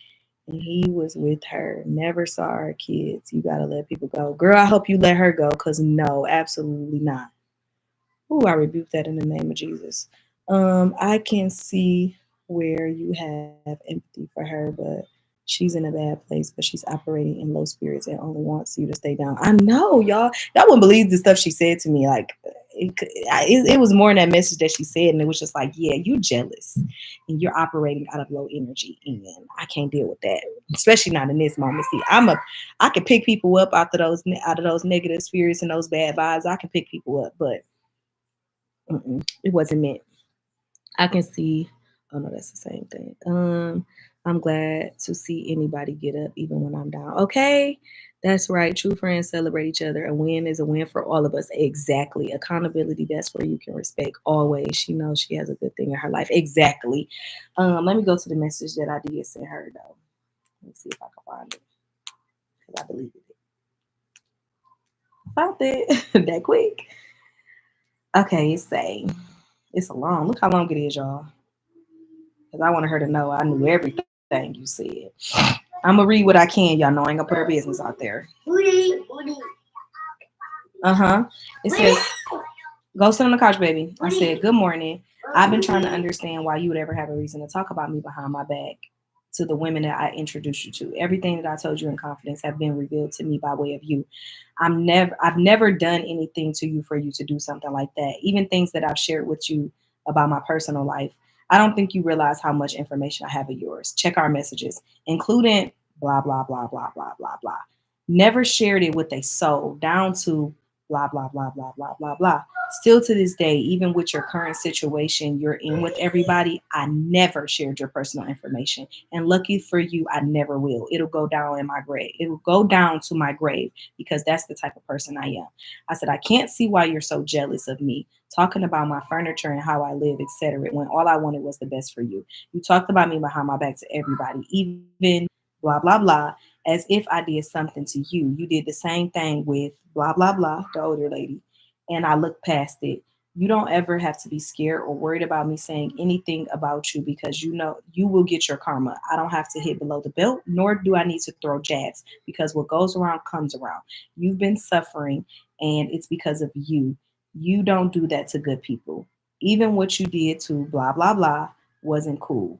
and he was with her. Never saw our kids. You gotta let people go. Girl, I hope you let her go, cause no, absolutely not. Ooh, I rebuke that in the name of Jesus. I can see where you have empathy for her, but she's in a bad place, but she's operating in low spirits and only wants you to stay down. I know, y'all. Y'all wouldn't believe the stuff she said to me. Like, it was more in that message that she said, and it was just like, yeah, you jealous, and you're operating out of low energy, and I can't deal with that, especially not in this moment. See, I can pick people up out of those negative spirits and those bad vibes. I can pick people up, but it wasn't meant. I can see. Oh no, that's the same thing. I'm glad to see anybody get up, even when I'm down. Okay, that's right. True friends celebrate each other. A win is a win for all of us. Exactly. Accountability. That's where you can respect always. She knows she has a good thing in her life. Exactly. Let me go to the message that I did send her though. Let me see if I can find it because I deleted it. Found it that quick. Okay, it's saying it's a long. Look how long it is, y'all. Because I wanted her to know I knew everything you said. I'm gonna read what I can. Y'all know I ain't gonna put her business out there. Uh-huh. It says, go sit on the couch, baby. I said, good morning. I've been trying to understand why you would ever have a reason to talk about me behind my back to the women that I introduced you to. Everything that I told you in confidence have been revealed to me by way of you. I've never done anything to you for you to do something like that. Even things that I've shared with you about my personal life. I don't think you realize how much information I have of yours. Check our messages, including blah, blah, blah, blah, blah, blah, blah. Never shared it with a soul, down to blah, blah, blah, blah, blah, blah, blah. Still to this day, even with your current situation you're in with everybody, I never shared your personal information. And lucky for you, I never will. It'll go down in my grave. It'll go down to my grave because that's the type of person I am. I said, I can't see why you're so jealous of me, talking about my furniture and how I live, etc., when all I wanted was the best for you. You talked about me behind my back to everybody, even blah, blah, blah, as if I did something to you. You did the same thing with blah, blah, blah, the older lady. And I looked past it. You don't ever have to be scared or worried about me saying anything about you because you know you will get your karma. I don't have to hit below the belt, nor do I need to throw jabs because what goes around comes around. You've been suffering and it's because of you. You don't do that to good people. Even what you did to blah, blah, blah wasn't cool.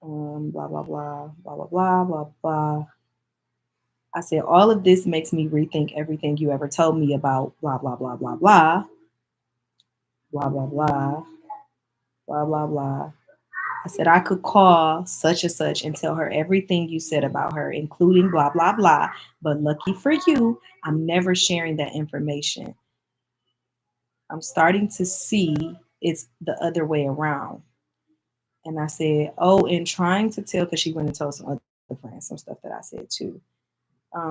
Blah, blah, blah, blah, blah, blah, blah, blah. I said, all of this makes me rethink everything you ever told me about blah, blah, blah, blah, blah, blah, blah, blah, blah, blah, blah. I said, I could call such and such and tell her everything you said about her, including blah, blah, blah. But lucky for you, I'm never sharing that information. I'm starting to see it's the other way around. And I said, oh, and trying to tell, because she went and told some other friends some stuff that I said too.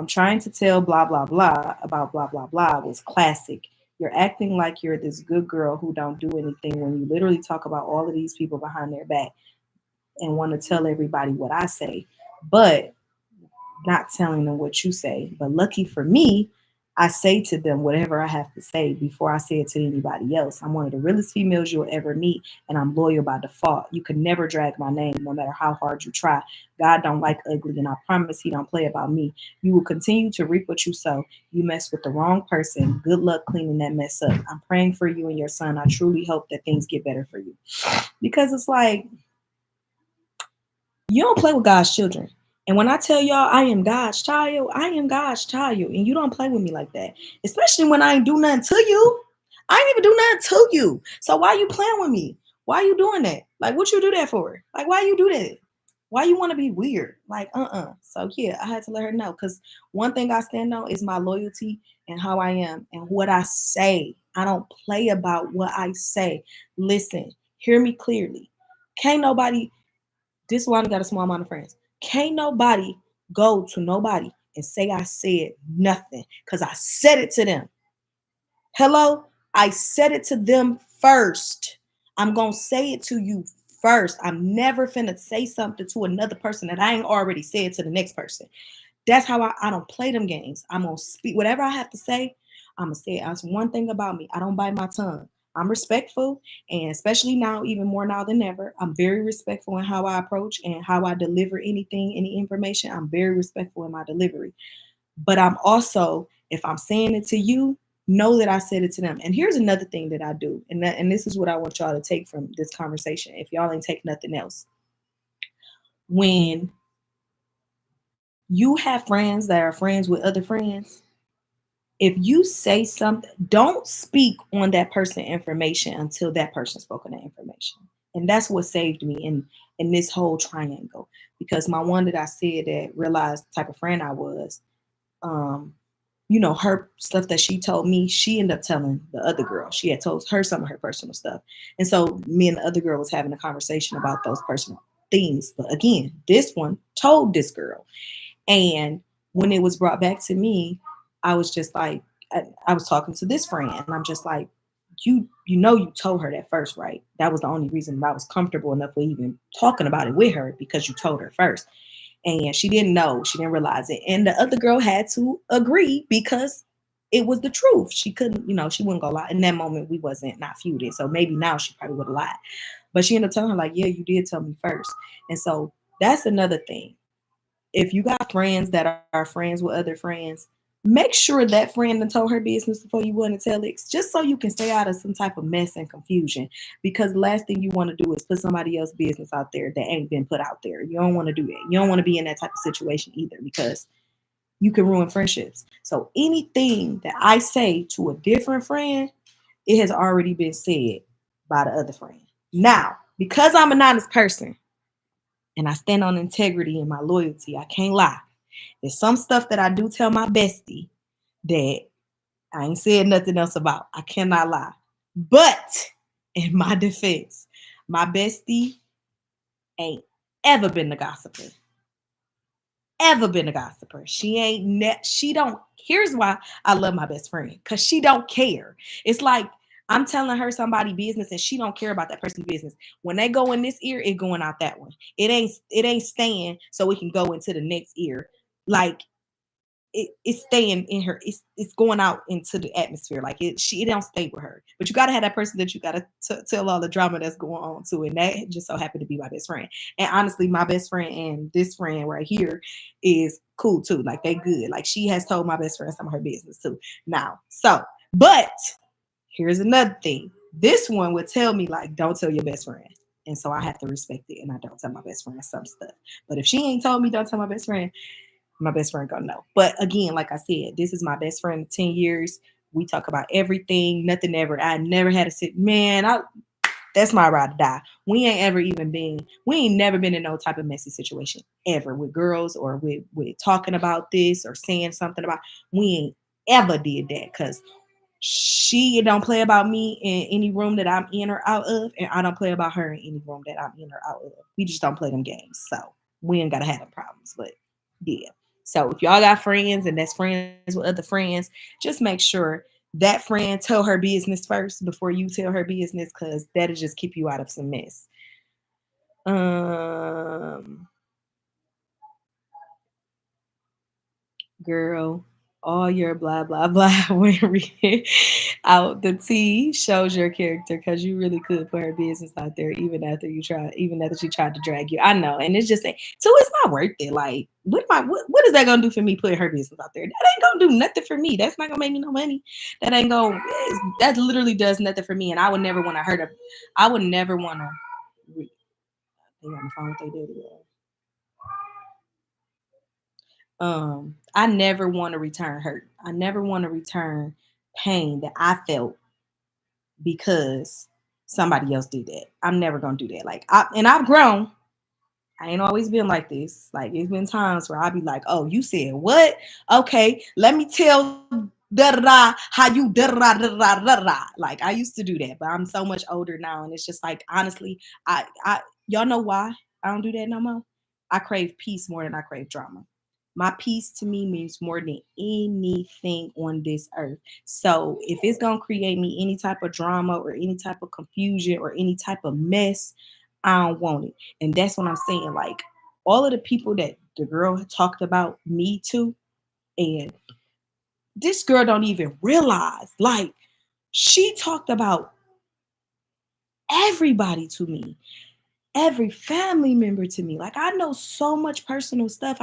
Trying to tell blah, blah, blah about blah, blah, blah was classic. You're acting like you're this good girl who don't do anything when you literally talk about all of these people behind their back and want to tell everybody what I say, but not telling them what you say. But lucky for me, I say to them whatever I have to say before I say it to anybody else. I'm one of the realest females you'll ever meet, and I'm loyal by default. You can never drag my name, no matter how hard you try. God don't like ugly, and I promise He don't play about me. You will continue to reap what you sow. You mess with the wrong person. Good luck cleaning that mess up. I'm praying for you and your son. I truly hope that things get better for you, because it's like you don't play with God's children. And when I tell y'all I am God's child, I am God's child. And you don't play with me like that. Especially when I ain't do nothing to you. I ain't even do nothing to you. So why you playing with me? Why you doing that? Like, what you do that for? Like, why you do that? Why you want to be weird? Like, So yeah, I had to let her know. Because one thing I stand on is my loyalty and how I am and what I say. I don't play about what I say. Listen, hear me clearly. Can't nobody this one got a small amount of friends. Can't nobody go to nobody and say I said nothing because I said it to them. Hello? I said it to them first. I'm going to say it to you first. I'm never finna say something to another person that I ain't already said to the next person. That's how I don't play them games. I'm going to speak whatever I have to say. I'm going to say it. That's one thing about me. I don't bite my tongue. I'm respectful, and especially now, even more now than ever, I'm very respectful in how I approach and how I deliver anything, any information. I'm very respectful in my delivery. But I'm also, if I'm saying it to you, know that I said it to them. And here's another thing that I do, and this is what I want y'all to take from this conversation. If y'all ain't take nothing else, when you have friends that are friends with other friends, if you say something, don't speak on that person information until that person spoke on that information. And that's what saved me in this whole triangle. Because my one that I said that realized the type of friend I was, um, her stuff that she told me, she ended up telling the other girl. She had told her some of her personal stuff. And so me and the other girl was having a conversation about those personal things. But again, this one told this girl. And when it was brought back to me, I was just like, I was talking to this friend, and I'm just like, you told her that first, right? That was the only reason I was comfortable enough with even talking about it with her, because you told her first. And she didn't know, she didn't realize it. And the other girl had to agree because it was the truth. She couldn't, she wouldn't go lie. In that moment, we wasn't not feuding. So maybe now she probably would have lied. But she ended up telling her, like, yeah, you did tell me first. And so that's another thing. If you got friends that are friends with other friends, make sure that friend done told her business before you want to tell it, just so you can stay out of some type of mess and confusion. Because the last thing you want to do is put somebody else's business out there that ain't been put out there. You don't want to do that. You don't want to be in that type of situation either, because you can ruin friendships. So anything that I say to a different friend, it has already been said by the other friend. Now, because I'm an honest person, and I stand on integrity and my loyalty, I can't lie. There's some stuff that I do tell my bestie that I ain't said nothing else about. I cannot lie. But in my defense, my bestie ain't ever been a gossiper. Ever been a gossiper. She don't, here's why I love my best friend. Because she don't care. It's like I'm telling her somebody's business and she don't care about that person's business. When they go in this ear, it going out that one. It ain't staying so it can go into the next ear. Like, it's staying in her. It's going out into the atmosphere. Like it don't stay with her. But you gotta have that person that you gotta tell all the drama that's going on to, and that just so happened to be my best friend. And honestly, my best friend and this friend right here is cool too. Like they good. Like she has told my best friend some of her business too. Now, but here's another thing. This one would tell me like, don't tell your best friend. And so I have to respect it, and I don't tell my best friend some stuff. But if she ain't told me, don't tell my best friend gonna know. But again, like I said, this is my best friend of 10 years. We talk about everything, nothing ever. I never had to sit, man, that's my ride to die. We ain't never been in no type of messy situation ever with girls or with talking about this or saying something about, we ain't ever did that because she don't play about me in any room that I'm in or out of, and I don't play about her in any room that I'm in or out of. We just don't play them games. So we ain't gotta have them problems. But yeah. So if y'all got friends and that's friends with other friends, just make sure that friend tell her business first before you tell her business, because that'll just keep you out of some mess. Girl, all your blah blah blah when reading out the tea shows your character, because you really could put her business out there even after she tried to drag you. I know, and it's just so it's not worth it. Like, what is that gonna do for me putting her business out there? That ain't gonna do nothing for me. That's not gonna make me no money. That literally does nothing for me, and I would never want to hurt her. I would never want to. They on the phone with their daddy. I never want to return hurt. I never want to return pain that I felt because somebody else did that. I'm never gonna do that. I've grown. I ain't always been like this. Like it's been times where I'll be like, "Oh, you said what? Okay, let me tell da da da how you da da da da da da." Like I used to do that, but I'm so much older now, and it's just like honestly, I y'all know why I don't do that no more. I crave peace more than I crave drama. My peace to me means more than anything on this earth. So if it's gonna create me any type of drama or any type of confusion or any type of mess, I don't want it. And that's what I'm saying. Like all of the people that the girl talked about me to, and this girl don't even realize, like, she talked about everybody to me, every family member to me. Like I know so much personal stuff.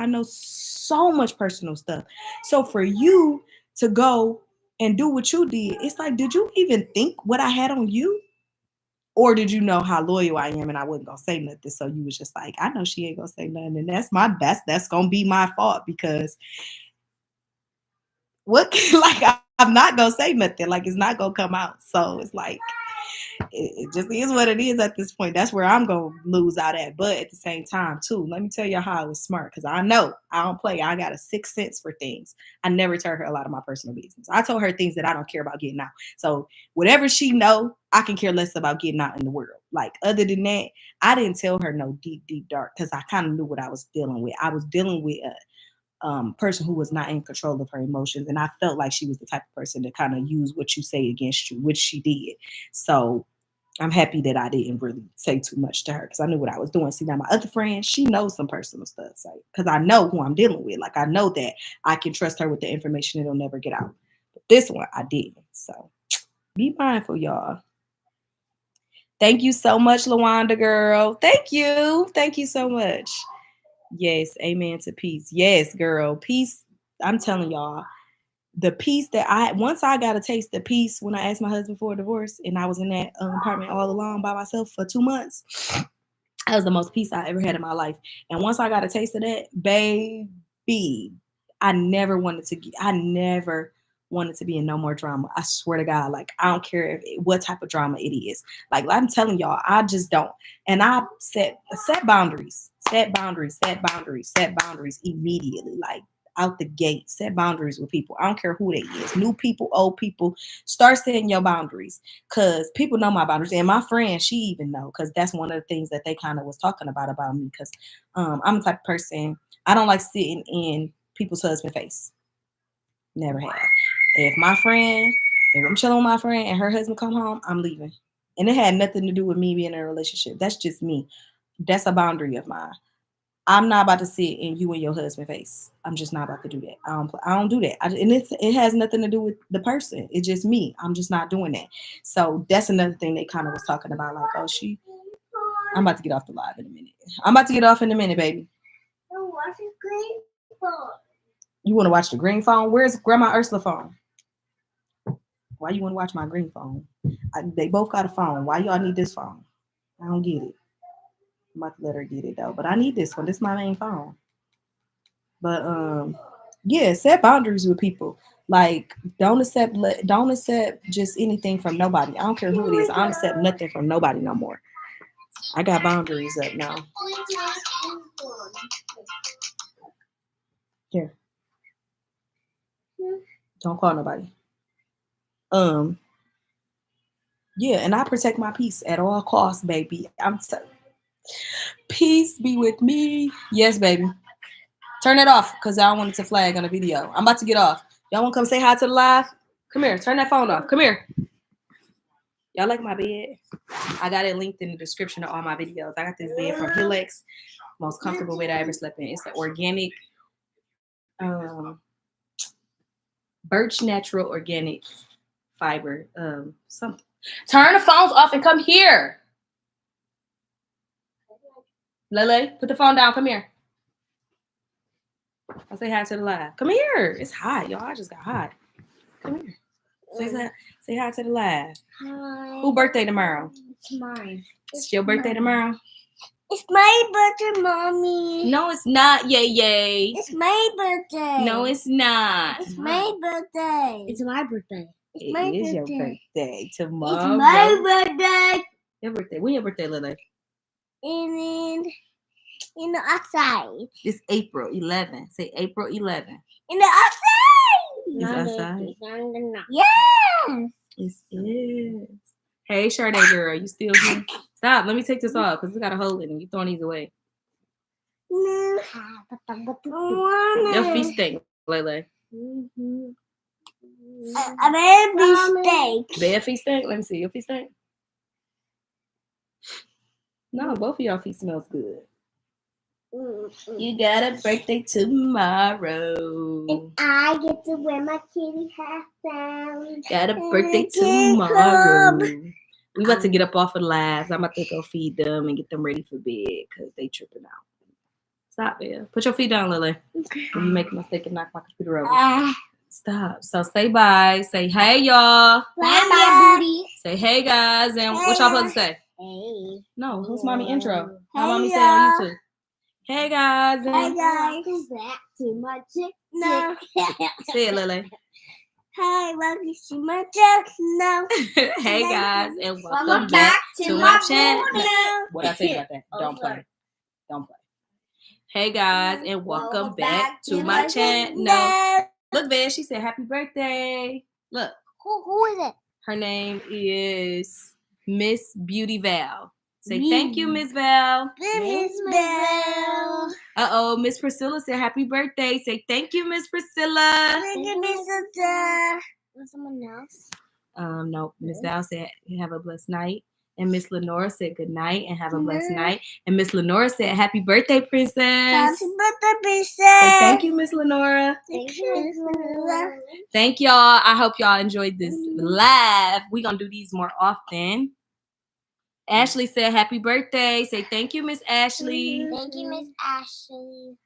So for you to go and do what you did, it's like, did you even think what I had on you? Or did you know how loyal I am and I wasn't gonna say nothing? So you was just like, I know she ain't gonna say nothing, and that's gonna be my fault because I'm not gonna say nothing. Like it's not gonna come out. So it's like it just is what it is at this point. That's where I'm gonna lose out at. But at the same time, too, let me tell you how I was smart, because I know I don't play. I got a sixth sense for things. I never tell her a lot of my personal business. I told her things that I don't care about getting out. So whatever she know, I can care less about getting out in the world. Like other than that, I didn't tell her no deep dark, because I kind of knew what I was dealing with. I was dealing with a person who was not in control of her emotions, and I felt like she was the type of person to kind of use what you say against you, which she did. So I'm happy that I didn't really say too much to her, because I knew what I was doing. See, now my other friend, she knows some personal stuff, like, because I know who I'm dealing with. Like I know that I can trust her with the information; it'll never get out. But this one, I didn't. So be mindful, y'all. Thank you so much, Lawanda girl. Thank you so much. Yes, amen to peace. Yes, girl, peace. I'm telling y'all, the peace that once I got a taste of peace when I asked my husband for a divorce, and I was in that apartment all alone by myself for 2 months. That was the most peace I ever had in my life. And once I got a taste of that, baby, I never wanted to be in no more drama. I swear to God, like I don't care what type of drama it is. Like I'm telling y'all, I just don't. And I set boundaries, set boundaries immediately. Like out the gate, set boundaries with people. I don't care who they is, new people, old people. Start setting your boundaries, because people know my boundaries, and my friend, she even know, because that's one of the things that they kind of was talking about me. Because I'm the type of person, I don't like sitting in people's husband face. Never have. If I'm chilling with my friend and her husband come home, I'm leaving. And it had nothing to do with me being in a relationship. That's just me. That's a boundary of mine. I'm not about to sit in you and your husband's face. I'm just not about to do that. I don't do that. And it has nothing to do with the person. It's just me. I'm just not doing that. So that's another thing they kind of was talking about. Like, oh, I'm about to get off the live in a minute. I'm about to get off in a minute, baby. What's the green phone? You want to watch the green phone? Where's Grandma Ursula phone? Why you want to watch my green phone? They both got a phone. Why y'all need this phone? I don't get it. I'm about to let her get it though, but I need this one. This is my main phone. But yeah, set boundaries with people. Like don't accept just anything from nobody. I don't care who it is. I don't accept nothing from nobody no more. I got boundaries up now. Here. Don't call nobody. Yeah, and I protect my peace at all costs, baby. Peace be with me. Yes, baby. Turn it off because I don't want it to flag on the video. I'm about to get off. Y'all want to come say hi to the live? Come here. Turn that phone off. Come here. Y'all like my bed? I got it linked in the description of all my videos. I got this bed from Hillex. Most comfortable bed I ever slept in. It's an organic, birch natural organic fiber. Something. Turn the phones off and come here. Lele, put the phone down. Come here. I'll say hi to the live. Come here. It's hot, y'all. I just got hot. Come here. Say hi to the live. Hi. Who birthday tomorrow? It's mine. It's your birthday tomorrow? It's my birthday, Mommy. No, it's not. Yay. It's my birthday. No, it's not. It's my birthday. It's my birthday. It is your birthday tomorrow. It's my birthday. Your birthday. When your birthday, Lily? In the outside. It's April 11. Say April 11. In the outside. It's outside. Yes. It is. Hey, Sade girl, you still here? Stop. Let me take this off because we got a hole in it. You throwing these away. No. Your feet stink, Lele. A baby steak. Their feet stink? Let me see. Your feet stink? No, both of y'all feet smells good. You got a birthday tomorrow. And I get to wear my kitty hat down. Got a birthday tomorrow. We about to get up off of the lives. I'm about to go feed them and get them ready for bed because they tripping out. Stop there. Put your feet down, Lily. Okay. You make a mistake and knock my computer over. Stop. So say bye. Say hey, y'all. Bye, booty. Say hey, guys. And what y'all supposed to say? Hey. No, who's mommy intro? How Hey, mommy say on YouTube? Hey, guys. Hey, guys. Welcome back to my channel. Say it, Lily. Hi, welcome to my channel. Hey, guys. And welcome back to my channel. What I say about that? Don't play. Don't play. Hey, guys. And welcome back to my channel. Look, there. She said happy birthday. Look. Who is it? Her name is Miss Beauty Val. Say thank you, Miss Val. Miss Val. Uh-oh, Miss Priscilla said happy birthday. Say thank you, Miss Priscilla. Thank you, Miss Priscilla. Was someone else? No, Miss Val said have a blessed night. And Miss Lenora said good night and have a blessed night. And Miss Lenora said happy birthday, princess. Happy birthday, princess. Say thank you, Miss Lenora. Thank you, Miss Lenora. Thank y'all. I hope y'all enjoyed this live. We're going to do these more often. Ashley said happy birthday. Say thank you, Miss Ashley. Thank you, Miss Ashley.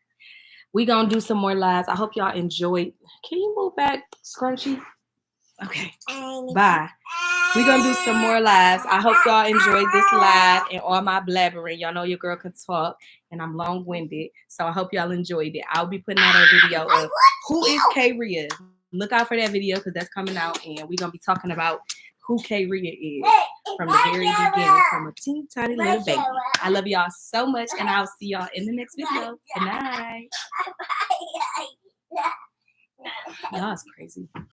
We're going to do some more lives. I hope y'all enjoyed. Can you move back, Scrunchy? Okay. Bye. We're going to do some more lives. I hope y'all enjoyed this live and all my blabbering. Y'all know your girl can talk and I'm long-winded. So I hope y'all enjoyed it. I'll be putting out a video of who is K-Ria. Look out for that video because that's coming out and we're going to be talking about who K-Ria is from the very beginning, from a teeny tiny little baby. I love y'all so much and I'll see y'all in the next video. Good night. Y'all is crazy.